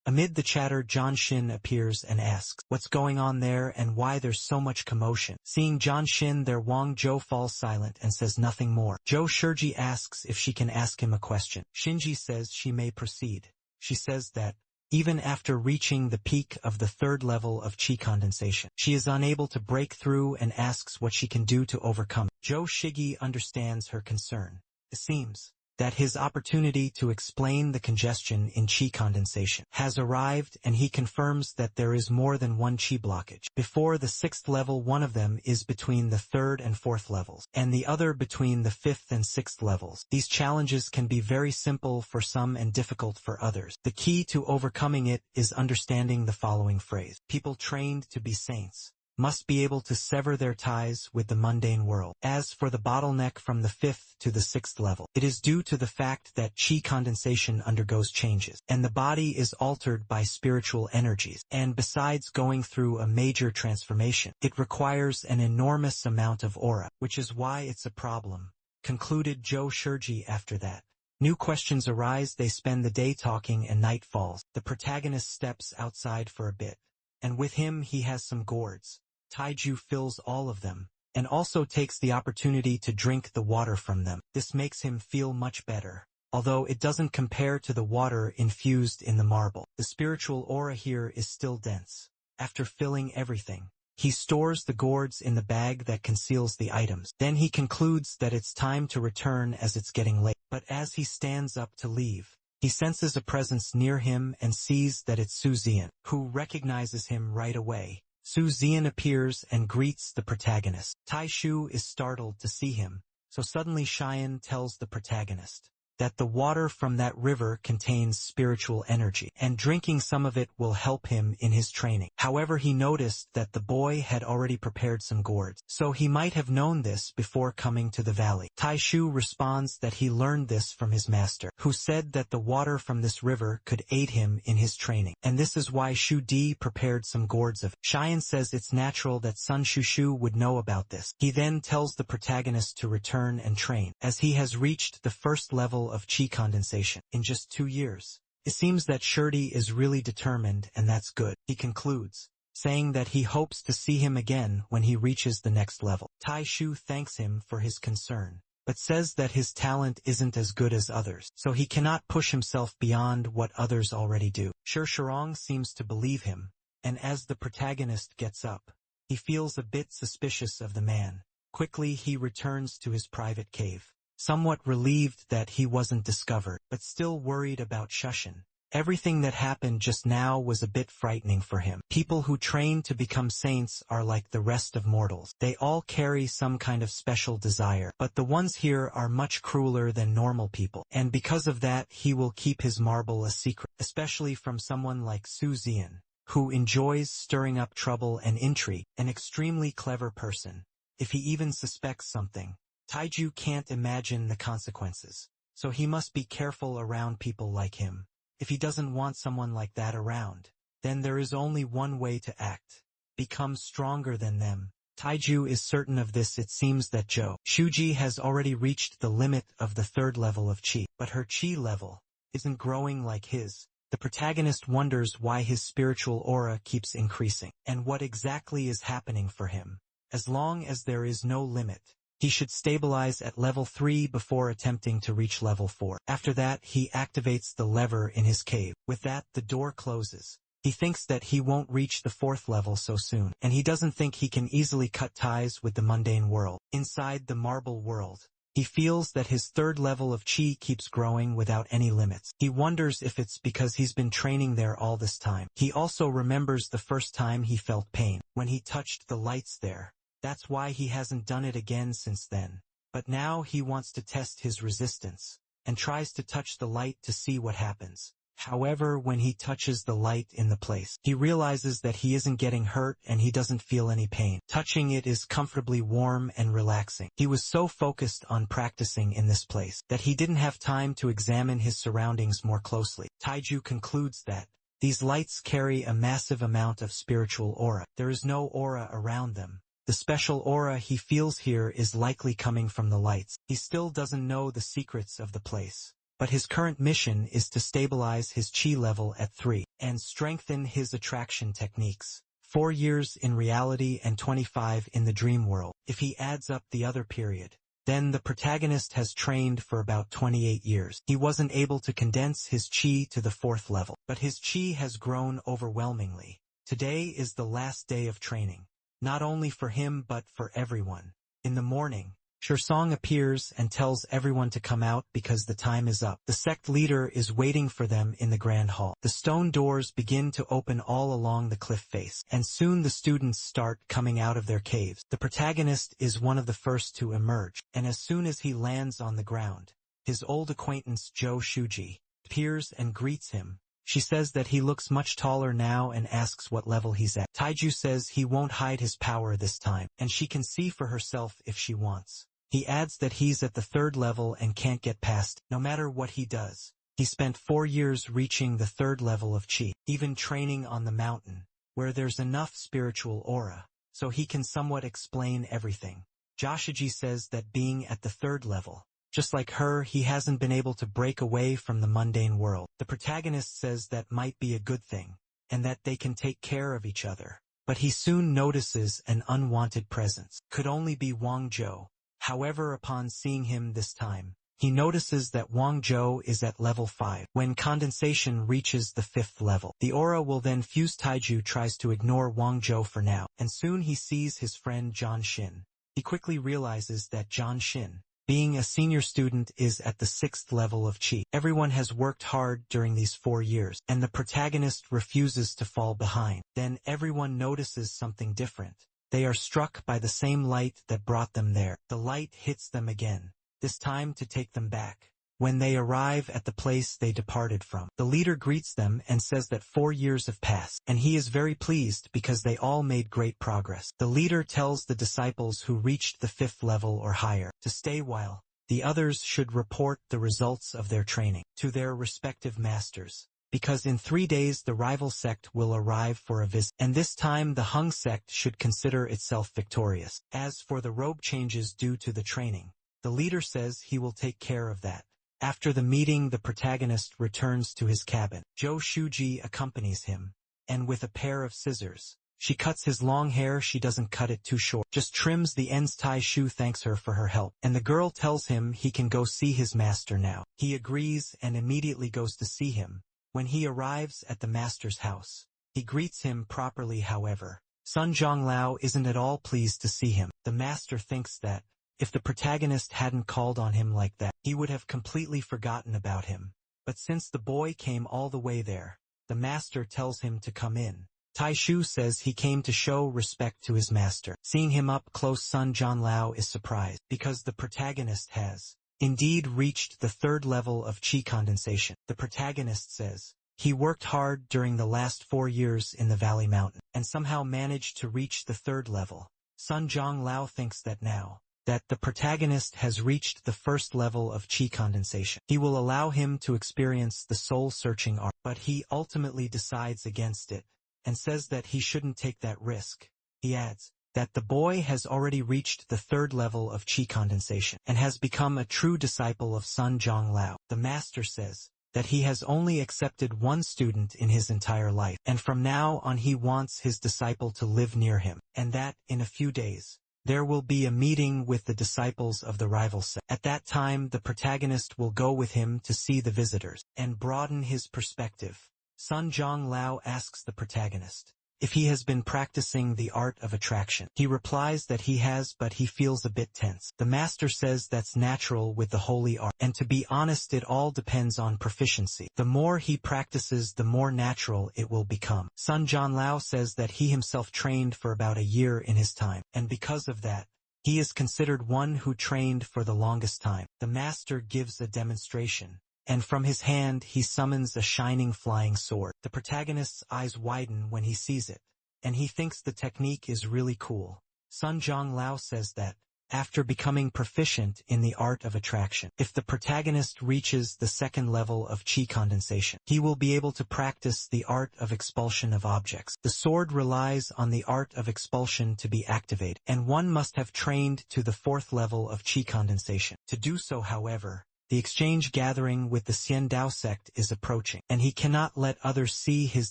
Amid the chatter, John Shin appears and asks what's going on there and why there's so much commotion. Seeing John Shin there, Wang Zhou falls silent and says nothing more. Zhou Shiji asks if she can ask him a question. Shinji says she may proceed. She says that, even after reaching the peak of the 3rd level of chi condensation, she is unable to break through and asks what she can do to overcome it. Zhou Shigi understands her concern. It seems that his opportunity to explain the congestion in chi condensation has arrived, and he confirms that there is more than one chi blockage. Before the 6th level, one of them is between the 3rd and 4th levels, and the other between the 5th and 6th levels. These challenges can be very simple for some and difficult for others. The key to overcoming it is understanding the following phrase: people trained to be saints must be able to sever their ties with the mundane world. As for the bottleneck from the 5th to the 6th level, it is due to the fact that chi condensation undergoes changes, and the body is altered by spiritual energies, and besides going through a major transformation, it requires an enormous amount of aura, which is why it's a problem, concluded Zhou Shiji. After that, new questions arise. They spend the day talking and night falls. The protagonist steps outside for a bit, and with him he has some gourds. Taiju fills all of them, and also takes the opportunity to drink the water from them. This makes him feel much better, although it doesn't compare to the water infused in the marble. The spiritual aura here is still dense. After filling everything, he stores the gourds in the bag that conceals the items. Then he concludes that it's time to return as it's getting late. But as he stands up to leave, he senses a presence near him and sees that it's Su Zian, who recognizes him right away. Su Zian appears and greets the protagonist. Taishu is startled to see him, so suddenly Cheyenne tells the protagonist that the water from that river contains spiritual energy, and drinking some of it will help him in his training. However, he noticed that the boy had already prepared some gourds, so he might have known this before coming to the valley. Taishu responds that he learned this from his master, who said that the water from this river could aid him in his training, and this is why Shu Di prepared some gourds of it. Cheyenne says it's natural that Sun Shushu would know about this. He then tells the protagonist to return and train, as he has reached the 1st level of chi condensation in just 2 years. It seems that Shurdi is really determined, and that's good, he concludes, saying that he hopes to see him again when he reaches the next level. Taishu thanks him for his concern, but says that his talent isn't as good as others, so he cannot push himself beyond what others already do. Shirong seems to believe him, and as the protagonist gets up, he feels a bit suspicious of the man. Quickly he returns to his private cave, somewhat relieved that he wasn't discovered, but still worried about Shushin. Everything that happened just now was a bit frightening for him. People who train to become saints are like the rest of mortals. They all carry some kind of special desire, but the ones here are much crueler than normal people, and because of that he will keep his marble a secret, especially from someone like Su Zian, who enjoys stirring up trouble and intrigue, an extremely clever person. If he even suspects something, Taiju can't imagine the consequences, so he must be careful around people like him. If he doesn't want someone like that around, then there is only one way to act: become stronger than them. Taiju is certain of this. It seems that Jo Shuji has already reached the limit of the 3rd level of Qi, but her Qi level isn't growing like his. The protagonist wonders why his spiritual aura keeps increasing, and what exactly is happening for him. As long as there is no limit, he should stabilize at level 3 before attempting to reach level 4. After that, he activates the lever in his cave. With that, the door closes. He thinks that he won't reach the 4th level so soon, and he doesn't think he can easily cut ties with the mundane world. Inside the marble world, he feels that his 3rd level of Qi keeps growing without any limits. He wonders if it's because he's been training there all this time. He also remembers the first time he felt pain, when he touched the lights there. That's why he hasn't done it again since then. But now he wants to test his resistance, and tries to touch the light to see what happens. However, when he touches the light in the place, he realizes that he isn't getting hurt and he doesn't feel any pain. Touching it is comfortably warm and relaxing. He was so focused on practicing in this place that he didn't have time to examine his surroundings more closely. Taiju concludes that these lights carry a massive amount of spiritual aura. There is no aura around them. The special aura he feels here is likely coming from the lights. He still doesn't know the secrets of the place, but his current mission is to stabilize his Qi level at 3 and strengthen his attraction techniques. 4 years in reality and 25 in the dream world. If he adds up the other period, then the protagonist has trained for about 28 years. He wasn't able to condense his Qi to the 4th level, but his Qi has grown overwhelmingly. Today is the last day of training. Not only for him but for everyone. In the morning, Song appears and tells everyone to come out because the time is up. The sect leader is waiting for them in the grand hall. The stone doors begin to open all along the cliff face, and soon the students start coming out of their caves. The protagonist is one of the first to emerge, and as soon as he lands on the ground, his old acquaintance Jo Shuji appears and greets him. She says that he looks much taller now and asks what level he's at. Taiju says he won't hide his power this time, and she can see for herself if she wants. He adds that he's at the 3rd level and can't get past, no matter what he does. He spent 4 years reaching the 3rd level of Qi, even training on the mountain, where there's enough spiritual aura, so he can somewhat explain everything. Joshiji says that being at the 3rd level, just like her, he hasn't been able to break away from the mundane world. The protagonist says that might be a good thing, and that they can take care of each other. But he soon notices an unwanted presence. Could only be Wang Zhou. However, upon seeing him this time, he notices that Wang Zhou is at level 5. When condensation reaches the 5th level, the aura will then fuse. Taiju tries to ignore Wang Zhou for now, and soon he sees his friend Zhang Xin. He quickly realizes that Zhang Xin, being a senior student, is at the 6th level of Qi. Everyone has worked hard during these 4 years, and the protagonist refuses to fall behind. Then everyone notices something different. They are struck by the same light that brought them there. The light hits them again, this time to take them back. When they arrive at the place they departed from, the leader greets them and says that 4 years have passed, and he is very pleased because they all made great progress. The leader tells the disciples who reached the 5th level or higher to stay while the others should report the results of their training to their respective masters, because in 3 days the rival sect will arrive for a visit, and this time the Hung sect should consider itself victorious. As for the robe changes due to the training, the leader says he will take care of that. After the meeting, the protagonist returns to his cabin. Jo Shuji accompanies him, and with a pair of scissors, she cuts his long hair. She doesn't cut it too short, just trims the ends. Taishu thanks her for her help, and the girl tells him he can go see his master now. He agrees and immediately goes to see him. When he arrives at the master's house, he greets him properly. However, Sun Zhonglao isn't at all pleased to see him. The master thinks that if the protagonist hadn't called on him like that, he would have completely forgotten about him. But since the boy came all the way there, the master tells him to come in. Taishu says he came to show respect to his master. Seeing him up close, Sun Zhonglao is surprised, because the protagonist has indeed reached the 3rd level of Qi condensation. The protagonist says he worked hard during the last 4 years in the Valley Mountain, and somehow managed to reach the 3rd level. Sun Zhonglao thinks that now that the protagonist has reached the 1st level of Qi condensation, he will allow him to experience the soul-searching art. But he ultimately decides against it, and says that he shouldn't take that risk. He adds, that the boy has already reached the third level of qi condensation and has become a true disciple of Sun Zhonglao. The master says that he has only accepted one student in his entire life, and from now on he wants his disciple to live near him, and that, in a few days, there will be a meeting with the disciples of the rival sect. At that time the protagonist will go with him to see the visitors, and broaden his perspective. Sun Zhonglao asks the protagonist if he has been practicing the art of attraction. He replies that he has, but he feels a bit tense. The master says that's natural with the holy art, and to be honest, it all depends on proficiency. The more he practices, the more natural it will become. Sun Zhonglao says that he himself trained for about a year in his time, and because of that, he is considered one who trained for the longest time. The master gives a demonstration, and from his hand he summons a shining flying sword. The protagonist's eyes widen when he sees it, and he thinks the technique is really cool. Sun Zhonglao says that, after becoming proficient in the art of attraction, if the protagonist reaches the second level of qi condensation, he will be able to practice the art of expulsion of objects. The sword relies on the art of expulsion to be activated, and one must have trained to the fourth level of qi condensation. To do so, however, the exchange gathering with the Xiandao sect is approaching, and he cannot let others see his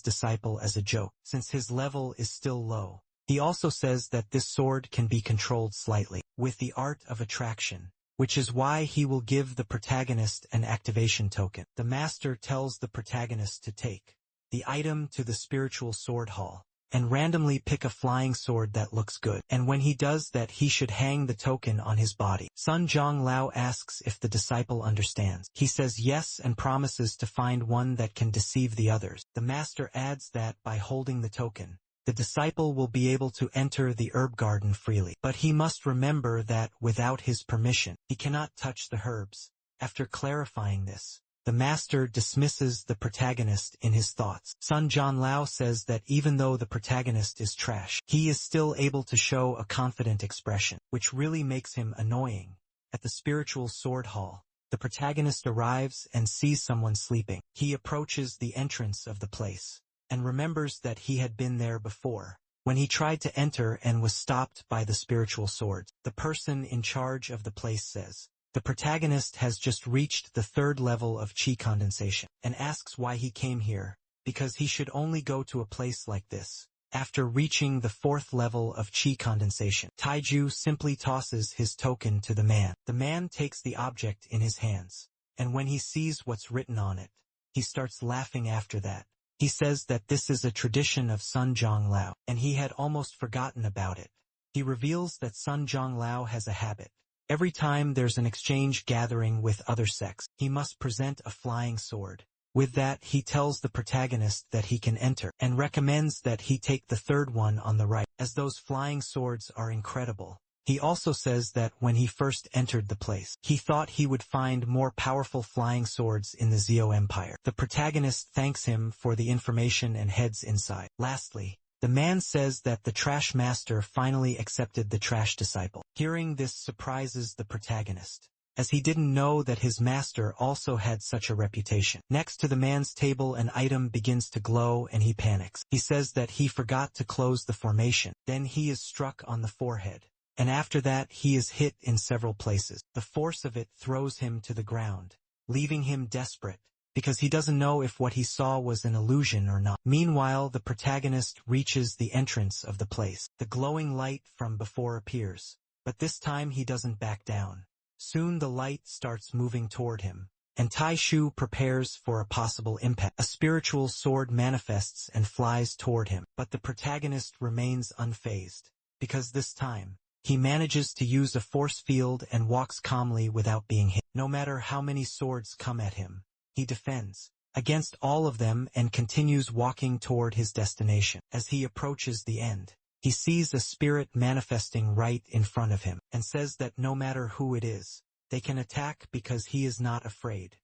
disciple as a joke, since his level is still low. He also says that this sword can be controlled slightly with the art of attraction, which is why he will give the protagonist an activation token. The master tells the protagonist to take the item to the spiritual sword hall and randomly pick a flying sword that looks good, and when he does that he should hang the token on his body. Sun Zhonglao asks if the disciple understands. He says yes and promises to find one that can deceive the others. The master adds that by holding the token, the disciple will be able to enter the herb garden freely, but he must remember that without his permission, he cannot touch the herbs. After clarifying this, the master dismisses the protagonist in his thoughts. Sun Zhonglao says that even though the protagonist is trash, he is still able to show a confident expression, which really makes him annoying. At the spiritual sword hall, the protagonist arrives and sees someone sleeping. He approaches the entrance of the place and remembers that he had been there before, when he tried to enter and was stopped by the spiritual swords. The person in charge of the place says the protagonist has just reached the third level of qi condensation, and asks why he came here, because he should only go to a place like this after reaching the fourth level of qi condensation. Taiju simply tosses his token to the man. The man takes the object in his hands, and when he sees what's written on it, he starts laughing after that. He says that this is a tradition of Sun Zhonglao, and he had almost forgotten about it. He reveals that Sun Zhonglao has a habit. Every time there's an exchange gathering with other sects, he must present a flying sword. With that, he tells the protagonist that he can enter, and recommends that he take the third one on the right, as those flying swords are incredible. He also says that when he first entered the place, he thought he would find more powerful flying swords in the Zhou Empire. The protagonist thanks him for the information and heads inside. Lastly, the man says that the trash master finally accepted the trash disciple. Hearing this surprises the protagonist, as he didn't know that his master also had such a reputation. Next to the man's table an item begins to glow and he panics. He says that he forgot to close the formation. Then he is struck on the forehead, and after that he is hit in several places. The force of it throws him to the ground, leaving him desperate, because he doesn't know if what he saw was an illusion or not. Meanwhile, the protagonist reaches the entrance of the place. The glowing light from before appears, but this time he doesn't back down. Soon the light starts moving toward him, and Taishu prepares for a possible impact. A spiritual sword manifests and flies toward him, but the protagonist remains unfazed, because this time, he manages to use a force field and walks calmly without being hit. No matter how many swords come at him, he defends against all of them and continues walking toward his destination. As he approaches the end, he sees a spirit manifesting right in front of him, and says that no matter who it is, they can attack because he is not afraid.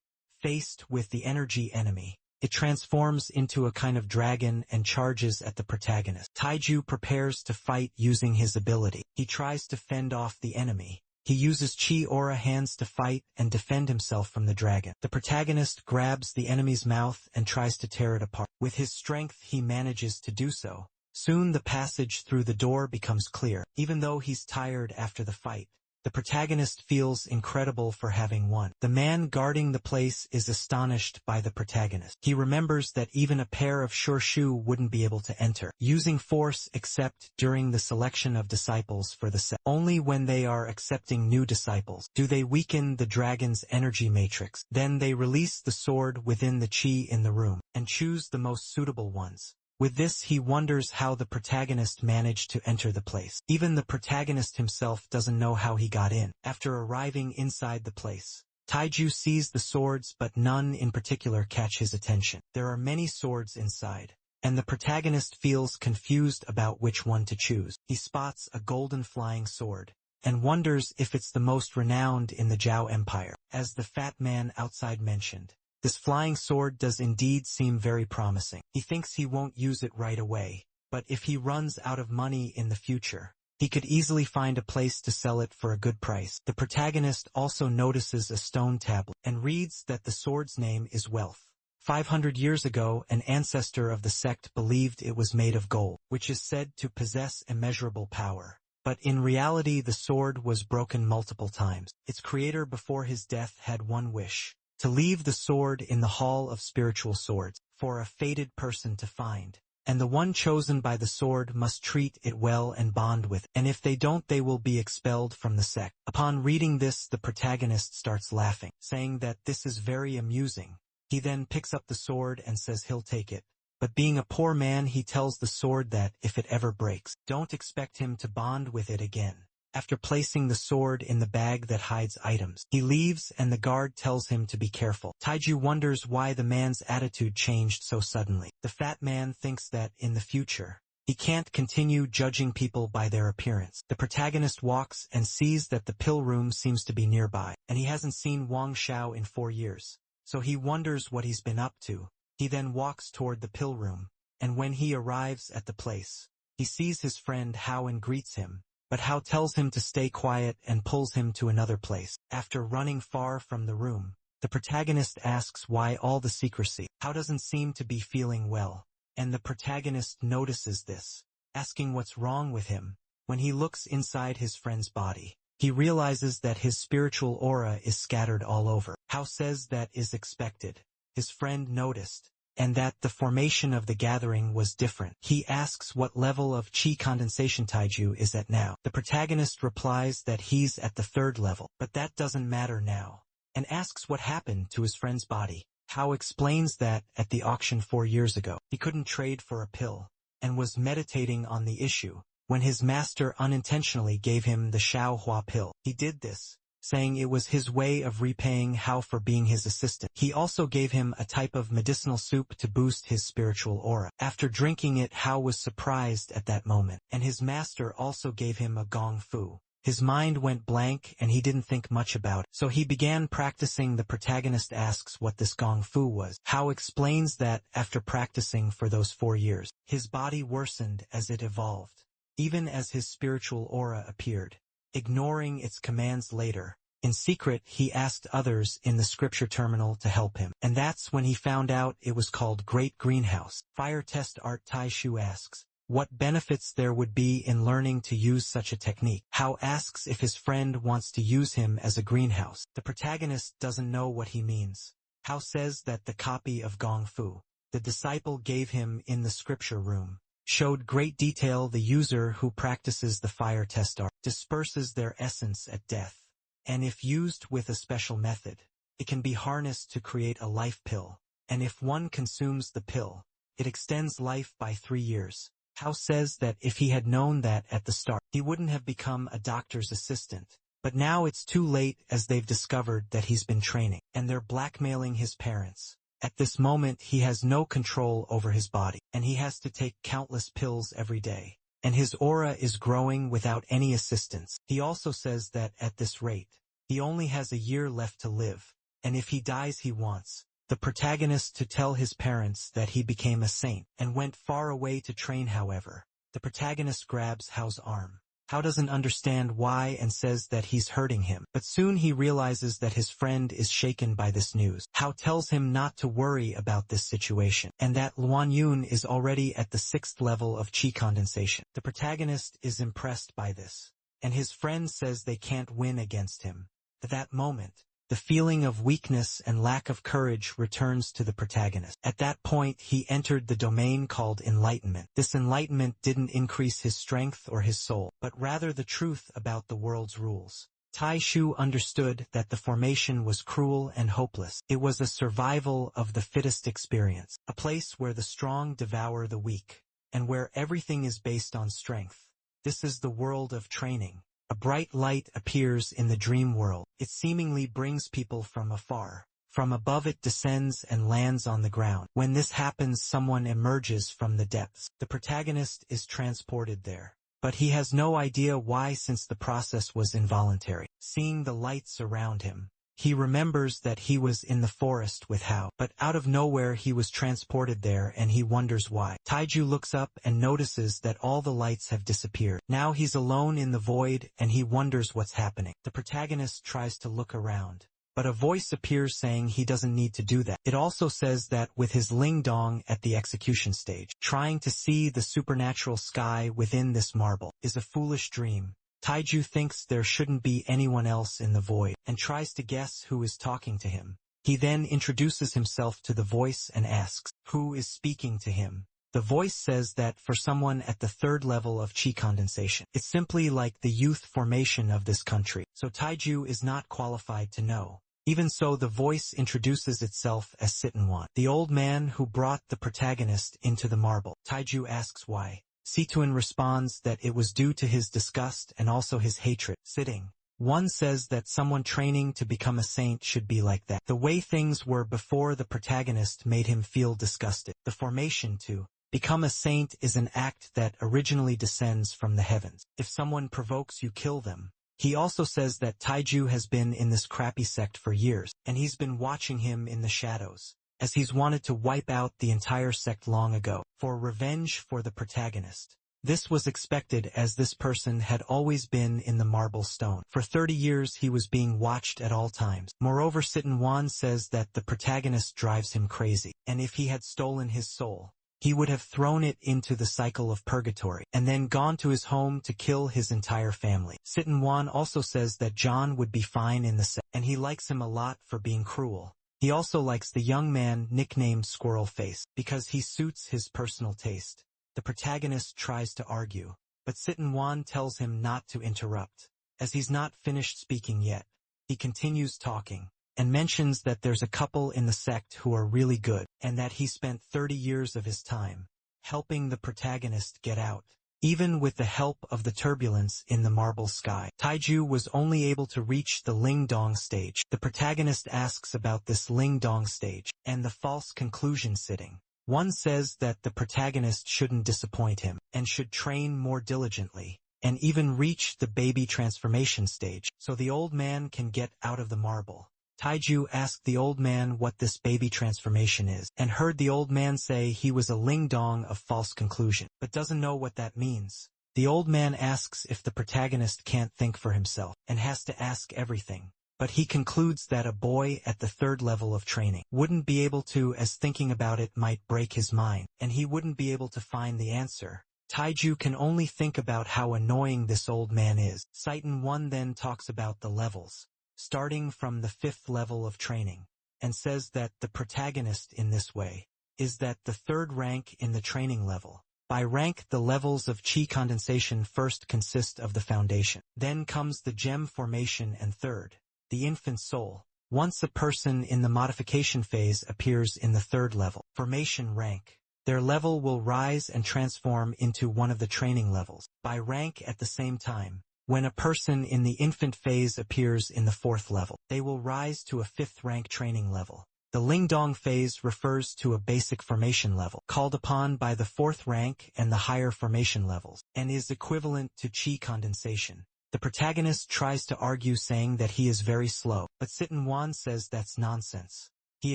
Faced with the energy enemy, it transforms into a kind of dragon and charges at the protagonist. Taiju prepares to fight using his ability. He tries to fend off the enemy. He uses Chi Aura hands to fight and defend himself from the dragon. The protagonist grabs the enemy's mouth and tries to tear it apart. With his strength he manages to do so, Soon the passage through the door becomes clear. Even though he's tired after the fight, the protagonist feels incredible for having won. The man guarding the place is astonished by the protagonist. He remembers that even a pair of sure shoe wouldn't be able to enter using force except during the selection of disciples for the sect. Only when they are accepting new disciples do they weaken the dragon's energy matrix. Then they release the sword within the chi in the room and choose the most suitable ones. With this, he wonders how the protagonist managed to enter the place. Even the protagonist himself doesn't know how he got in. After arriving inside the place, Taiju sees the swords, but none in particular catch his attention. There are many swords inside, and the protagonist feels confused about which one to choose. He spots a golden flying sword and wonders if it's the most renowned in the Zhao Empire. As the fat man outside mentioned, this flying sword does indeed seem very promising. He thinks he won't use it right away, but if he runs out of money in the future, he could easily find a place to sell it for a good price. The protagonist also notices a stone tablet and reads that the sword's name is Wealth. 500 years ago, an ancestor of the sect believed it was made of gold, which is said to possess immeasurable power. But in reality, the sword was broken multiple times. Its creator before his death had one wish: to leave the sword in the Hall of Spiritual Swords for a fated person to find, and the one chosen by the sword must treat it well and bond with it, and if they don't, they will be expelled from the sect. Upon reading this, the protagonist starts laughing, saying that this is very amusing. He then picks up the sword and says he'll take it, but being a poor man, he tells the sword that if it ever breaks, don't expect him to bond with it again. After placing the sword in the bag that hides items, he leaves and the guard tells him to be careful. Taiju wonders why the man's attitude changed so suddenly. The fat man thinks that in the future, he can't continue judging people by their appearance. The protagonist walks and sees that the pill room seems to be nearby, and he hasn't seen Wang Xiao in 4 years, so he wonders what he's been up to. He then walks toward the pill room, and when he arrives at the place, he sees his friend Hao and greets him. But Hao tells him to stay quiet and pulls him to another place. After running far from the room, the protagonist asks why all the secrecy. Hao doesn't seem to be feeling well, and the protagonist notices this, asking what's wrong with him. When he looks inside his friend's body, he realizes that his spiritual aura is scattered all over. Hao says that is expected. His friend noticed, and that the formation of the gathering was different. He asks what level of chi condensation Taiju is at now. The protagonist replies that he's at the 3rd level, but that doesn't matter now, and asks what happened to his friend's body. Hao explains that at the auction 4 years ago, he couldn't trade for a pill, and was meditating on the issue, when his master unintentionally gave him the Xiao Hua pill. He did this, saying it was his way of repaying Hao for being his assistant. He also gave him a type of medicinal soup to boost his spiritual aura. After drinking it, Hao was surprised at that moment, and his master also gave him a gong fu. His mind went blank and he didn't think much about it, so he began practicing. The protagonist asks what this gong fu was. Hao explains that after practicing for those 4 years, his body worsened as it evolved, even as his spiritual aura appeared. Ignoring its commands later, in secret he asked others in the scripture terminal to help him, and that's when he found out it was called Great Greenhouse. Fire Test Art Taishu asks what benefits there would be in learning to use such a technique. Hao asks if his friend wants to use him as a greenhouse. The protagonist doesn't know what he means. Hao says that the copy of Gong Fu the disciple gave him in the scripture room showed great detail. The user who practices the fire test art disperses their essence at death, and if used with a special method, it can be harnessed to create a life pill, and if one consumes the pill, it extends life by 3 years. Hao says that if he had known that at the start, he wouldn't have become a doctor's assistant, but now it's too late as they've discovered that he's been training, and they're blackmailing his parents. At this moment he has no control over his body, and he has to take countless pills every day, and his aura is growing without any assistance. He also says that at this rate, he only has a year left to live, and if he dies he wants the protagonist to tell his parents that he became a saint and went far away to train. However, the protagonist grabs Hao's arm Hao doesn't understand why and says that he's hurting him, but soon he realizes that his friend is shaken by this news. Hao tells him not to worry about this situation, and that Luan Yun is already at the 6th level of qi condensation. The protagonist is impressed by this, and his friend says they can't win against him. At that moment, the feeling of weakness and lack of courage returns to the protagonist. At that point, he entered the domain called enlightenment. This enlightenment didn't increase his strength or his soul, but rather the truth about the world's rules. Tai Shu understood that the formation was cruel and hopeless. It was a survival of the fittest experience, a place where the strong devour the weak, and where everything is based on strength. This is the world of training. A bright light appears in the dream world. It seemingly brings people from afar. From above it descends and lands on the ground. When this happens, someone emerges from the depths. The protagonist is transported there, but he has no idea why, since the process was involuntary. Seeing the lights around him, he remembers that he was in the forest with Hao, but out of nowhere he was transported there and he wonders why. Taiju looks up and notices that all the lights have disappeared. Now he's alone in the void and he wonders what's happening. The protagonist tries to look around, but a voice appears saying he doesn't need to do that. It also says that with his Ling Dong at the execution stage, trying to see the supernatural sky within this marble is a foolish dream. Taiju thinks there shouldn't be anyone else in the void, and tries to guess who is talking to him. He then introduces himself to the voice and asks, who is speaking to him? The voice says that for someone at the 3rd level of qi condensation, it's simply like the youth formation of this country, so Taiju is not qualified to know. Even so, the voice introduces itself as Situan, the old man who brought the protagonist into the marble. Taiju asks why. Situan responds that it was due to his disgust and also his hatred. Sitting. One says that someone training to become a saint should be like that. The way things were before the protagonist made him feel disgusted. The formation to become a saint is an act that originally descends from the heavens. If someone provokes you, kill them. He also says that Taiju has been in this crappy sect for years, and he's been watching him in the shadows, as he's wanted to wipe out the entire sect long ago, for revenge for the protagonist. This was expected, as this person had always been in the marble stone. For 30 years he was being watched at all times. Moreover, Situan says that the protagonist drives him crazy, and if he had stolen his soul, he would have thrown it into the cycle of purgatory, and then gone to his home to kill his entire family. Situan also says that John would be fine in the sect, and he likes him a lot for being cruel. He also likes the young man nicknamed Squirrel Face, because he suits his personal taste. The protagonist tries to argue, but Situan tells him not to interrupt, as he's not finished speaking yet. He continues talking, and mentions that there's a couple in the sect who are really good, and that he spent 30 years of his time helping the protagonist get out. Even with the help of the turbulence in the marble sky, Taiju was only able to reach the Ling Dong stage. The protagonist asks about this Ling Dong stage, and the false conclusion sitting. One says that the protagonist shouldn't disappoint him, and should train more diligently, and even reach the baby transformation stage, so the old man can get out of the marble. Taiju asked the old man what this baby transformation is, and heard the old man say he was a Ling Dong of false conclusion, but doesn't know what that means. The old man asks if the protagonist can't think for himself, and has to ask everything. But he concludes that a boy at the 3rd level of training wouldn't be able to, as thinking about it might break his mind, and he wouldn't be able to find the answer. Taiju can only think about how annoying this old man is. Situan then talks about the levels, starting from the 5th level of training, and says that the protagonist in this way is that the 3rd rank in the training level. By rank, the levels of qi condensation first consist of the foundation. Then comes the gem formation, and third, the infant soul. Once a person in the modification phase appears in the 3rd level, formation rank, their level will rise and transform into one of the training levels. By rank at the same time, when a person in the infant phase appears in the 4th level, they will rise to a 5th rank training level. The Lingdong phase refers to a basic formation level, called upon by the 4th rank and the higher formation levels, and is equivalent to qi condensation. The protagonist tries to argue, saying that he is very slow, but Situan says that's nonsense. He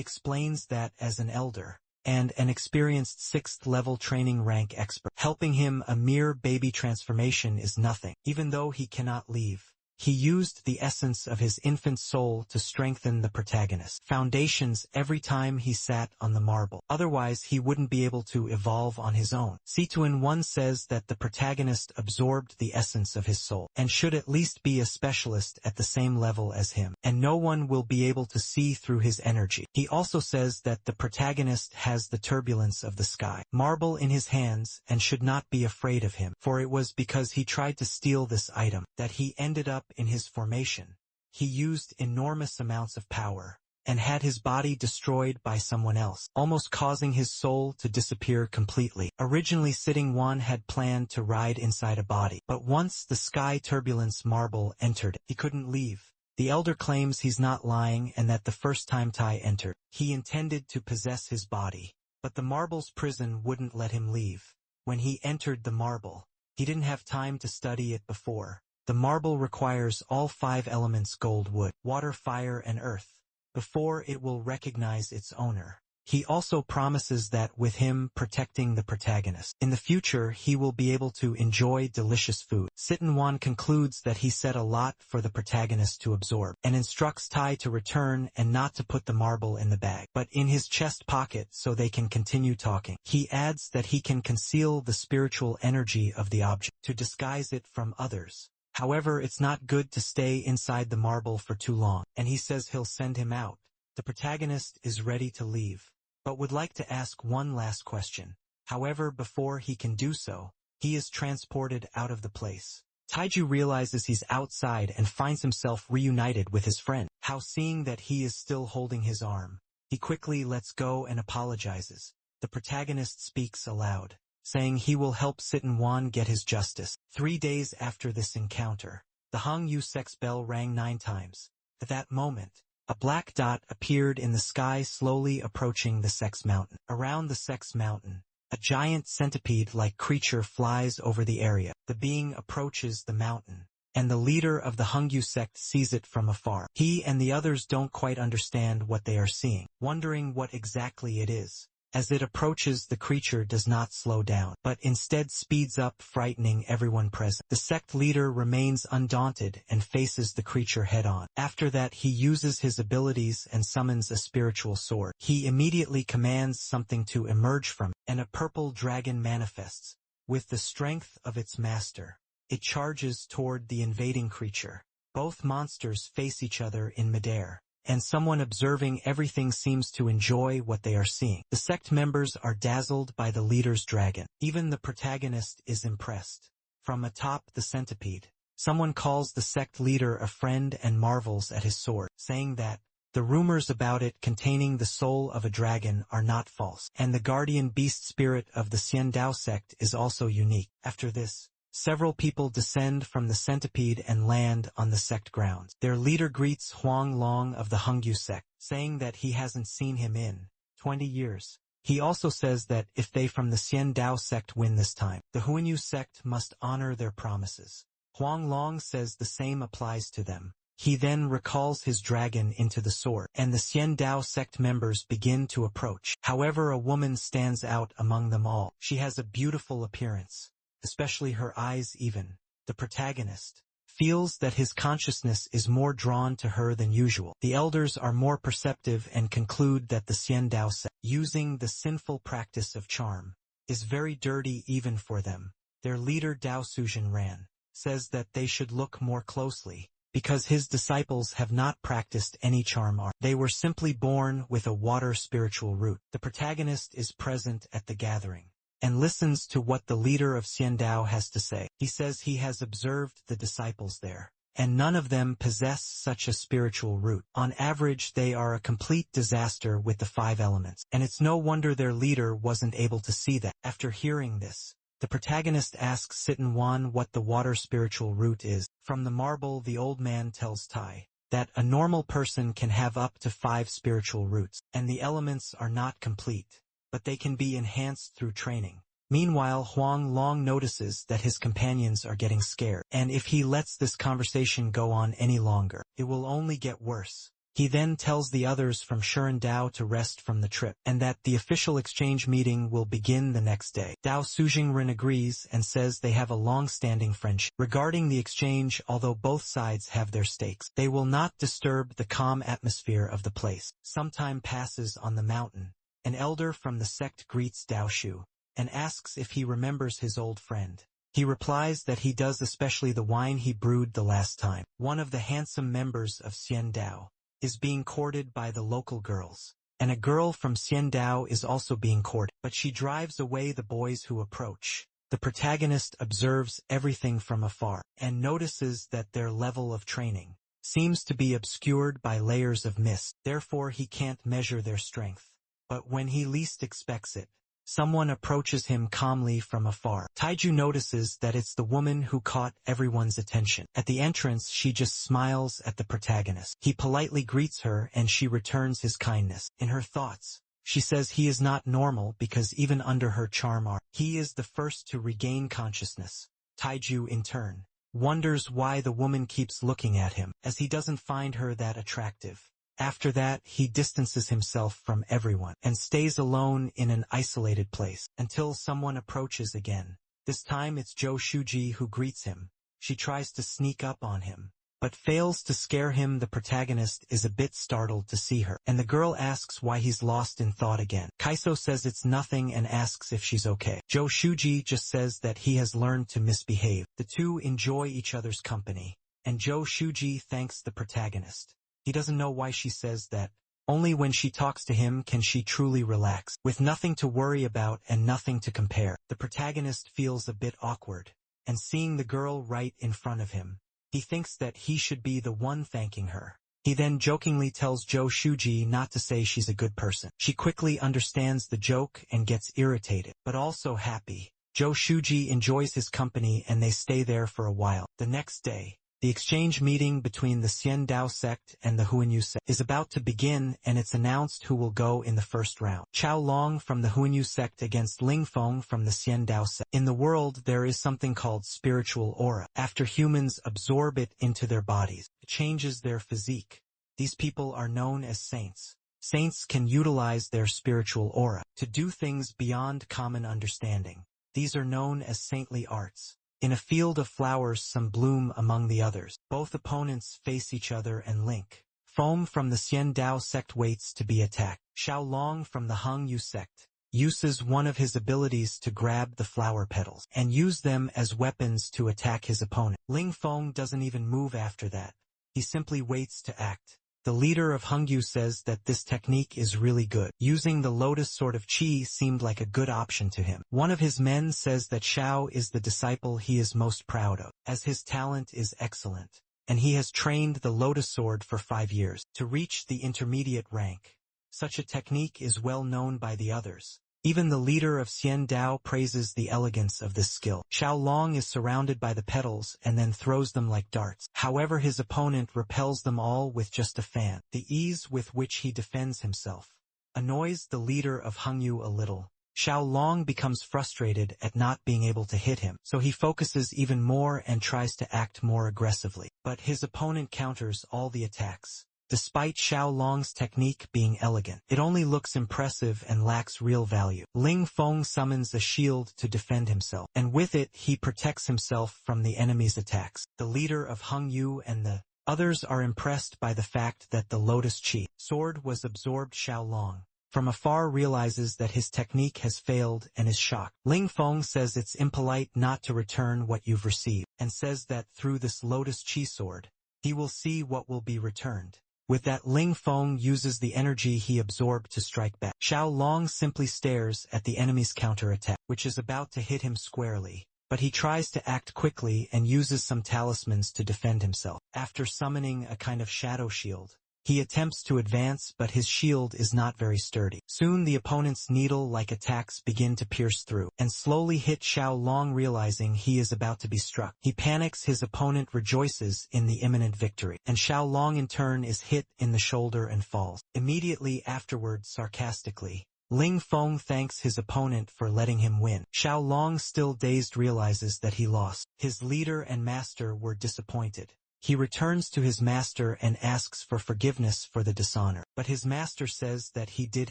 explains that as an elder, and an experienced 6th level training rank expert. Helping him a mere baby transformation is nothing. Even though he cannot leave, he used the essence of his infant soul to strengthen the protagonist's foundations every time he sat on the marble. Otherwise, he wouldn't be able to evolve on his own. Situin 1 says that the protagonist absorbed the essence of his soul, and should at least be a specialist at the same level as him, and no one will be able to see through his energy. He also says that the protagonist has the turbulence of the sky marble in his hands and should not be afraid of him, for it was because he tried to steal this item that he ended up in his formation. He used enormous amounts of power and had his body destroyed by someone else, almost causing his soul to disappear completely. Originally, Sitting Wan had planned to ride inside a body, but once the sky turbulence marble entered, he couldn't leave. The elder claims he's not lying and that the first time Tai entered, he intended to possess his body, but the marble's prison wouldn't let him leave. When he entered the marble, he didn't have time to study it before. The marble requires all 5 elements gold, wood, water, fire, and earth before it will recognize its owner. He also promises that with him protecting the protagonist, in the future he will be able to enjoy delicious food. Sitten Wan concludes that he said a lot for the protagonist to absorb, and instructs Tai to return and not to put the marble in the bag, but in his chest pocket so they can continue talking. He adds that he can conceal the spiritual energy of the object to disguise it from others. However, it's not good to stay inside the marble for too long, and he says he'll send him out. The protagonist is ready to leave, but would like to ask one last question. However, before he can do so, he is transported out of the place. Taiju realizes he's outside and finds himself reunited with his friend. How, seeing that he is still holding his arm, he quickly lets go and apologizes. The protagonist speaks aloud, saying he will help Sitten Wan get his justice. 3 days after this encounter, the Hangyu sect's bell rang 9 times. At that moment, a black dot appeared in the sky, slowly approaching the Sex Mountain. Around the Sex Mountain, a giant centipede-like creature flies over the area. The being approaches the mountain, and the leader of the Hangyu sect sees it from afar. He and the others don't quite understand what they are seeing, wondering what exactly it is. As it approaches, the creature does not slow down, but instead speeds up, frightening everyone present. The sect leader remains undaunted and faces the creature head-on. After that, he uses his abilities and summons a spiritual sword. He immediately commands something to emerge from it, and a purple dragon manifests. With the strength of its master, it charges toward the invading creature. Both monsters face each other in midair, and someone observing everything seems to enjoy what they are seeing. The sect members are dazzled by the leader's dragon. Even the protagonist is impressed. From atop the centipede, someone calls the sect leader a friend and marvels at his sword, saying that the rumors about it containing the soul of a dragon are not false, and the guardian beast spirit of the Xiandao sect is also unique. After this, several people descend from the centipede and land on the sect grounds. Their leader greets Huang Long of the Hangyu sect, saying that he hasn't seen him in 20 years. He also says that if they from the Xiandao sect win this time, the Huanyu sect must honor their promises. Huang Long says the same applies to them. He then recalls his dragon into the sword, and the Xiandao sect members begin to approach. However, a woman stands out among them all. She has a beautiful appearance, especially her eyes. Even the protagonist feels that his consciousness is more drawn to her than usual. The elders are more perceptive and conclude that the Xiandao sect, using the sinful practice of charm, is very dirty even for them. Their leader Dao Suzhen Ran says that they should look more closely, because his disciples have not practiced any charm art. They were simply born with a water spiritual root. The protagonist is present at the gathering and listens to what the leader of Xiandao has to say. He says he has observed the disciples there, and none of them possess such a spiritual root. On average, they are a complete disaster with the 5 elements, and it's no wonder their leader wasn't able to see that. After hearing this, the protagonist asks Sitten Wan what the water spiritual root is. From the marble, the old man tells Tai that a normal person can have up to 5 spiritual roots, and the elements are not complete, but they can be enhanced through training. Meanwhile, Huang Long notices that his companions are getting scared, and if he lets this conversation go on any longer, it will only get worse. He then tells the others from Shurendao to rest from the trip, and that the official exchange meeting will begin the next day. Dao Sujingren agrees and says they have a long-standing friendship. Regarding the exchange, although both sides have their stakes, they will not disturb the calm atmosphere of the place. Some time passes on the mountain. An elder from the sect greets Dao Shu and asks if he remembers his old friend. He replies that he does, especially the wine he brewed the last time. One of the handsome members of Xian Dao is being courted by the local girls, and a girl from Xian Dao is also being courted, but she drives away the boys who approach. The protagonist observes everything from afar and notices that their level of training seems to be obscured by layers of mist, therefore he can't measure their strength. But when he least expects it, someone approaches him calmly from afar. Taiju notices that it's the woman who caught everyone's attention. At the entrance, she just smiles at the protagonist. He politely greets her and she returns his kindness. In her thoughts, she says he is not normal because even under her charm he is the first to regain consciousness. Taiju, in turn, wonders why the woman keeps looking at him, as he doesn't find her that attractive. After that, he distances himself from everyone and stays alone in an isolated place until someone approaches again. This time it's Zhou Shuji who greets him. She tries to sneak up on him, but fails to scare him. The protagonist is a bit startled to see her, and the girl asks why he's lost in thought again. Kaiso says it's nothing and asks if she's okay. Zhou Shuji just says that he has learned to misbehave. The two enjoy each other's company, and Zhou Shuji thanks the protagonist. He doesn't know why she says that. Only when she talks to him can she truly relax. With nothing to worry about and nothing to compare, the protagonist feels a bit awkward, and seeing the girl right in front of him, he thinks that he should be the one thanking her. He then jokingly tells Zhou Shuji not to say she's a good person. She quickly understands the joke and gets irritated, but also happy. Zhou Shuji enjoys his company and they stay there for a while. The next day, the exchange meeting between the Xian Dao sect and the Huanyu sect is about to begin, and it's announced who will go in the first round. Chao Long from the Huanyu sect against Ling Feng from the Xian Dao sect. In the world there is something called spiritual aura. After humans absorb it into their bodies, it changes their physique. These people are known as saints. Saints can utilize their spiritual aura to do things beyond common understanding. These are known as saintly arts. In a field of flowers some bloom among the others. Both opponents face each other and link. Foam from the Xian Dao sect waits to be attacked. Xiao Long from the Heng Yu sect uses one of his abilities to grab the flower petals and use them as weapons to attack his opponent. Ling Feng doesn't even move after that. He simply waits to act. The leader of Hengyu says that this technique is really good. Using the lotus sword of Qi seemed like a good option to him. One of his men says that Xiao is the disciple he is most proud of, as his talent is excellent, and he has trained the lotus sword for 5 years to reach the intermediate rank. Such a technique is well known by the others. Even the leader of Xian Dao praises the elegance of this skill. Xiao Long is surrounded by the petals and then throws them like darts. However, his opponent repels them all with just a fan. The ease with which he defends himself annoys the leader of Hengyu a little. Xiao Long becomes frustrated at not being able to hit him, so he focuses even more and tries to act more aggressively. But his opponent counters all the attacks. Despite Xiao Long's technique being elegant, it only looks impressive and lacks real value. Ling Feng summons a shield to defend himself, and with it he protects himself from the enemy's attacks. The leader of Hengyu and the others are impressed by the fact that the Lotus Qi sword was absorbed. Xiao Long from afar realizes that his technique has failed and is shocked. Ling Feng says it's impolite not to return what you've received, and says that through this Lotus Qi sword, he will see what will be returned. With that, Ling Feng uses the energy he absorbed to strike back. Xiao Long simply stares at the enemy's counterattack, which is about to hit him squarely, but he tries to act quickly and uses some talismans to defend himself. After summoning a kind of shadow shield, he attempts to advance, but his shield is not very sturdy. Soon the opponent's needle-like attacks begin to pierce through, and slowly hit Xiao Long. Realizing he is about to be struck, he panics. His opponent rejoices in the imminent victory, and Xiao Long in turn is hit in the shoulder and falls. Immediately afterwards, sarcastically, Ling Feng thanks his opponent for letting him win. Xiao Long, still dazed, realizes that he lost. His leader and master were disappointed, He returns to his master and asks for forgiveness for the dishonor. But his master says that he did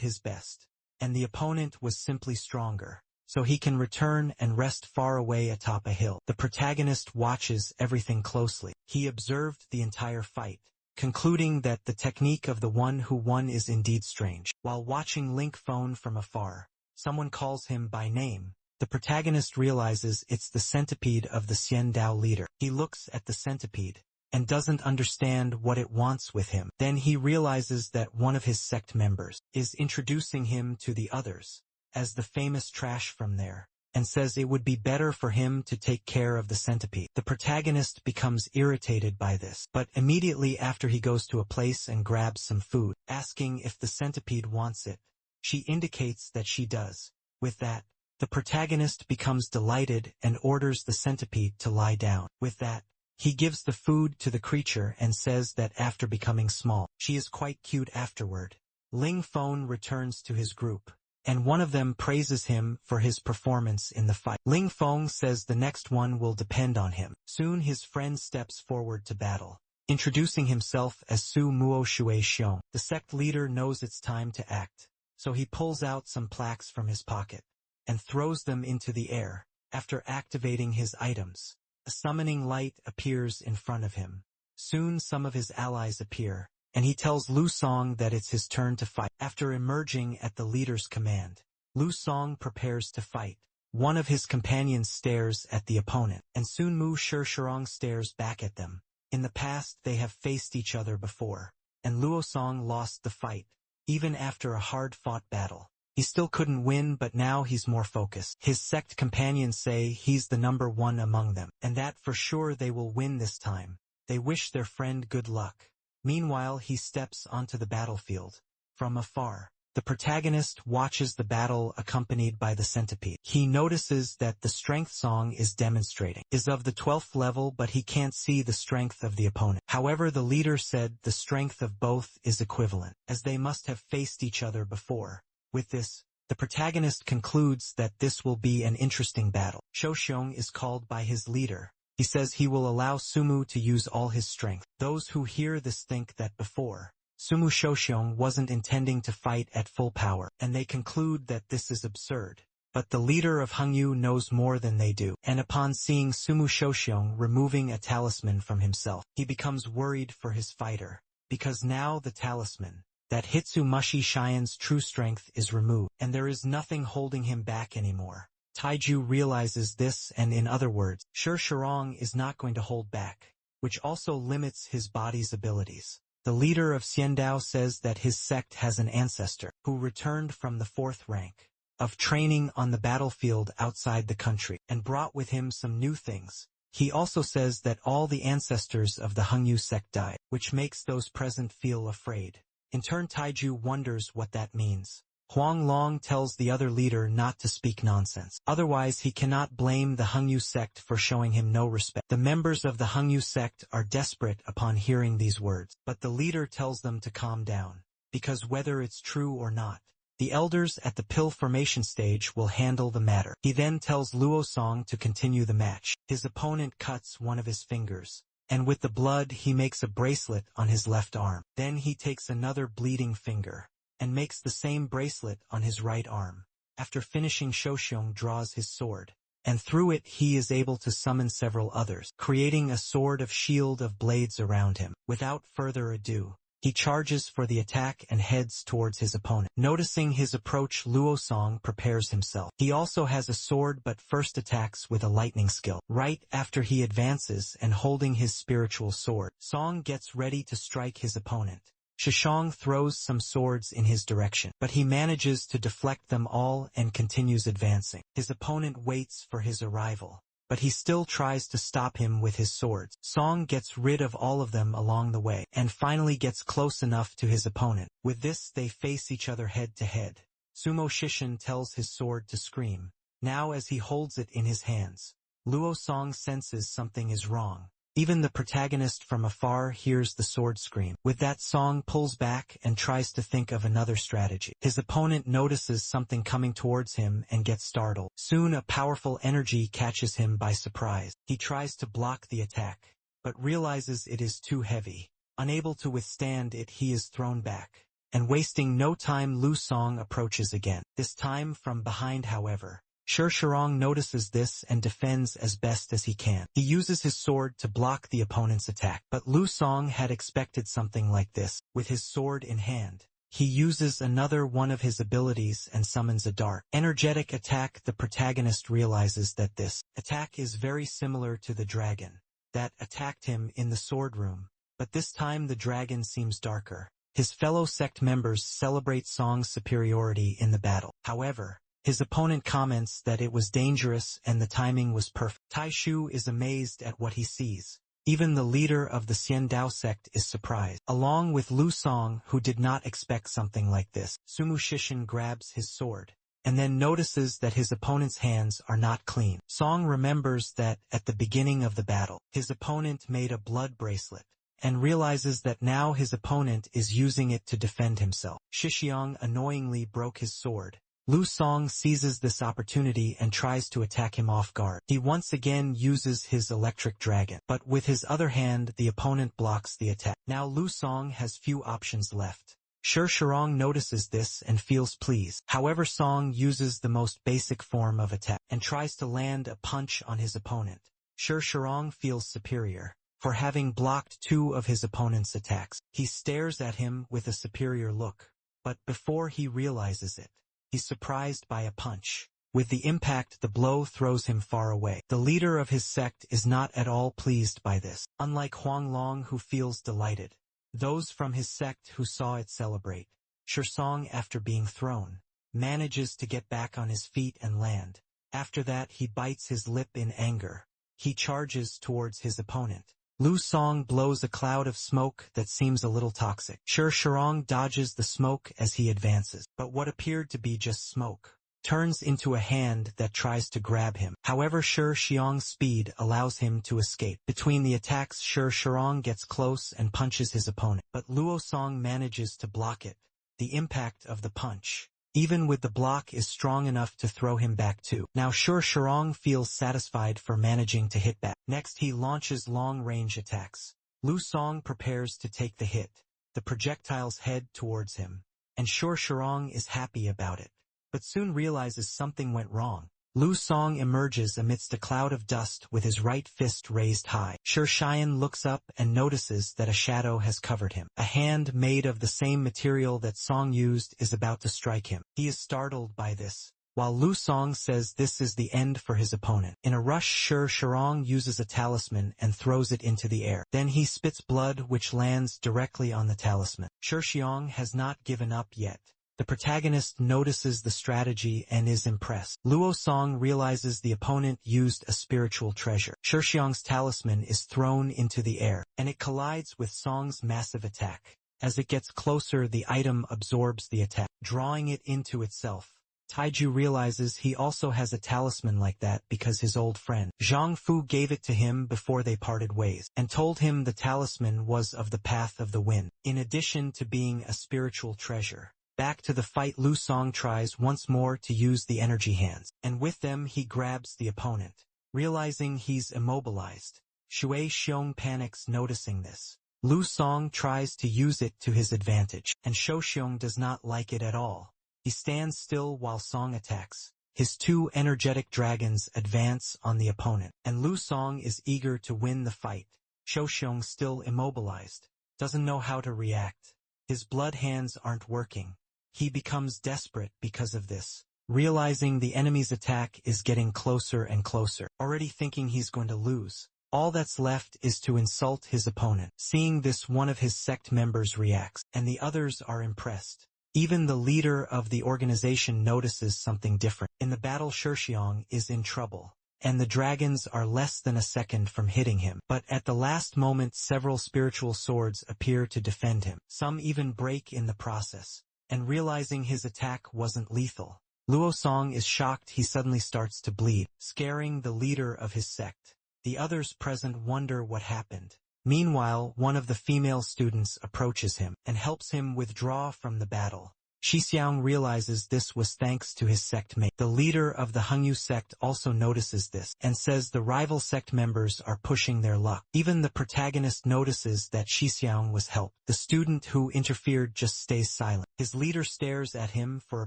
his best, and the opponent was simply stronger, so he can return and rest far away atop a hill. The protagonist watches everything closely. He observed the entire fight, concluding that the technique of the one who won is indeed strange. While watching Link phone from afar, someone calls him by name. The protagonist realizes it's the centipede of the Xian Dao leader. He looks at the centipede and doesn't understand what it wants with him. Then he realizes that one of his sect members is introducing him to the others as the famous trash from there, and says it would be better for him to take care of the centipede. The protagonist becomes irritated by this, but immediately after he goes to a place and grabs some food, asking if the centipede wants it. She indicates that she does. With that, the protagonist becomes delighted and orders the centipede to lie down. With that, he gives the food to the creature and says that after becoming small, she is quite cute afterward. Ling Feng returns to his group, and one of them praises him for his performance in the fight. Ling Feng says the next one will depend on him. Soon his friend steps forward to battle, introducing himself as Su Muo Shui Xiong. The sect leader knows it's time to act, so he pulls out some plaques from his pocket and throws them into the air. After activating his items, a summoning light appears in front of him. Soon some of his allies appear, and he tells Lu Song that it's his turn to fight. After emerging at the leader's command, Lu Song prepares to fight. One of his companions stares at the opponent, and Sun Mu Shirong stares back at them. In the past they have faced each other before, and Luo Song lost the fight. Even after a hard-fought battle, he still couldn't win, but now he's more focused. His sect companions say he's the number one among them, and that for sure they will win this time. They wish their friend good luck. Meanwhile, he steps onto the battlefield. From afar, the protagonist watches the battle accompanied by the centipede. He notices that the strength song is of the 12th level, but he can't see the strength of the opponent. However, the leader said the strength of both is equivalent, as they must have faced each other before. With this, the protagonist concludes that this will be an interesting battle. Shouxiong is called by his leader. He says he will allow Sumu to use all his strength. Those who hear this think that before, Sumu Shouxiong wasn't intending to fight at full power, and they conclude that this is absurd. But the leader of Hengyu knows more than they do, and upon seeing Sumu Shouxiong removing a talisman from himself, he becomes worried for his fighter, because now the talisman that Hitsu Mushi Shian's true strength is removed, and there is nothing holding him back anymore. Taiju realizes this, and in other words, Shirong is not going to hold back, which also limits his body's abilities. The leader of Xiandao says that his sect has an ancestor who returned from the 4th rank of training on the battlefield outside the country, and brought with him some new things. He also says that all the ancestors of the Hengyu sect died, which makes those present feel afraid. In turn, Taiju wonders what that means. Huang Long tells the other leader not to speak nonsense. Otherwise, he cannot blame the Hengyu sect for showing him no respect. The members of the Hengyu sect are desperate upon hearing these words, but the leader tells them to calm down, because whether it's true or not, the elders at the pill formation stage will handle the matter. He then tells Luo Song to continue the match. His opponent cuts one of his fingers, and with the blood he makes a bracelet on his left arm. Then he takes another bleeding finger and makes the same bracelet on his right arm. After finishing, Shouxiong draws his sword, and through it he is able to summon several others, creating a sword of shield of blades around him. Without further ado, he charges for the attack and heads towards his opponent. Noticing his approach, Luo Song prepares himself. He also has a sword, but first attacks with a lightning skill. Right after he advances and holding his spiritual sword, Song gets ready to strike his opponent. Shishong throws some swords in his direction, but he manages to deflect them all and continues advancing. His opponent waits for his arrival, but he still tries to stop him with his swords. Song gets rid of all of them along the way, and finally gets close enough to his opponent. With this, they face each other head to head. Sumo Shishin tells his sword to scream. Now as he holds it in his hands, Luo Song senses something is wrong. Even the protagonist from afar hears the sword scream. With that, Song pulls back and tries to think of another strategy. His opponent notices something coming towards him and gets startled. Soon a powerful energy catches him by surprise. He tries to block the attack, but realizes it is too heavy. Unable to withstand it, he is thrown back. And wasting no time, Lu Song approaches again. This time from behind, however. Shirong notices this and defends as best as he can. He uses his sword to block the opponent's attack. But Lu Song had expected something like this. With his sword in hand, he uses another one of his abilities and summons a dark, energetic attack. The protagonist realizes that this attack is very similar to the dragon that attacked him in the sword room, but this time the dragon seems darker. His fellow sect members celebrate Song's superiority in the battle. However, his opponent comments that it was dangerous and the timing was perfect. Taishu is amazed at what he sees. Even the leader of the Xiandao sect is surprised, along with Lu Song, who did not expect something like this. Sumu Shishin grabs his sword, and then notices that his opponent's hands are not clean. Song remembers that at the beginning of the battle, his opponent made a blood bracelet, and realizes that now his opponent is using it to defend himself. Shixiang annoyingly broke his sword. Lu Song seizes this opportunity and tries to attack him off guard. He once again uses his electric dragon, but with his other hand the opponent blocks the attack. Now Lu Song has few options left. Shirong notices this and feels pleased. However, Song uses the most basic form of attack and tries to land a punch on his opponent. Shirong feels superior for having blocked two of his opponent's attacks. He stares at him with a superior look, but before he realizes it, he's surprised by a punch. With the impact, the blow throws him far away. The leader of his sect is not at all pleased by this. Unlike Huang Long, who feels delighted, those from his sect who saw it celebrate. Song, after being thrown, manages to get back on his feet and land. After that, he bites his lip in anger. He charges towards his opponent. Lu Song blows a cloud of smoke that seems a little toxic. Shirong dodges the smoke as he advances, but what appeared to be just smoke turns into a hand that tries to grab him. However, Xiong's speed allows him to escape. Between the attacks, Shirong gets close and punches his opponent, but Luo Song manages to block it. The impact of the punch, even with the block, is strong enough to throw him back too. Now Shirong feels satisfied for managing to hit back. Next he launches long-range attacks. Lu Song prepares to take the hit. The projectiles head towards him, and Shirong is happy about it, but soon realizes something went wrong. Lu Song emerges amidst a cloud of dust with his right fist raised high. Shiyan looks up and notices that a shadow has covered him. A hand made of the same material that Song used is about to strike him. He is startled by this, while Lu Song says this is the end for his opponent. In a rush, Shirong uses a talisman and throws it into the air. Then he spits blood which lands directly on the talisman. Xiong has not given up yet. The protagonist notices the strategy and is impressed. Luo Song realizes the opponent used a spiritual treasure. Xiong's talisman is thrown into the air, and it collides with Song's massive attack. As it gets closer, the item absorbs the attack, drawing it into itself. Taiju realizes he also has a talisman like that because his old friend Zhang Fu gave it to him before they parted ways, and told him the talisman was of the path of the wind, in addition to being a spiritual treasure. Back to the fight, Lu Song tries once more to use the energy hands, and with them he grabs the opponent. Realizing he's immobilized, Shui Xiong panics noticing this. Lu Song tries to use it to his advantage, and Shou Xiong does not like it at all. He stands still while Song attacks. His two energetic dragons advance on the opponent, and Lu Song is eager to win the fight. Shou Xiong, still immobilized, doesn't know how to react. His blood hands aren't working. He becomes desperate because of this, realizing the enemy's attack is getting closer and closer, already thinking he's going to lose. All that's left is to insult his opponent. Seeing this, one of his sect members reacts, and the others are impressed. Even the leader of the organization notices something different. In the battle, Xiong is in trouble, and the dragons are less than a second from hitting him. But at the last moment, several spiritual swords appear to defend him. Some even break in the process. And realizing his attack wasn't lethal, Luo Song is shocked. He suddenly starts to bleed, scaring the leader of his sect. The others present wonder what happened. Meanwhile, one of the female students approaches him and helps him withdraw from the battle. Xixiang realizes this was thanks to his sect mate. The leader of the Hengyu sect also notices this, and says the rival sect members are pushing their luck. Even the protagonist notices that Xixiang was helped. The student who interfered just stays silent. His leader stares at him for a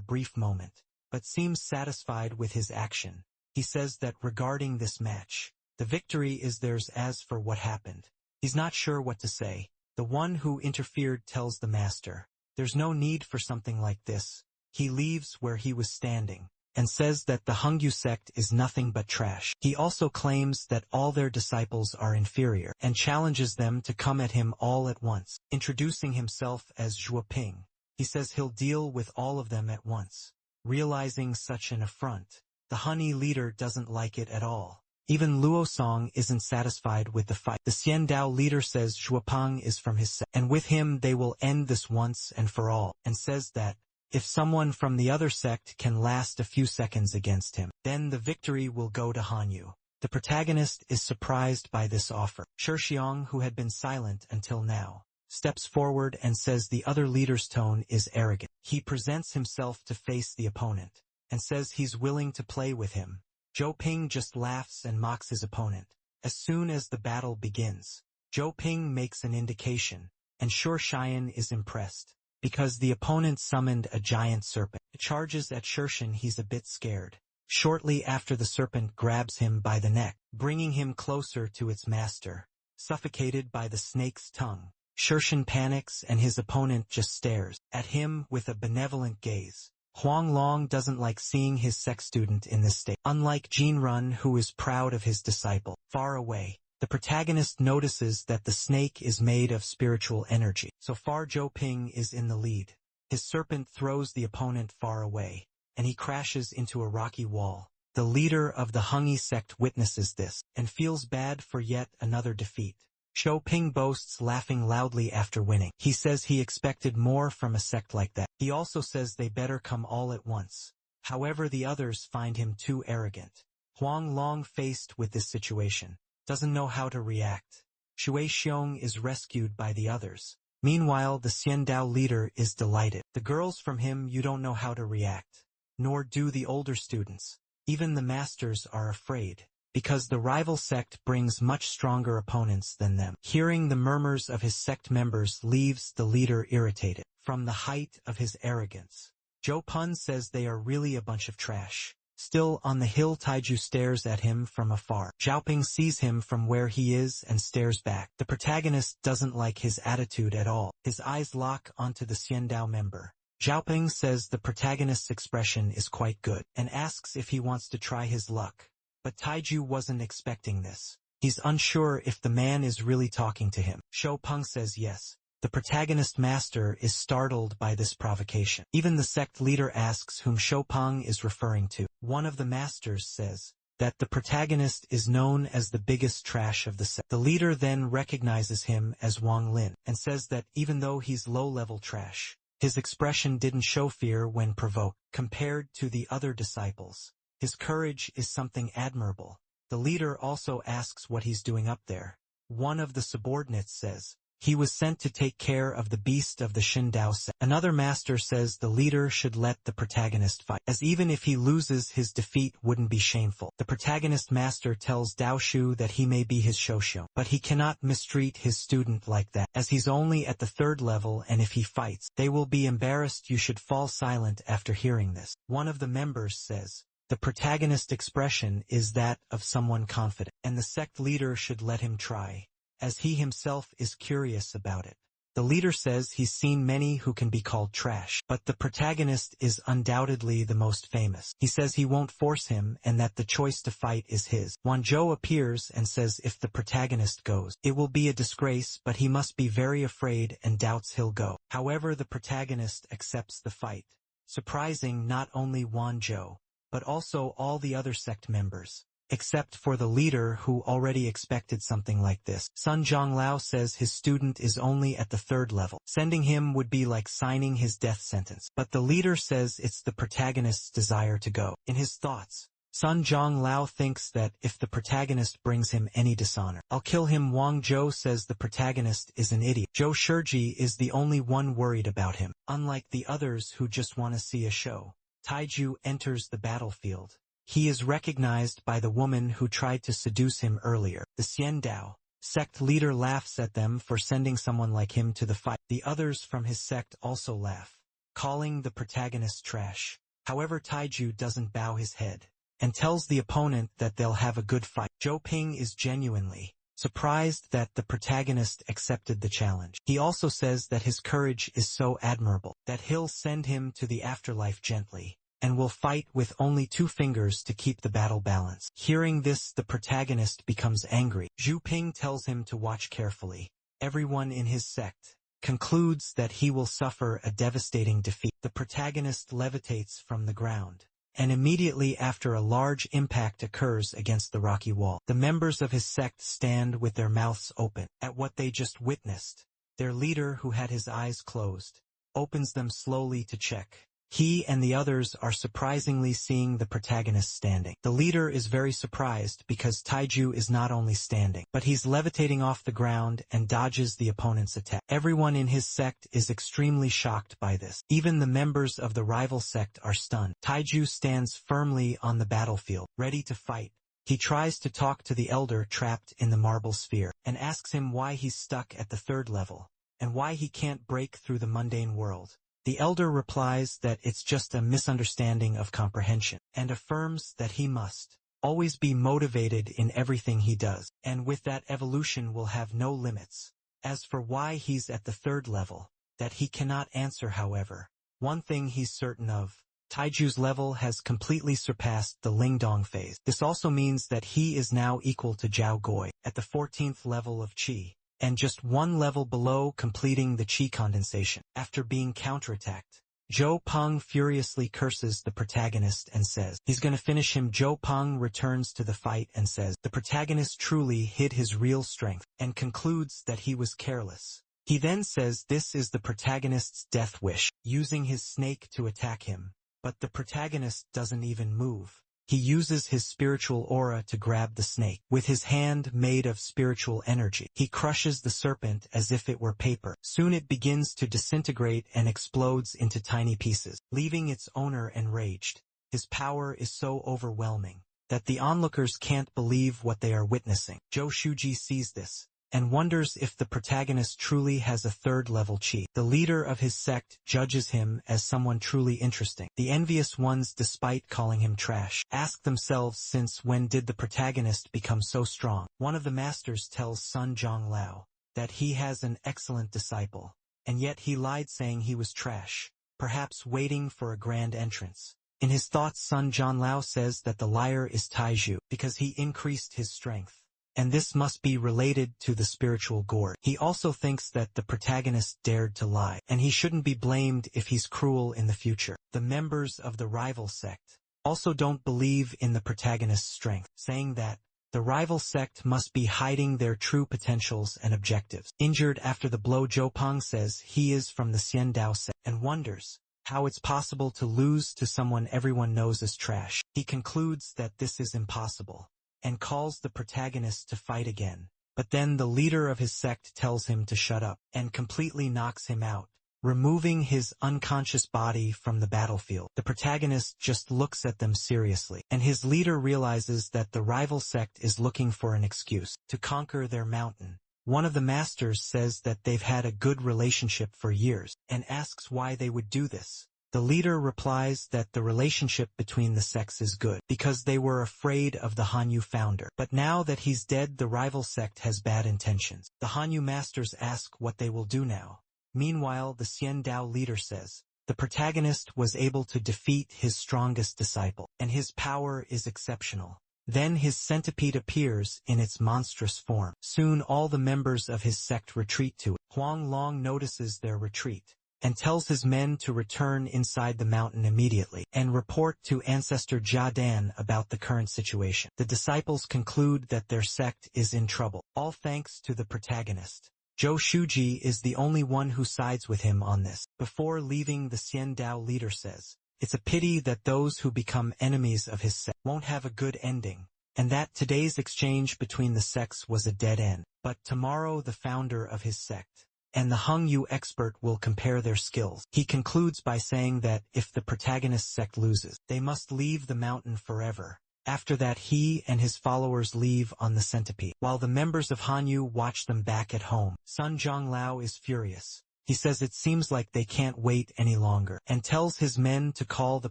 brief moment, but seems satisfied with his action. He says that regarding this match, the victory is theirs. As for what happened, he's not sure what to say. The one who interfered tells the master, "There's no need for something like this." He leaves where he was standing, and says that the Hengyu sect is nothing but trash. He also claims that all their disciples are inferior, and challenges them to come at him all at once. Introducing himself as Zhuoping, he says he'll deal with all of them at once. Realizing such an affront, the honey leader doesn't like it at all. Even Luo Song isn't satisfied with the fight. The Xian Dao leader says Zhuopeng is from his sect, and with him they will end this once and for all, and says that if someone from the other sect can last a few seconds against him, then the victory will go to Hanyu. The protagonist is surprised by this offer. Shixiang, who had been silent until now, steps forward and says the other leader's tone is arrogant. He presents himself to face the opponent, and says he's willing to play with him. Zhou Ping just laughs and mocks his opponent. As soon as the battle begins, Zhou Ping makes an indication, and Sure Xian is impressed, because the opponent summoned a giant serpent. It charges at Shirshin. He's a bit scared. Shortly after, the serpent grabs him by the neck, bringing him closer to its master. Suffocated by the snake's tongue, Shirshin panics and his opponent just stares at him with a benevolent gaze. Huang Long doesn't like seeing his sect student in this state. Unlike Jin Run, who is proud of his disciple. Far away, the protagonist notices that the snake is made of spiritual energy. So far, Zhou Ping is in the lead. His serpent throws the opponent far away, and he crashes into a rocky wall. The leader of the Hengyi sect witnesses this, and feels bad for yet another defeat. Zhou Ping boasts, laughing loudly after winning. He says he expected more from a sect like that. He also says they better come all at once. However, the others find him too arrogant. Huang Long, faced with this situation, doesn't know how to react. Shui Xiong is rescued by the others. Meanwhile, the Xian Dao leader is delighted. The girls from him, you don't know how to react. Nor do the older students. Even the masters are afraid, because the rival sect brings much stronger opponents than them. Hearing the murmurs of his sect members leaves the leader irritated. From the height of his arrogance, Zhou Pun says they are really a bunch of trash. Still on the hill, Taiju stares at him from afar. Zhaoping sees him from where he is and stares back. The protagonist doesn't like his attitude at all. His eyes lock onto the Xian Dao member. Zhaoping says the protagonist's expression is quite good, and asks if he wants to try his luck. But Taiju wasn't expecting this. He's unsure if the man is really talking to him. Shou Peng says yes. The protagonist master is startled by this provocation. Even the sect leader asks whom Shou Peng is referring to. One of the masters says that the protagonist is known as the biggest trash of the sect. The leader then recognizes him as Wang Lin, and says that even though he's low-level trash, his expression didn't show fear when provoked. Compared to the other disciples, his courage is something admirable. The leader also asks what he's doing up there. One of the subordinates says he was sent to take care of the beast of the Shin Dao sect. Another master says the leader should let the protagonist fight, as even if he loses, his defeat wouldn't be shameful. The protagonist master tells Dao Shu that he may be his Shoshu, but he cannot mistreat his student like that, as he's only at the 3rd level, and if he fights, they will be embarrassed. You should fall silent after hearing this. One of the members says the protagonist expression is that of someone confident, and the sect leader should let him try, as he himself is curious about it. The leader says he's seen many who can be called trash, but the protagonist is undoubtedly the most famous. He says he won't force him and that the choice to fight is his. Wanzhou appears and says if the protagonist goes, it will be a disgrace, but he must be very afraid and doubts he'll go. However, the protagonist accepts the fight, surprising not only Wanzhou, but also all the other sect members, except for the leader, who already expected something like this. Sun Zhonglao says his student is only at the 3rd level. Sending him would be like signing his death sentence. But the leader says it's the protagonist's desire to go. In his thoughts, Sun Zhonglao thinks that if the protagonist brings him any dishonor, I'll kill him. Wang Zhou says the protagonist is an idiot. Zhou Shiji is the only one worried about him, unlike the others who just want to see a show. Taiju enters the battlefield. He is recognized by the woman who tried to seduce him earlier. The Xian Dao sect leader laughs at them for sending someone like him to the fight. The others from his sect also laugh, calling the protagonist trash. However, Taiju doesn't bow his head and tells the opponent that they'll have a good fight. Zhou Ping is genuinely surprised that the protagonist accepted the challenge. He also says that his courage is so admirable that he'll send him to the afterlife gently and will fight with only 2 fingers to keep the battle balance. Hearing this, the protagonist becomes angry. Zhu Ping tells him to watch carefully. Everyone in his sect concludes that he will suffer a devastating defeat. The protagonist levitates from the ground, and immediately after a large impact occurs against the rocky wall. The members of his sect stand with their mouths open at what they just witnessed. Their leader, who had his eyes closed, opens them slowly to check. He and the others are surprisingly seeing the protagonist standing. The leader is very surprised because Taiju is not only standing, but he's levitating off the ground and dodges the opponent's attack. Everyone in his sect is extremely shocked by this. Even the members of the rival sect are stunned. Taiju stands firmly on the battlefield, ready to fight. He tries to talk to the elder trapped in the marble sphere, and asks him why he's stuck at the 3rd level, and why he can't break through the mundane world. The elder replies that it's just a misunderstanding of comprehension, and affirms that he must always be motivated in everything he does, and with that evolution will have no limits. As for why he's at the 3rd level, that he cannot answer. However, one thing he's certain of: Taiju's level has completely surpassed the Lingdong phase. This also means that he is now equal to Zhao Gui at the 14th level of Qi, and just 1 level below completing the Qi condensation. After being counterattacked, Zhou Peng furiously curses the protagonist and says he's gonna finish him. Zhou Peng returns to the fight and says the protagonist truly hid his real strength, and concludes that he was careless. He then says this is the protagonist's death wish, using his snake to attack him, but the protagonist doesn't even move. He uses his spiritual aura to grab the snake. With his hand made of spiritual energy, he crushes the serpent as if it were paper. Soon it begins to disintegrate and explodes into tiny pieces, leaving its owner enraged. His power is so overwhelming that the onlookers can't believe what they are witnessing. Zhou Shuji sees this and wonders if the protagonist truly has a 3rd level Qi. The leader of his sect judges him as someone truly interesting. The envious ones, despite calling him trash, ask themselves, since when did the protagonist become so strong? One of the masters tells Sun Zhonglao that he has an excellent disciple, and yet he lied saying he was trash, perhaps waiting for a grand entrance. In his thoughts, Sun Zhonglao says that the liar is Taiju because he increased his strength, and this must be related to the spiritual gourd. He also thinks that the protagonist dared to lie, and he shouldn't be blamed if he's cruel in the future. The members of the rival sect also don't believe in the protagonist's strength, saying that the rival sect must be hiding their true potentials and objectives. Injured after the blow, Zhou Peng says he is from the Xian Dao sect, and wonders how it's possible to lose to someone everyone knows as trash. He concludes that this is impossible, and calls the protagonist to fight again. But then the leader of his sect tells him to shut up, and completely knocks him out, removing his unconscious body from the battlefield. The protagonist just looks at them seriously, and his leader realizes that the rival sect is looking for an excuse to conquer their mountain. One of the masters says that they've had a good relationship for years, and asks why they would do this. The leader replies that the relationship between the sects is good, because they were afraid of the Hanyu founder. But now that he's dead, the rival sect has bad intentions. The Hanyu masters ask what they will do now. Meanwhile, the Xian Dao leader says the protagonist was able to defeat his strongest disciple, and his power is exceptional. Then his centipede appears in its monstrous form. Soon all the members of his sect retreat to it. Huang Long notices their retreat, and tells his men to return inside the mountain immediately, and report to Ancestor Jia Dan about the current situation. The disciples conclude that their sect is in trouble, all thanks to the protagonist. Zhou Shuji is the only one who sides with him on this. Before leaving, the Xian Dao leader says It's a pity that those who become enemies of his sect won't have a good ending, and that today's exchange between the sects was a dead end. But tomorrow the founder of his sect and the Hangyu expert will compare their skills. He concludes by saying that if the protagonist sect loses, they must leave the mountain forever. After that he and his followers leave on the centipede, while the members of Hanyu watch them back at home. Sun Zhonglao is furious. He says it seems like they can't wait any longer, and tells his men to call the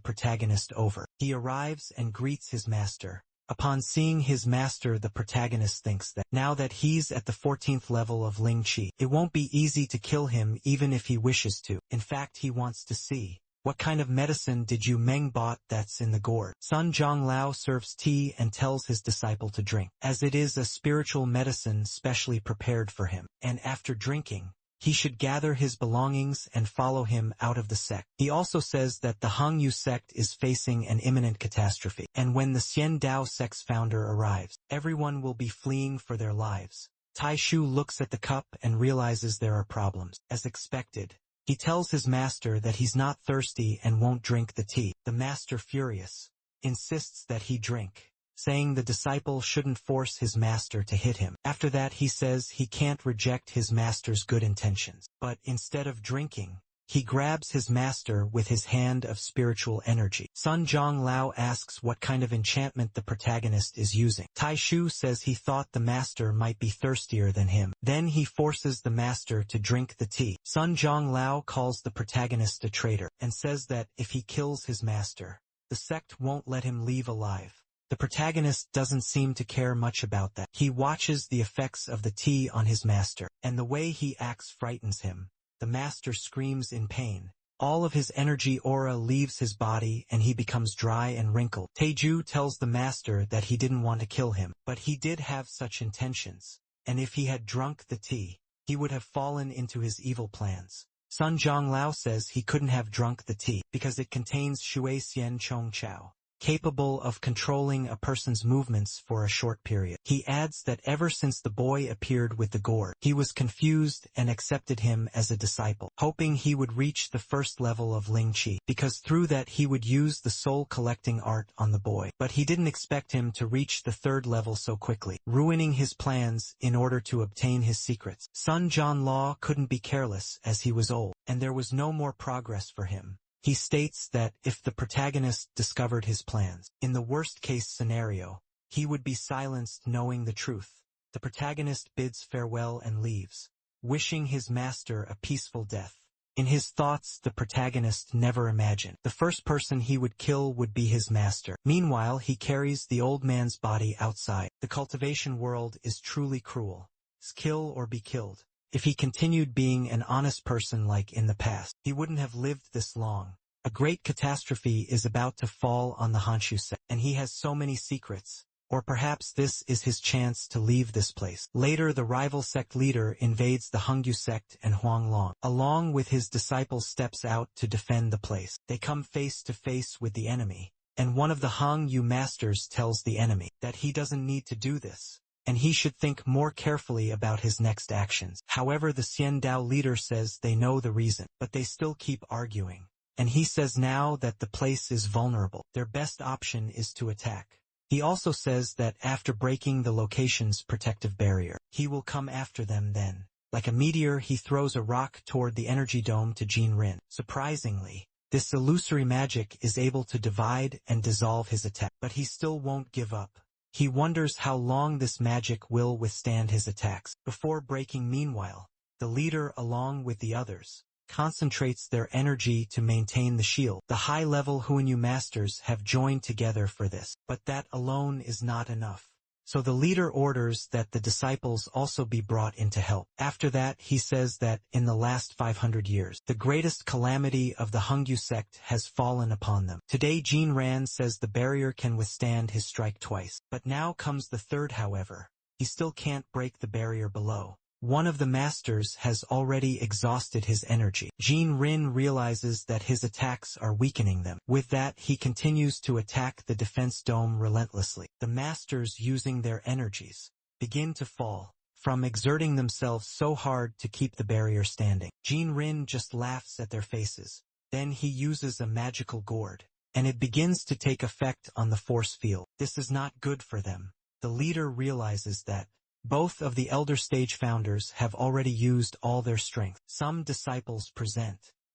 protagonist over. He arrives and greets his master. Upon seeing his master, the protagonist thinks that now that he's at the 14th level of Ling Qi, it won't be easy to kill him even if he wishes to. In fact, he wants to see, what kind of medicine did you Meng bought that's in the gourd? Sun Zhonglao serves tea and tells his disciple to drink, as it is a spiritual medicine specially prepared for him, and after drinking, he should gather his belongings and follow him out of the sect. He also says that the Hangyu sect is facing an imminent catastrophe, and when the Xian Dao sect's founder arrives, everyone will be fleeing for their lives. Tai Shu looks at the cup and realizes there are problems. As expected, he tells his master that he's not thirsty and won't drink the tea. The master, furious, insists that he drink, saying the disciple shouldn't force his master to hit him. After that he says he can't reject his master's good intentions, but instead of drinking, he grabs his master with his hand of spiritual energy. Sun Zhonglao asks what kind of enchantment the protagonist is using. Tai Shu says he thought the master might be thirstier than him. Then he forces the master to drink the tea. Sun Zhonglao calls the protagonist a traitor, and says that if he kills his master, the sect won't let him leave alive. The protagonist doesn't seem to care much about that. He watches the effects of the tea on his master, and the way he acts frightens him. The master screams in pain. All of his energy aura leaves his body and he becomes dry and wrinkled. Taiju tells the master that he didn't want to kill him, but he did have such intentions, and if he had drunk the tea, he would have fallen into his evil plans. Sun Zhonglao says he couldn't have drunk the tea because it contains Shui Xian Chong Chao, capable of controlling a person's movements for a short period. He adds that ever since the boy appeared with the gourd, he was confused and accepted him as a disciple, hoping he would reach the first level of Ling Qi, because through that he would use the soul collecting art on the boy. But he didn't expect him to reach the third level so quickly, ruining his plans in order to obtain his secrets. Sun Zhonglao couldn't be careless as he was old, and there was no more progress for him. He states that if the protagonist discovered his plans, in the worst-case scenario, he would be silenced knowing the truth. The protagonist bids farewell and leaves, wishing his master a peaceful death. In his thoughts, the protagonist never imagined the first person he would kill would be his master. Meanwhile, he carries the old man's body outside. The cultivation world is truly cruel. Kill or be killed. If he continued being an honest person like in the past, he wouldn't have lived this long. A great catastrophe is about to fall on the Honshu sect, and he has so many secrets. Or perhaps this is his chance to leave this place. Later, the rival sect leader invades the Hongyu sect and Huanglong, along with his disciples, steps out to defend the place. They come face to face with the enemy, and one of the Hongyu masters tells the enemy that he doesn't need to do this, and he should think more carefully about his next actions. However, the Xian Dao leader says they know the reason, but they still keep arguing. And he says now that the place is vulnerable, their best option is to attack. He also says that after breaking the location's protective barrier, he will come after them then. Like a meteor, he throws a rock toward the energy dome to Jin Rin. Surprisingly, this illusory magic is able to divide and dissolve his attack, but he still won't give up. He wonders how long this magic will withstand his attacks. Before breaking, meanwhile, the leader, along with the others, concentrates their energy to maintain the shield. The high-level Huanyu masters have joined together for this, but that alone is not enough. So the leader orders that the disciples also be brought in to help. After that, he says that in the last 500 years, the greatest calamity of the Hongyu sect has fallen upon them. Today, Jin Ran says the barrier can withstand his strike twice, but now comes the third. However, he still can't break the barrier below. One of the masters has already exhausted his energy. Jin Rin realizes that his attacks are weakening them. With that, he continues to attack the defense dome relentlessly. The masters, using their energies, begin to fall from exerting themselves so hard to keep the barrier standing. Jin Rin just laughs at their faces. Then he uses a magical gourd, and it begins to take effect on the force field. This is not good for them. The leader realizes that both of the elder stage founders have already used all their strength. Some disciples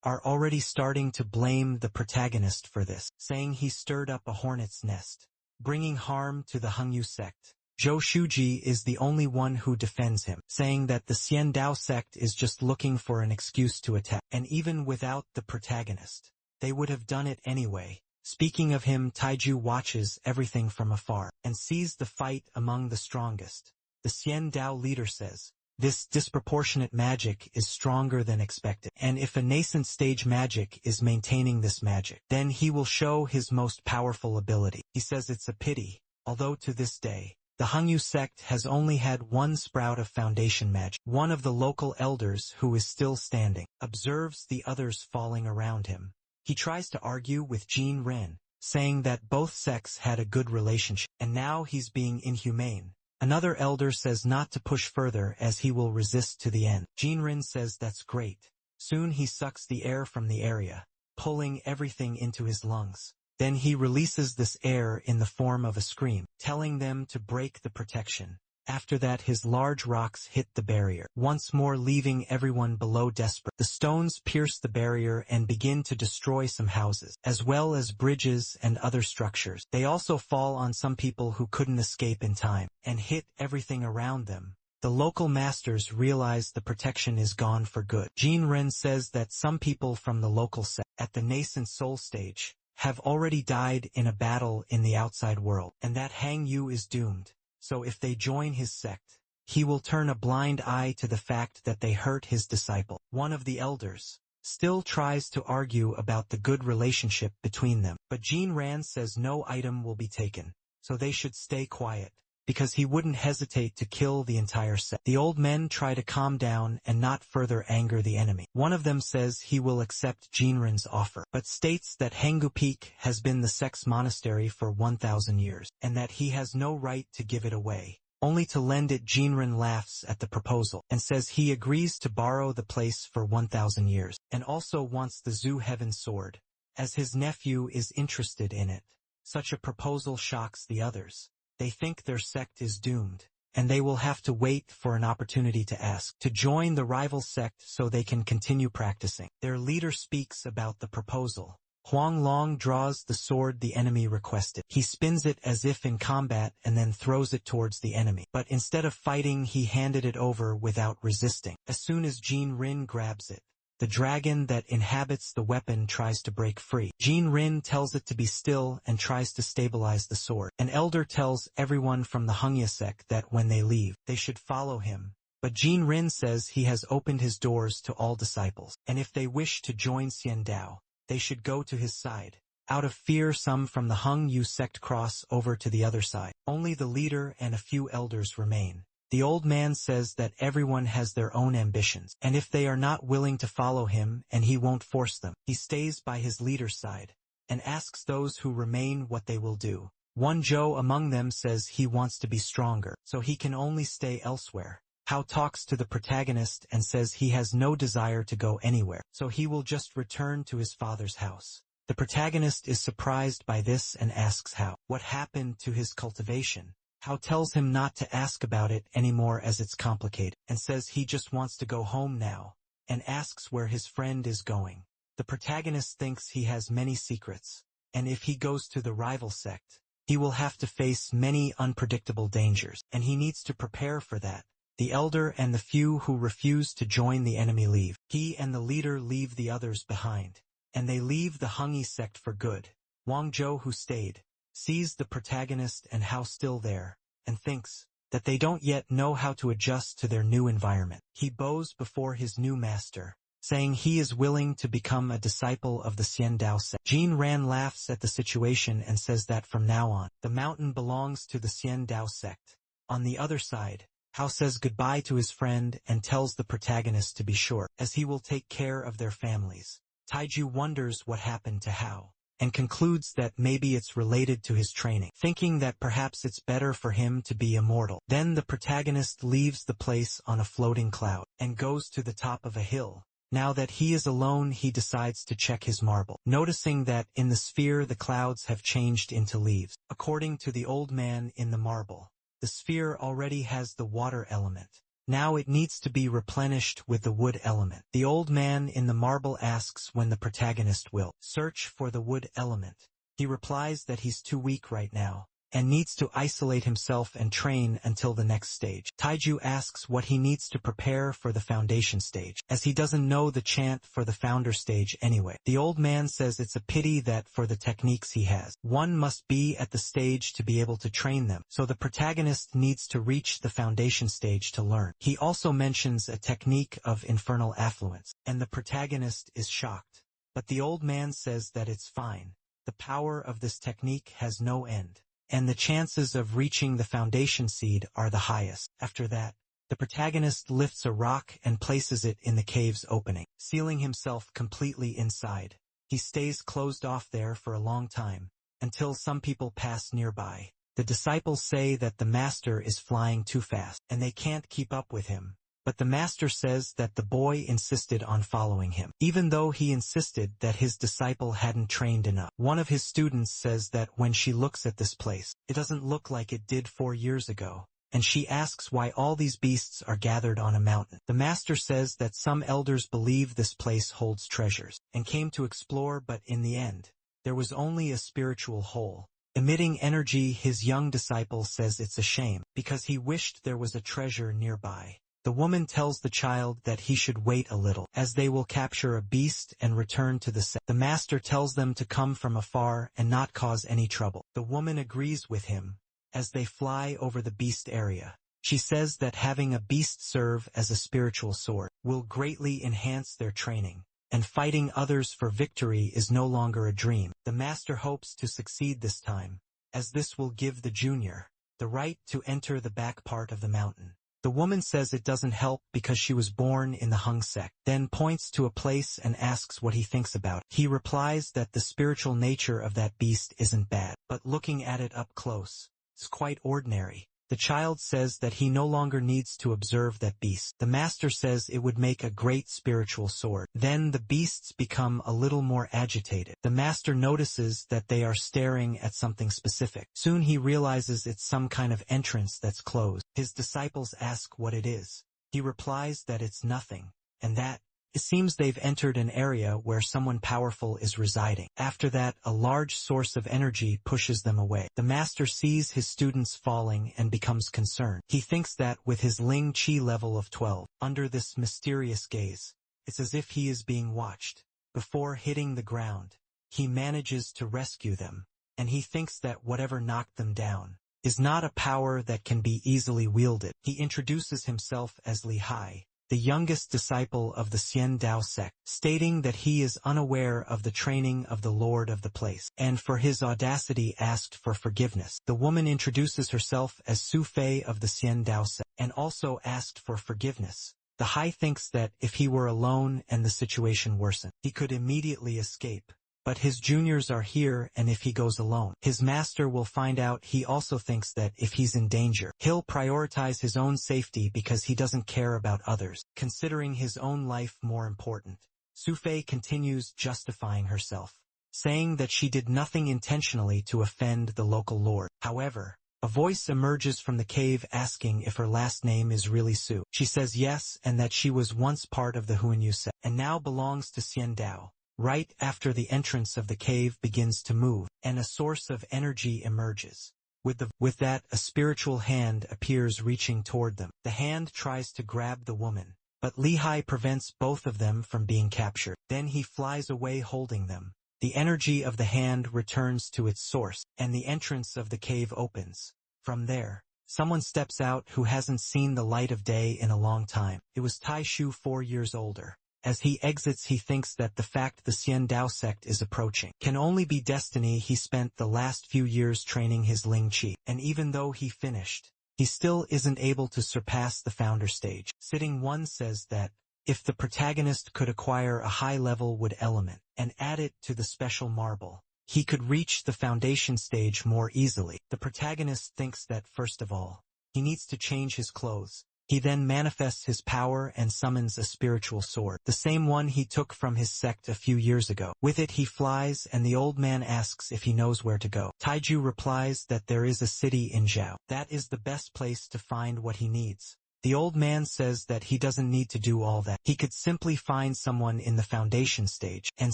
are already starting to blame the protagonist for this, saying he stirred up a hornet's nest, bringing harm to the Hangyu sect. Zhou Shuji is the only one who defends him, saying that the Xian Dao sect is just looking for an excuse to attack, and even without the protagonist, they would have done it anyway. Speaking of him, Taiju watches everything from afar, and sees the fight among the strongest. The Xian Dao leader says, "This disproportionate magic is stronger than expected, and if a nascent stage magic is maintaining this magic, then he will show his most powerful ability." He says it's a pity, although to this day, the Hangyu sect has only had one sprout of foundation magic. One of the local elders, who is still standing, observes the others falling around him. He tries to argue with Jin Ren, saying that both sects had a good relationship, and now he's being inhumane. Another elder says not to push further as he will resist to the end. Jinrin says that's great. Soon he sucks the air from the area, pulling everything into his lungs. Then he releases this air in the form of a scream, telling them to break the protection. After that, his large rocks hit the barrier, once more leaving everyone below desperate. The stones pierce the barrier and begin to destroy some houses, as well as bridges and other structures. They also fall on some people who couldn't escape in time, and hit everything around them. The local masters realize the protection is gone for good. Jin Ren says that some people from the local sect, at the nascent soul stage, have already died in a battle in the outside world, and that Hang Yu is doomed. So if they join his sect, he will turn a blind eye to the fact that they hurt his disciple. One of the elders still tries to argue about the good relationship between them, but Jin Ran says no item will be taken, so they should stay quiet, because he wouldn't hesitate to kill the entire sect. The old men try to calm down and not further anger the enemy. One of them says he will accept Jinren's offer, but states that Hanggu Peak has been the sect's monastery for 1,000 years, and that he has no right to give it away. Only to lend it, Jinren laughs at the proposal, and says he agrees to borrow the place for 1,000 years, and also wants the Zhu Heaven sword, as his nephew is interested in it. Such a proposal shocks the others. They think their sect is doomed, and they will have to wait for an opportunity to ask to join the rival sect so they can continue practicing. Their leader speaks about the proposal. Huang Long draws the sword the enemy requested. He spins it as if in combat and then throws it towards the enemy. But instead of fighting, he handed it over without resisting. As soon as Jin Rin grabs it, the dragon that inhabits the weapon tries to break free. Jin Rin tells it to be still and tries to stabilize the sword. An elder tells everyone from the Hangya sect that when they leave, they should follow him. But Jin Rin says he has opened his doors to all disciples, and if they wish to join Xian Dao, they should go to his side. Out of fear, some from the Hung Yu sect cross over to the other side. Only the leader and a few elders remain. The old man says that everyone has their own ambitions, and if they are not willing to follow him, and he won't force them, he stays by his leader's side, and asks those who remain what they will do. One Zhou among them says he wants to be stronger, so he can only stay elsewhere. Hao talks to the protagonist and says he has no desire to go anywhere, so he will just return to his father's house. The protagonist is surprised by this and asks Hao what happened to his cultivation. Hao tells him not to ask about it anymore as it's complicated, and says he just wants to go home now, and asks where his friend is going. The protagonist thinks he has many secrets, and if he goes to the rival sect, he will have to face many unpredictable dangers, and he needs to prepare for that. The elder and the few who refuse to join the enemy leave. He and the leader leave the others behind, and they leave the Hungyi sect for good. Wang Zhou, who stayed, sees the protagonist and Hao still there, and thinks that they don't yet know how to adjust to their new environment. He bows before his new master, saying he is willing to become a disciple of the Xian Dao sect. Jin Ran laughs at the situation and says that from now on, the mountain belongs to the Xian Dao sect. On the other side, Hao says goodbye to his friend and tells the protagonist to be sure, as he will take care of their families. Taiju wonders what happened to Hao, and concludes that maybe it's related to his training, thinking that perhaps it's better for him to be immortal. Then the protagonist leaves the place on a floating cloud, and goes to the top of a hill, Now that he is alone, he decides to check his marble, noticing that in the sphere the clouds have changed into leaves. According to the old man in the marble, the sphere already has the water element. Now it needs to be replenished with the wood element. The old man in the marble asks when the protagonist will search for the wood element. He replies that he's too weak right now, and needs to isolate himself and train until the next stage. Taiju asks what he needs to prepare for the foundation stage, as he doesn't know the chant for the founder stage anyway. The old man says it's a pity that for the techniques he has, one must be at the stage to be able to train them, so the protagonist needs to reach the foundation stage to learn. He also mentions a technique of infernal affluence, and the protagonist is shocked. But the old man says that it's fine. The power of this technique has no end, and the chances of reaching the foundation seed are the highest. After that, the protagonist lifts a rock and places it in the cave's opening, sealing himself completely inside. He stays closed off there for a long time, until some people pass nearby. The disciples say that the master is flying too fast, and they can't keep up with him. But the master says that the boy insisted on following him, even though he insisted that his disciple hadn't trained enough. One of his students says that when she looks at this place, it doesn't look like it did 4 years ago, and she asks why all these beasts are gathered on a mountain. The master says that some elders believe this place holds treasures, and came to explore, but in the end, there was only a spiritual hole emitting energy. His young disciple says it's a shame, because he wished there was a treasure nearby. The woman tells the child that he should wait a little, as they will capture a beast and return to the set. The master tells them to come from afar and not cause any trouble. The woman agrees with him, as they fly over the beast area. She says that having a beast serve as a spiritual sword will greatly enhance their training, and fighting others for victory is no longer a dream. The master hopes to succeed this time, as this will give the junior the right to enter the back part of the mountain. The woman says it doesn't help because she was born in the Hung sect, then points to a place and asks what he thinks about it. He replies that the spiritual nature of that beast isn't bad, but looking at it up close, it's quite ordinary. The child says that he no longer needs to observe that beast. The master says it would make a great spiritual sword. Then the beasts become a little more agitated. The master notices that they are staring at something specific. Soon he realizes it's some kind of entrance that's closed. His disciples ask what it is. He replies that it's nothing, and that it seems they've entered an area where someone powerful is residing. After that, a large source of energy pushes them away. The master sees his students falling and becomes concerned. He thinks that with his Ling Chi level of 12, under this mysterious gaze, it's as if he is being watched. Before hitting the ground, he manages to rescue them, and he thinks that whatever knocked them down is not a power that can be easily wielded. He introduces himself as Li Hai, the youngest disciple of the Xian Dao sect, stating that he is unaware of the training of the lord of the place, and for his audacity asked for forgiveness. The woman introduces herself as Su Fei of the Xian Dao sect, and also asked for forgiveness. The Hai thinks that if he were alone and the situation worsened, he could immediately escape. But his juniors are here, and if he goes alone, his master will find out. He also thinks that if he's in danger, he'll prioritize his own safety because he doesn't care about others, considering his own life more important. Su Fei continues justifying herself, saying that she did nothing intentionally to offend the local lord. However, a voice emerges from the cave asking if her last name is really Su. She says yes, and that she was once part of the Huanyu sect, and now belongs to Xian Dao. Right after the entrance of the cave begins to move, and a source of energy emerges. With that, a spiritual hand appears reaching toward them. The hand tries to grab the woman, but Li Hai prevents both of them from being captured. Then he flies away holding them. The energy of the hand returns to its source, and the entrance of the cave opens. From there, someone steps out who hasn't seen the light of day in a long time. It was Tai Shu, 4 years older. As he exits, he thinks that the fact the Xian Dao sect is approaching can only be destiny. He spent the last few years training his Ling Chi, and even though he finished, he still isn't able to surpass the founder stage. Sitting One says that if the protagonist could acquire a high-level wood element and add it to the special marble, he could reach the foundation stage more easily. The protagonist thinks that first of all, he needs to change his clothes. He then manifests his power and summons a spiritual sword, the same one he took from his sect a few years ago. With it he flies, and the old man asks if he knows where to go. Taiju replies that there is a city in Zhao. That is the best place to find what he needs. The old man says that he doesn't need to do all that. He could simply find someone in the foundation stage and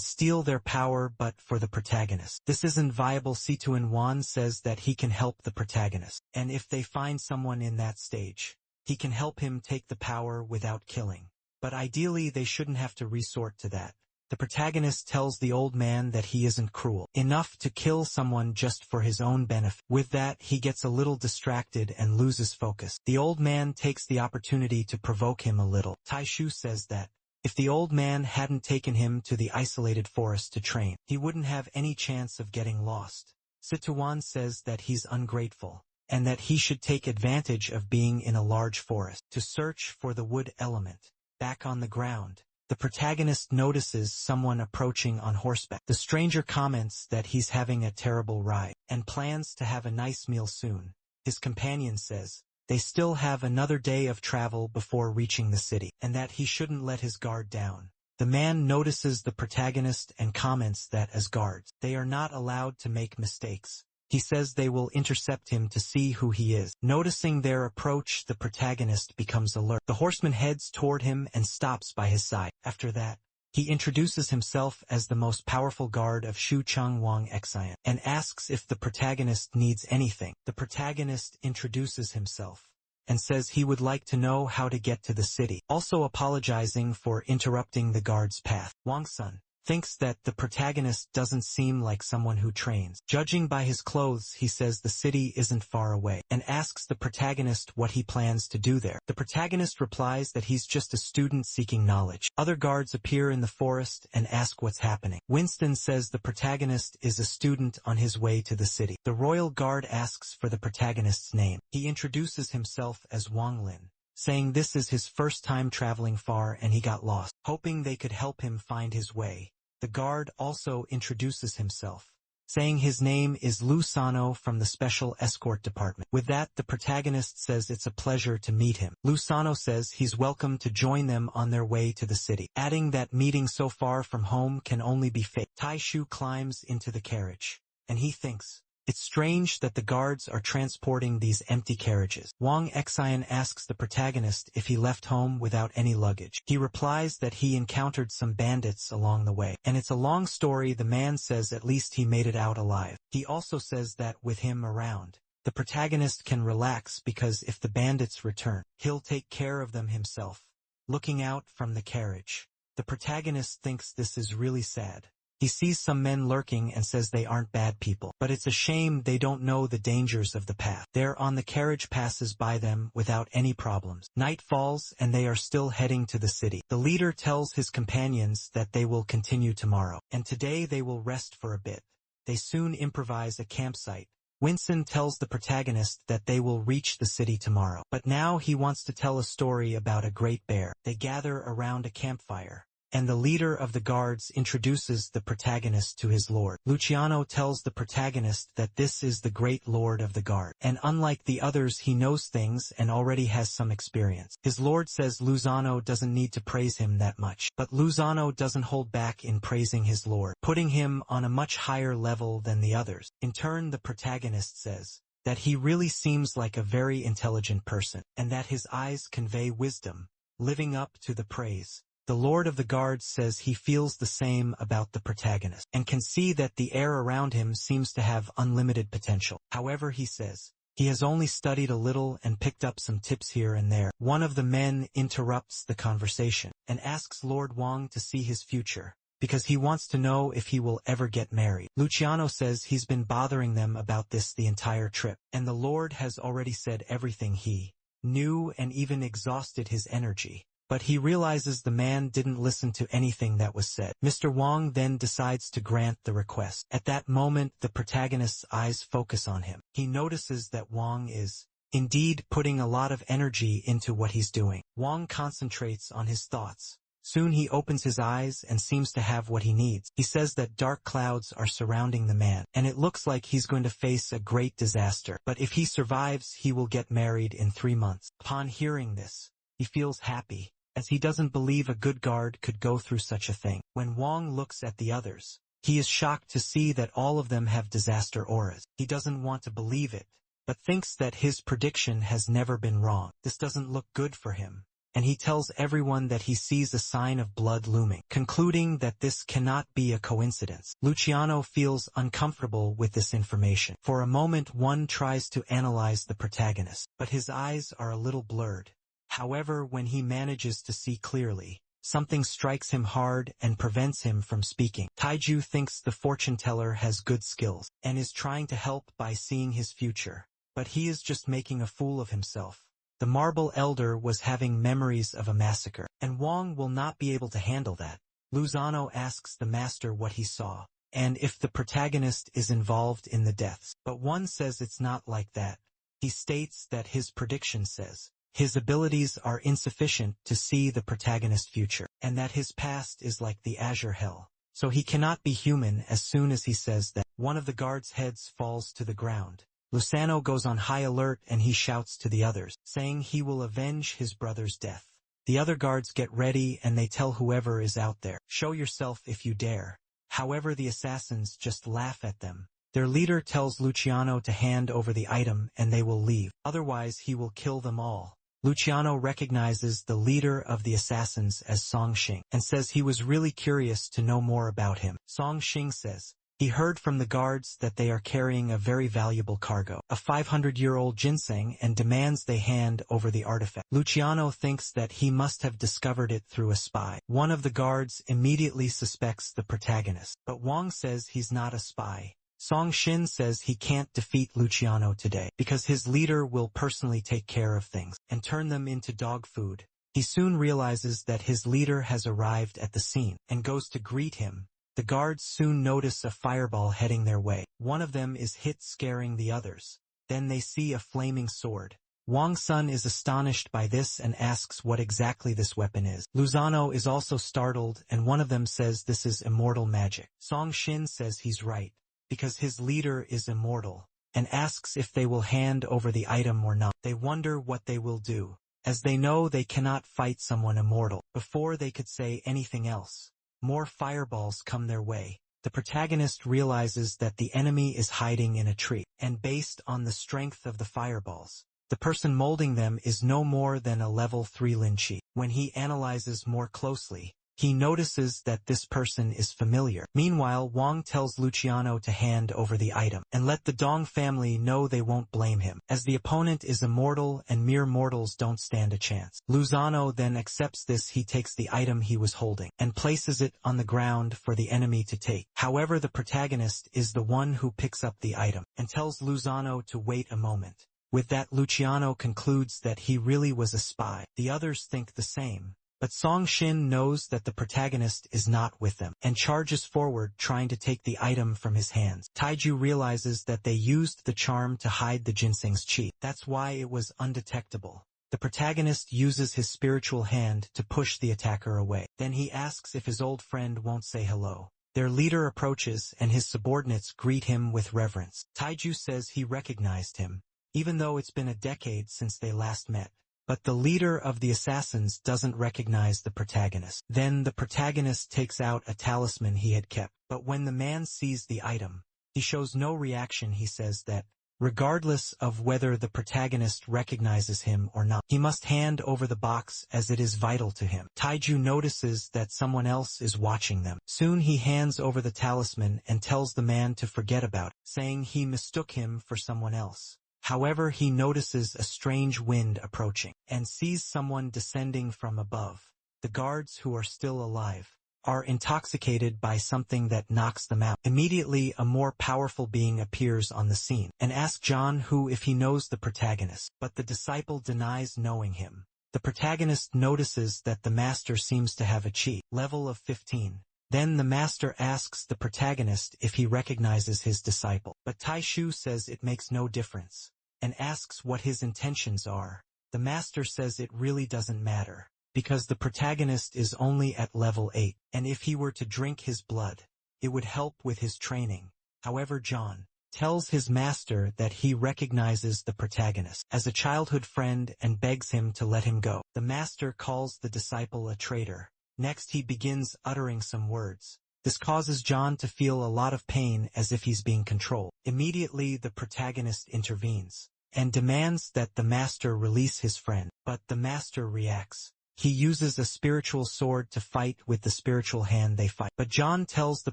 steal their power, but for the protagonist this isn't viable. Situan Wan says that he can help the protagonist, and if they find someone in that stage, he can help him take the power without killing. But ideally they shouldn't have to resort to that. The protagonist tells the old man that he isn't cruel enough to kill someone just for his own benefit. With that, he gets a little distracted and loses focus. The old man takes the opportunity to provoke him a little. Taishu says that if the old man hadn't taken him to the isolated forest to train, he wouldn't have any chance of getting lost. Situan says that he's ungrateful, and that he should take advantage of being in a large forest to search for the wood element. Back on the ground, the protagonist notices someone approaching on horseback. The stranger comments that he's having a terrible ride, and plans to have a nice meal soon. His companion says they still have another day of travel before reaching the city, and that he shouldn't let his guard down. The man notices the protagonist and comments that as guards, they are not allowed to make mistakes. He says they will intercept him to see who he is. Noticing their approach, the protagonist becomes alert. The horseman heads toward him and stops by his side. After that, he introduces himself as the most powerful guard of Shu Cheng Wang Xian and asks if the protagonist needs anything. The protagonist introduces himself and says he would like to know how to get to the city, also apologizing for interrupting the guard's path. Wang Sun thinks that the protagonist doesn't seem like someone who trains. Judging by his clothes, he says the city isn't far away, and asks the protagonist what he plans to do there. The protagonist replies that he's just a student seeking knowledge. Other guards appear in the forest and ask what's happening. Winston says the protagonist is a student on his way to the city. The royal guard asks for the protagonist's name. He introduces himself as Wang Lin, saying this is his first time traveling far and he got lost, hoping they could help him find his way. The guard also introduces himself, saying his name is Lu Sano from the Special Escort Department. With that, the protagonist says it's a pleasure to meet him. Lu Sano says he's welcome to join them on their way to the city, adding that meeting so far from home can only be fake. Taishu climbs into the carriage, and he thinks it's strange that the guards are transporting these empty carriages. Wang Xian asks the protagonist if he left home without any luggage. He replies that he encountered some bandits along the way, and it's a long story. The man says at least he made it out alive. He also says that with him around, the protagonist can relax because if the bandits return, he'll take care of them himself. Looking out from the carriage, the protagonist thinks this is really sad. He sees some men lurking and says they aren't bad people, but it's a shame they don't know the dangers of the path. They're on the carriage passes by them without any problems. Night falls and they are still heading to the city. The leader tells his companions that they will continue tomorrow, and today they will rest for a bit. They soon improvise a campsite. Winston tells the protagonist that they will reach the city tomorrow, but now he wants to tell a story about a great bear. They gather around a campfire, and the leader of the guards introduces the protagonist to his lord. Luciano tells the protagonist that this is the great lord of the guard, and unlike the others he knows things and already has some experience. His lord says Luzano doesn't need to praise him that much, but Luzano doesn't hold back in praising his lord, putting him on a much higher level than the others. In turn, the protagonist says that he really seems like a very intelligent person, and that his eyes convey wisdom, living up to the praise. The Lord of the Guards says he feels the same about the protagonist, and can see that the air around him seems to have unlimited potential. However, he says he has only studied a little and picked up some tips here and there. One of the men interrupts the conversation, and asks Lord Wang to see his future, because he wants to know if he will ever get married. Luciano says he's been bothering them about this the entire trip, and the Lord has already said everything he knew and even exhausted his energy. But he realizes the man didn't listen to anything that was said. Mr. Wang then decides to grant the request. At that moment, the protagonist's eyes focus on him. He notices that Wang is indeed putting a lot of energy into what he's doing. Wang concentrates on his thoughts, Soon he opens his eyes and seems to have what he needs. He says that dark clouds are surrounding the man, and it looks like he's going to face a great disaster. But if he survives, he will get married in 3 months. Upon hearing this, he feels happy, as he doesn't believe a good guard could go through such a thing. When Wong looks at the others, he is shocked to see that all of them have disaster auras. He doesn't want to believe it, but thinks that his prediction has never been wrong. This doesn't look good for him, and he tells everyone that he sees a sign of blood looming, concluding that this cannot be a coincidence. Luciano feels uncomfortable with this information. For a moment one tries to analyze the protagonist, but his eyes are a little blurred. However, when he manages to see clearly, something strikes him hard and prevents him from speaking. Taiju thinks the fortune teller has good skills, and is trying to help by seeing his future, but he is just making a fool of himself. The Marble Elder was having memories of a massacre, and Wong will not be able to handle that. Luzano asks the master what he saw, and if the protagonist is involved in the deaths, but one says it's not like that. He states that his prediction says his abilities are insufficient to see the protagonist's future, and that his past is like the Azure Hell, so he cannot be human. As soon as he says that, one of the guards' heads falls to the ground. Luzano goes on high alert and he shouts to the others, saying he will avenge his brother's death. The other guards get ready and they tell whoever is out there, "Show yourself if you dare." However, the assassins just laugh at them. Their leader tells Luciano to hand over the item and they will leave, otherwise he will kill them all. Luciano recognizes the leader of the assassins as Song Xing, and says he was really curious to know more about him. Song Xing says he heard from the guards that they are carrying a very valuable cargo, a 500-year-old ginseng, and demands they hand over the artifact. Luciano thinks that he must have discovered it through a spy. One of the guards immediately suspects the protagonist, but Wong says he's not a spy. Song Xin says he can't defeat Luciano today, because his leader will personally take care of things, and turn them into dog food. He soon realizes that his leader has arrived at the scene, and goes to greet him. The guards soon notice a fireball heading their way. One of them is hit, scaring the others. Then they see a flaming sword. Wang Sun is astonished by this and asks what exactly this weapon is. Luzano is also startled, and one of them says this is immortal magic. Song Xin says he's right, because his leader is immortal, and asks if they will hand over the item or not. They wonder what they will do, as they know they cannot fight someone immortal. Before they could say anything else, more fireballs come their way. The protagonist realizes that the enemy is hiding in a tree, and based on the strength of the fireballs, the person molding them is no more than a level 3 Lin Chi. When he analyzes more closely, he notices that this person is familiar. Meanwhile, Wang tells Luciano to hand over the item, and let the Dong family know they won't blame him, as the opponent is immortal and mere mortals don't stand a chance. Luzano then accepts this. He takes the item he was holding, and places it on the ground for the enemy to take. However, the protagonist is the one who picks up the item, and tells Luzano to wait a moment. With that, Luciano concludes that he really was a spy. The others think the same. But Song Xin knows that the protagonist is not with them, and charges forward trying to take the item from his hands. Taiju realizes that they used the charm to hide the ginseng's chi. That's why it was undetectable. The protagonist uses his spiritual hand to push the attacker away. Then he asks if his old friend won't say hello. Their leader approaches and his subordinates greet him with reverence. Taiju says he recognized him, even though it's been a decade since they last met. But the leader of the assassins doesn't recognize the protagonist. Then the protagonist takes out a talisman he had kept, but when the man sees the item, he shows no reaction. He says that, regardless of whether the protagonist recognizes him or not, he must hand over the box as it is vital to him. Taiju notices that someone else is watching them. Soon he hands over the talisman and tells the man to forget about it, saying he mistook him for someone else. However, he notices a strange wind approaching, and sees someone descending from above. The guards, who are still alive, are intoxicated by something that knocks them out. Immediately, a more powerful being appears on the scene, and asks John who if he knows the protagonist, but the disciple denies knowing him. The protagonist notices that the master seems to have a chi level of 15. Then the master asks the protagonist if he recognizes his disciple, but Taishu says it makes no difference, and asks what his intentions are. The master says it really doesn't matter, because the protagonist is only at level 8, and if he were to drink his blood, it would help with his training. However, John tells his master that he recognizes the protagonist as a childhood friend and begs him to let him go. The master calls the disciple a traitor. Next he begins uttering some words. This causes John to feel a lot of pain as if he's being controlled. Immediately the protagonist intervenes and demands that the master release his friend, but the master reacts. He uses a spiritual sword to fight with the spiritual hand they fight. But John tells the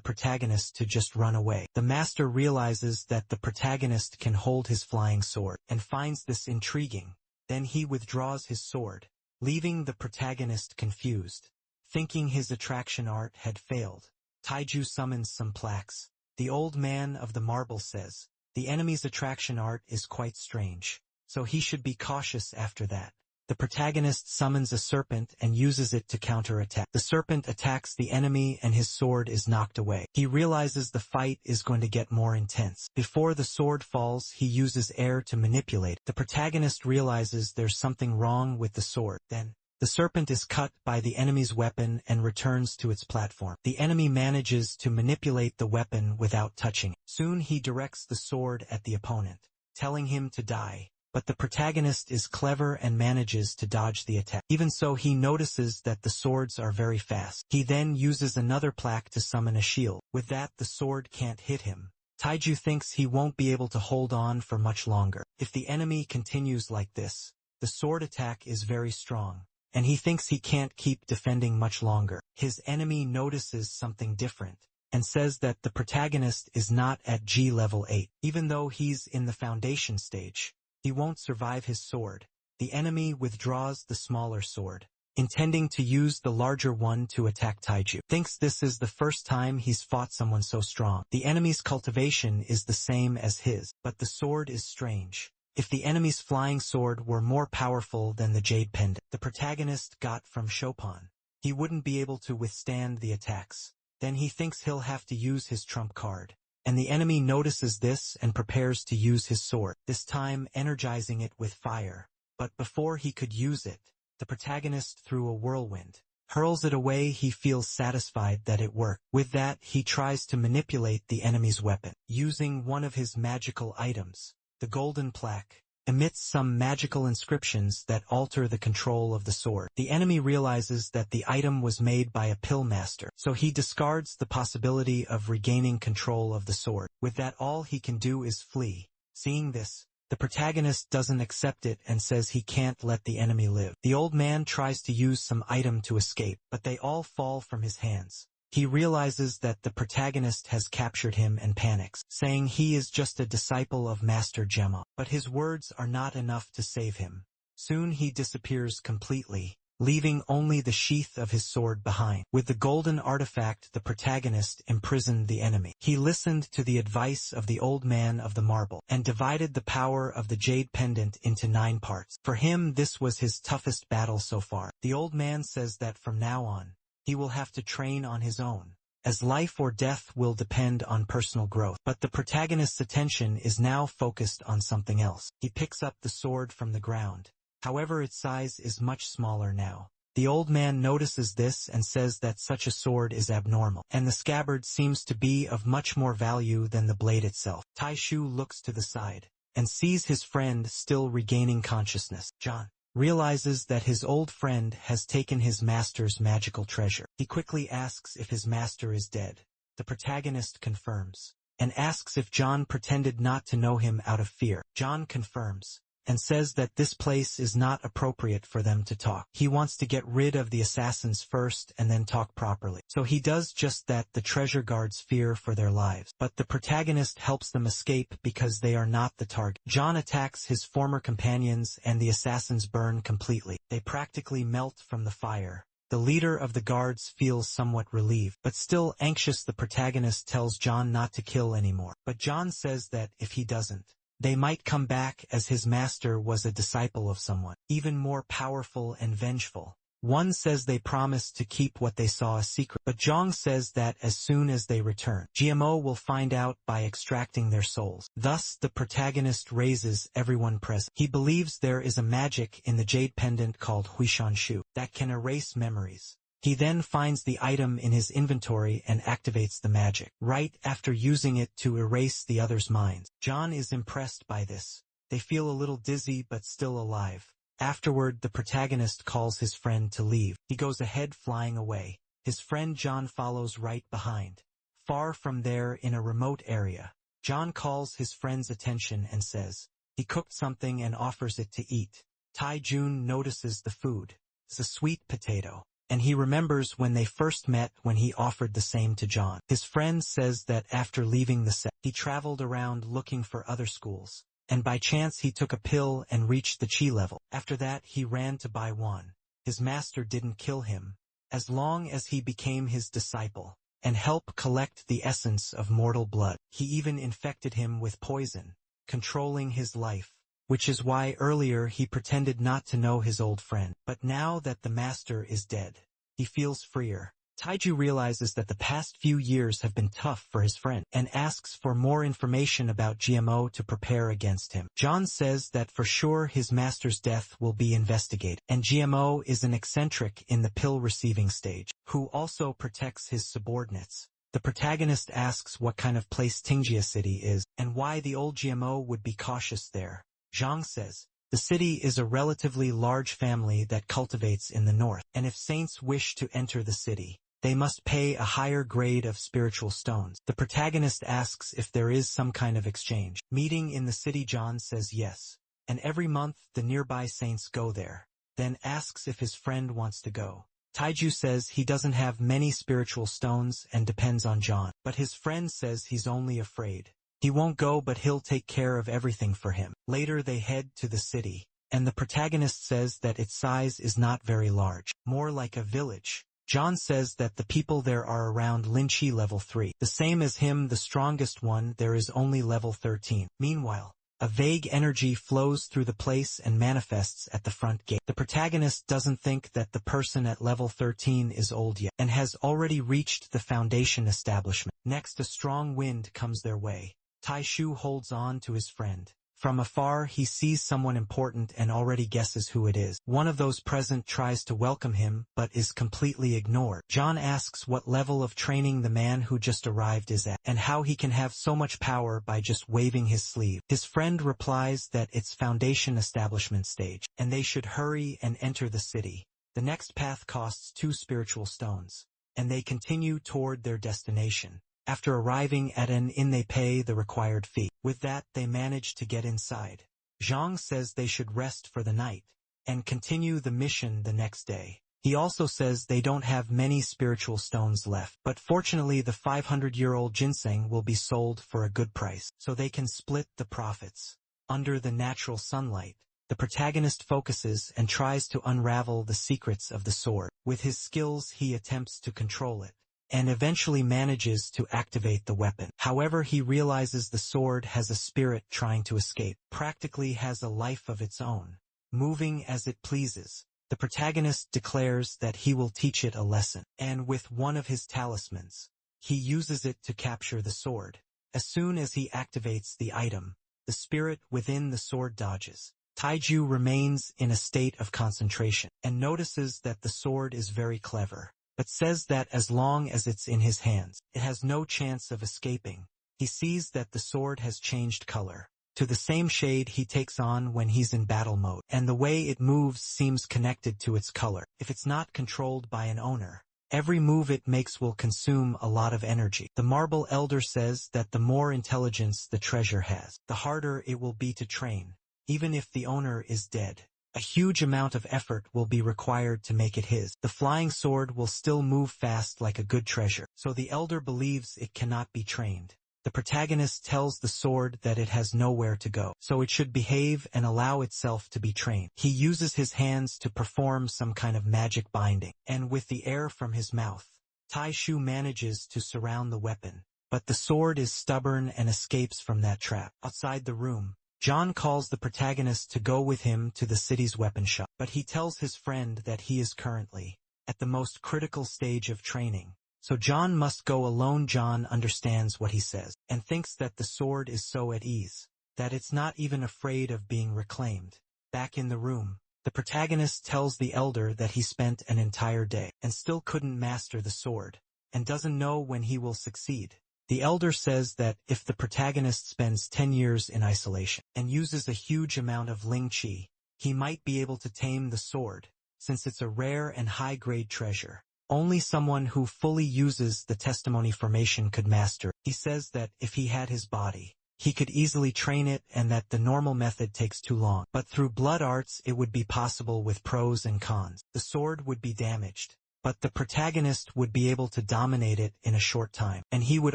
protagonist to just run away. The master realizes that the protagonist can hold his flying sword and finds this intriguing. Then he withdraws his sword, leaving the protagonist confused. Thinking his attraction art had failed, Taiju summons some plaques. The old man of the marble says, the enemy's attraction art is quite strange, so he should be cautious after that. The protagonist summons a serpent and uses it to counterattack. The serpent attacks the enemy and his sword is knocked away. He realizes the fight is going to get more intense. Before the sword falls, he uses air to manipulate. The protagonist realizes there's something wrong with the sword. Then, the serpent is cut by the enemy's weapon and returns to its platform. The enemy manages to manipulate the weapon without touching it. Soon he directs the sword at the opponent, telling him to die. But the protagonist is clever and manages to dodge the attack. Even so, he notices that the swords are very fast. He then uses another plaque to summon a shield. With that, the sword can't hit him. Taiju thinks he won't be able to hold on for much longer. If the enemy continues like this, the sword attack is very strong, and he thinks he can't keep defending much longer. His enemy notices something different and says that the protagonist is not at G level 8. Even though he's in the foundation stage, he won't survive his sword. The enemy withdraws the smaller sword, intending to use the larger one to attack Taiju. Thinks this is the first time he's fought someone so strong. The enemy's cultivation is the same as his, but the sword is strange. If the enemy's flying sword were more powerful than the jade pendant the protagonist got from Chopin, he wouldn't be able to withstand the attacks. Then he thinks he'll have to use his trump card. And the enemy notices this and prepares to use his sword, this time energizing it with fire. But before he could use it, the protagonist threw a whirlwind, hurls it away. He feels satisfied that it worked. With that, he tries to manipulate the enemy's weapon. Using one of his magical items, the golden plaque emits some magical inscriptions that alter the control of the sword. The enemy realizes that the item was made by a pill master, so he discards the possibility of regaining control of the sword. With that, all he can do is flee. Seeing this, the protagonist doesn't accept it and says he can't let the enemy live. The old man tries to use some item to escape, but they all fall from his hands. He realizes that the protagonist has captured him and panics, saying he is just a disciple of Master Gemma. But his words are not enough to save him. Soon he disappears completely, leaving only the sheath of his sword behind. With the golden artifact, the protagonist imprisoned the enemy. He listened to the advice of the old man of the marble and divided the power of the jade pendant into 9 parts. For him, this was his toughest battle so far. The old man says that from now on, he will have to train on his own, as life or death will depend on personal growth. But the protagonist's attention is now focused on something else. He picks up the sword from the ground. However, its size is much smaller now. The old man notices this and says that such a sword is abnormal, and the scabbard seems to be of much more value than the blade itself. Taishu looks to the side and sees his friend still regaining consciousness. John realizes that his old friend has taken his master's magical treasure. He quickly asks if his master is dead. The protagonist confirms, and asks if John pretended not to know him out of fear. John confirms, and says that this place is not appropriate for them to talk. He wants to get rid of the assassins first and then talk properly. So he does just that. The treasure guards fear for their lives, but the protagonist helps them escape because they are not the target. John attacks his former companions and the assassins burn completely. They practically melt from the fire. The leader of the guards feels somewhat relieved, but still anxious. The protagonist tells John not to kill anymore, but John says that if he doesn't, they might come back, as his master was a disciple of someone even more powerful and vengeful. One says they promised to keep what they saw a secret, but Zhang says that as soon as they return, GMO will find out by extracting their souls. Thus, the protagonist raises everyone present. He believes there is a magic in the jade pendant called Huishanshu that can erase memories. He then finds the item in his inventory and activates the magic, right after using it to erase the others' minds. John is impressed by this. They feel a little dizzy but still alive. Afterward, the protagonist calls his friend to leave. He goes ahead flying away. His friend John follows right behind. Far from there in a remote area, John calls his friend's attention and says he cooked something and offers it to eat. Tai-jun notices the food. It's a sweet potato, and he remembers when they first met when he offered the same to John. His friend says that after leaving the set, he traveled around looking for other schools, and by chance he took a pill and reached the chi level. After that he ran to buy one. His master didn't kill him, as long as he became his disciple, and helped collect the essence of mortal blood. He even infected him with poison, controlling his life, which is why earlier he pretended not to know his old friend. But now that the master is dead, he feels freer. Taiju realizes that the past few years have been tough for his friend, and asks for more information about GMO to prepare against him. John says that for sure his master's death will be investigated, and GMO is an eccentric in the pill-receiving stage, who also protects his subordinates. The protagonist asks what kind of place Tingjia City is, and why the old GMO would be cautious there. Zhang says, the city is a relatively large family that cultivates in the north, and if saints wish to enter the city, they must pay a higher grade of spiritual stones. The protagonist asks if there is some kind of exchange. Meeting in the city, John says yes, and every month the nearby saints go there, then asks if his friend wants to go. Taiju says he doesn't have many spiritual stones and depends on John, but his friend says he's only afraid. He won't go, but he'll take care of everything for him. Later they head to the city, and the protagonist says that its size is not very large, more like a village. John says that the people there are around Linchi level 3. The same as him, the strongest one there is only level 13. Meanwhile, a vague energy flows through the place and manifests at the front gate. The protagonist doesn't think that the person at level 13 is old yet, and has already reached the foundation establishment. Next, a strong wind comes their way. Taishu holds on to his friend. From afar he sees someone important and already guesses who it is. One of those present tries to welcome him, but is completely ignored. John asks what level of training the man who just arrived is at, and how he can have so much power by just waving his sleeve. His friend replies that it's foundation establishment stage, and they should hurry and enter the city. The next path costs 2 spiritual stones, and they continue toward their destination. After arriving at an inn they pay the required fee. With that they manage to get inside. Zhang says they should rest for the night, and continue the mission the next day. He also says they don't have many spiritual stones left, but fortunately the 500-year-old ginseng will be sold for a good price, so they can split the profits. Under the natural sunlight, the protagonist focuses and tries to unravel the secrets of the sword. With his skills he attempts to control it, and eventually manages to activate the weapon. However, he realizes the sword has a spirit trying to escape, practically has a life of its own, moving as it pleases. The protagonist declares that he will teach it a lesson, and with one of his talismans, he uses it to capture the sword. As soon as he activates the item, the spirit within the sword dodges. Taiju remains in a state of concentration, and notices that the sword is very clever, but says that as long as it's in his hands, it has no chance of escaping. He sees that the sword has changed color to the same shade he takes on when he's in battle mode, and the way it moves seems connected to its color. If it's not controlled by an owner, every move it makes will consume a lot of energy. The Marble Elder says that the more intelligence the treasure has, the harder it will be to train, even if the owner is dead. A huge amount of effort will be required to make it his. The flying sword will still move fast like a good treasure, so the elder believes it cannot be trained. The protagonist tells the sword that it has nowhere to go, so it should behave and allow itself to be trained. He uses his hands to perform some kind of magic binding, and with the air from his mouth, Taishu manages to surround the weapon, but the sword is stubborn and escapes from that trap. Outside the room, John calls the protagonist to go with him to the city's weapon shop, but he tells his friend that he is currently at the most critical stage of training. So John must go alone. John understands what he says, and thinks that the sword is so at ease that it's not even afraid of being reclaimed. Back in the room, the protagonist tells the elder that he spent an entire day and still couldn't master the sword, and doesn't know when he will succeed. The elder says that if the protagonist spends 10 years in isolation and uses a huge amount of Ling Chi, he might be able to tame the sword, since it's a rare and high-grade treasure. Only someone who fully uses the testimony formation could master it. He says that if he had his body, he could easily train it, and that the normal method takes too long. But through blood arts it would be possible with pros and cons. The sword would be damaged, but the protagonist would be able to dominate it in a short time, and he would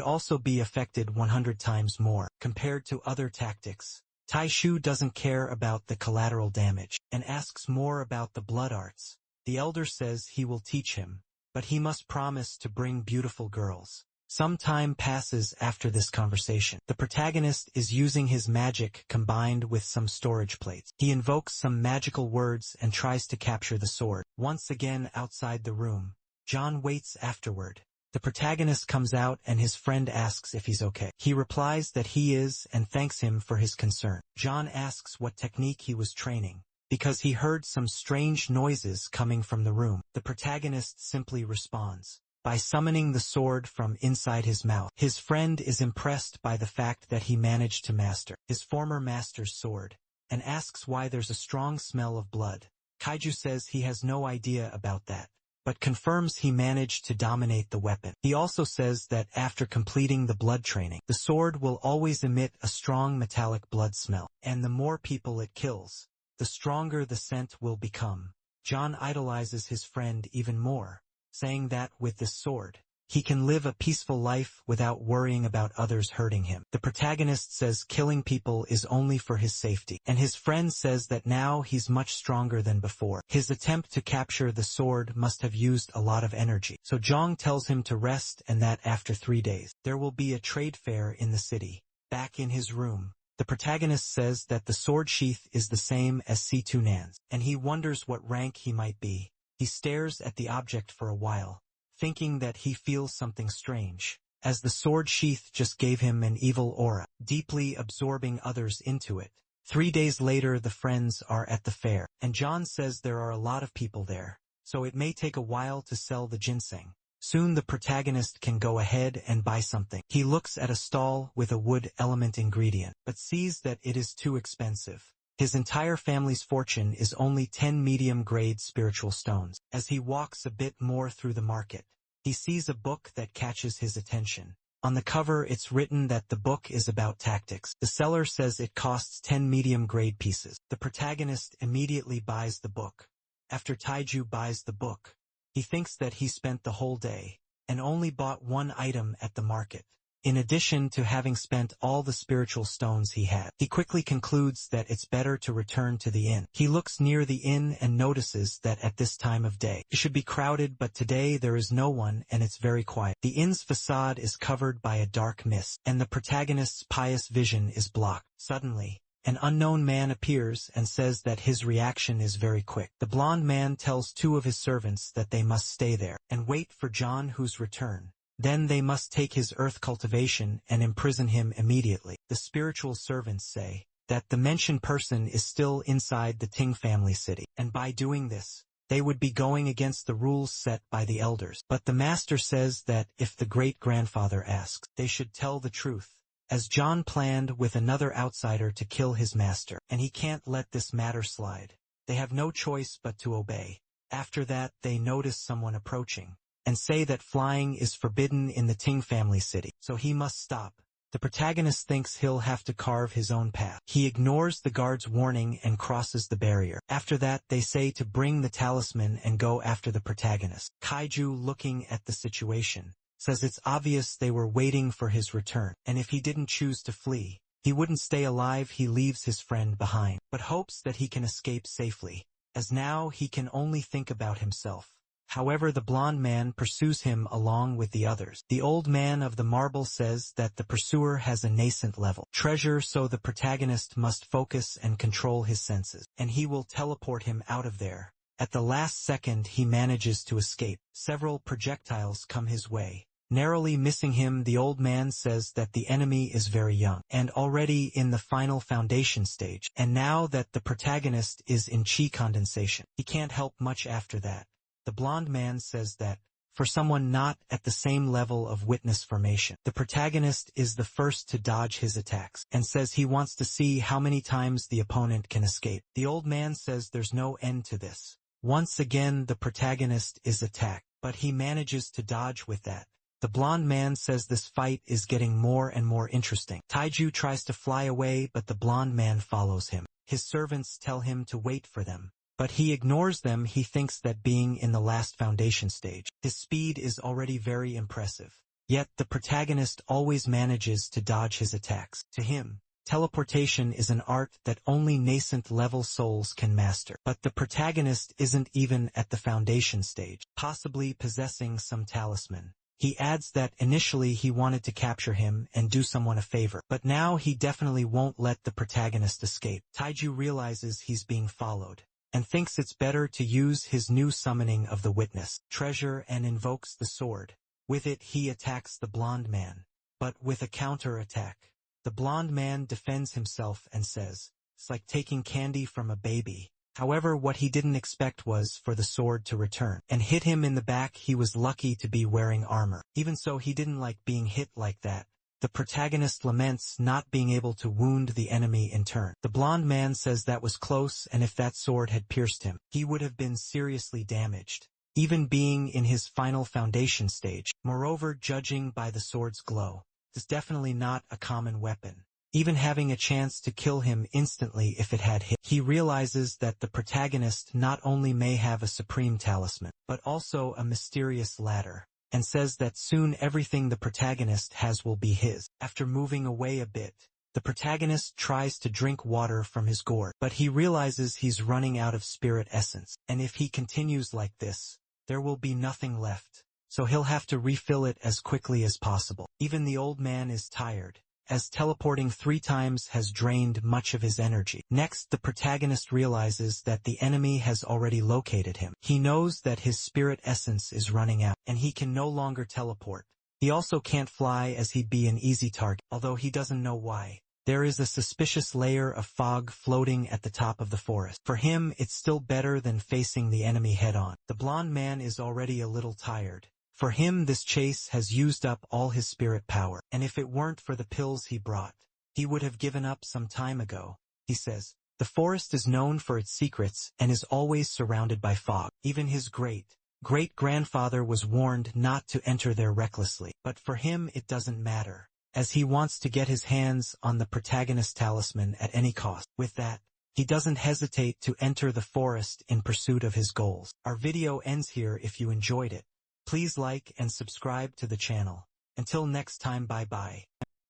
also be affected 100 times more. Compared to other tactics, Taishu doesn't care about the collateral damage, and asks more about the blood arts. The elder says he will teach him, but he must promise to bring beautiful girls. Some time passes after this conversation. The protagonist is using his magic combined with some storage plates. He invokes some magical words and tries to capture the sword. Once again outside the room, John waits afterward. The protagonist comes out and his friend asks if he's okay. He replies that he is and thanks him for his concern. John asks what technique he was training, because he heard some strange noises coming from the room. The protagonist simply responds by summoning the sword from inside his mouth. His friend is impressed by the fact that he managed to master his former master's sword, and asks why there's a strong smell of blood. Kaiju says he has no idea about that, but confirms he managed to dominate the weapon. He also says that after completing the blood training, the sword will always emit a strong metallic blood smell, and the more people it kills, the stronger the scent will become. John idolizes his friend even more, saying that with this sword, he can live a peaceful life without worrying about others hurting him. The protagonist says killing people is only for his safety, and his friend says that now he's much stronger than before. His attempt to capture the sword must have used a lot of energy, so Zhang tells him to rest and that after 3 days, there will be a trade fair in the city. Back in his room, the protagonist says that the sword sheath is the same as Situnan's, and he wonders what rank he might be. He stares at the object for a while, thinking that he feels something strange, as the sword sheath just gave him an evil aura, deeply absorbing others into it. 3 days later the friends are at the fair, and John says there are a lot of people there, so it may take a while to sell the ginseng. Soon the protagonist can go ahead and buy something. He looks at a stall with a wood element ingredient, but sees that it is too expensive. His entire family's fortune is only 10 medium-grade spiritual stones. As he walks a bit more through the market, he sees a book that catches his attention. On the cover it's written that the book is about tactics. The seller says it costs 10 medium-grade pieces. The protagonist immediately buys the book. After Taiju buys the book, he thinks that he spent the whole day and only bought one item at the market. In addition to having spent all the spiritual stones he had, he quickly concludes that it's better to return to the inn. He looks near the inn and notices that at this time of day, it should be crowded, but today there is no one and it's very quiet. The inn's facade is covered by a dark mist, and the protagonist's pious vision is blocked. Suddenly, an unknown man appears and says that his reaction is very quick. The blonde man tells 2 of his servants that they must stay there and wait for John Hu's return. Then they must take his earth cultivation and imprison him immediately. The spiritual servants say that the mentioned person is still inside the Ting family city, and by doing this, they would be going against the rules set by the elders. But the master says that if the great-grandfather asks, they should tell the truth, as John planned with another outsider to kill his master, and he can't let this matter slide. They have no choice but to obey. After that, they notice someone approaching and say that flying is forbidden in the Ting family city, so he must stop. The protagonist thinks he'll have to carve his own path. He ignores the guard's warning and crosses the barrier. After that, they say to bring the talisman and go after the protagonist. Kaiju, looking at the situation, says it's obvious they were waiting for his return, and if he didn't choose to flee, he wouldn't stay alive. He leaves his friend behind, but hopes that he can escape safely, as now he can only think about himself. However, the blonde man pursues him along with the others. The old man of the marble says that the pursuer has a nascent level treasure, so the protagonist must focus and control his senses, and he will teleport him out of there. At the last second he manages to escape. Several projectiles come his way. Narrowly missing him, the old man says that the enemy is very young and already in the final foundation stage, and now that the protagonist is in chi condensation, he can't help much after that. The blonde man says that, for someone not at the same level of witness formation, the protagonist is the first to dodge his attacks, and says he wants to see how many times the opponent can escape. The old man says there's no end to this. Once again the protagonist is attacked, but he manages to dodge with that. The blonde man says this fight is getting more and more interesting. Taiju tries to fly away, but the blonde man follows him. His servants tell him to wait for them, but he ignores them. He thinks that being in the last foundation stage, his speed is already very impressive. Yet the protagonist always manages to dodge his attacks. To him, teleportation is an art that only nascent level souls can master. But the protagonist isn't even at the foundation stage, possibly possessing some talisman. He adds that initially he wanted to capture him and do someone a favor, but now he definitely won't let the protagonist escape. Taiju realizes he's being followed, and thinks it's better to use his new summoning of the witness treasure and invokes the sword. With it he attacks the blonde man, but with a counter-attack. The blonde man defends himself and says, "It's like taking candy from a baby." However, what he didn't expect was for the sword to return and hit him in the back. He was lucky to be wearing armor. Even so, he didn't like being hit like that. The protagonist laments not being able to wound the enemy in turn. The blonde man says that was close, and if that sword had pierced him, he would have been seriously damaged, even being in his final foundation stage. Moreover, judging by the sword's glow, it's definitely not a common weapon, even having a chance to kill him instantly if it had hit. He realizes that the protagonist not only may have a supreme talisman, but also a mysterious ladder, and says that soon everything the protagonist has will be his. After moving away a bit, the protagonist tries to drink water from his gourd, but he realizes he's running out of spirit essence, and if he continues like this, there will be nothing left, so he'll have to refill it as quickly as possible. Even the old man is tired, as teleporting 3 times has drained much of his energy. Next, the protagonist realizes that the enemy has already located him. He knows that his spirit essence is running out, and he can no longer teleport. He also can't fly, as he'd be an easy target, although he doesn't know why. There is a suspicious layer of fog floating at the top of the forest. For him, it's still better than facing the enemy head-on. The blonde man is already a little tired. For him, this chase has used up all his spirit power, and if it weren't for the pills he brought, he would have given up some time ago. He says, the forest is known for its secrets and is always surrounded by fog. Even his great-grandfather was warned not to enter there recklessly, but for him it doesn't matter, as he wants to get his hands on the protagonist's talisman at any cost. With that, he doesn't hesitate to enter the forest in pursuit of his goals. Our video ends here. If you enjoyed it, please like and subscribe to the channel. Until next time, bye-bye.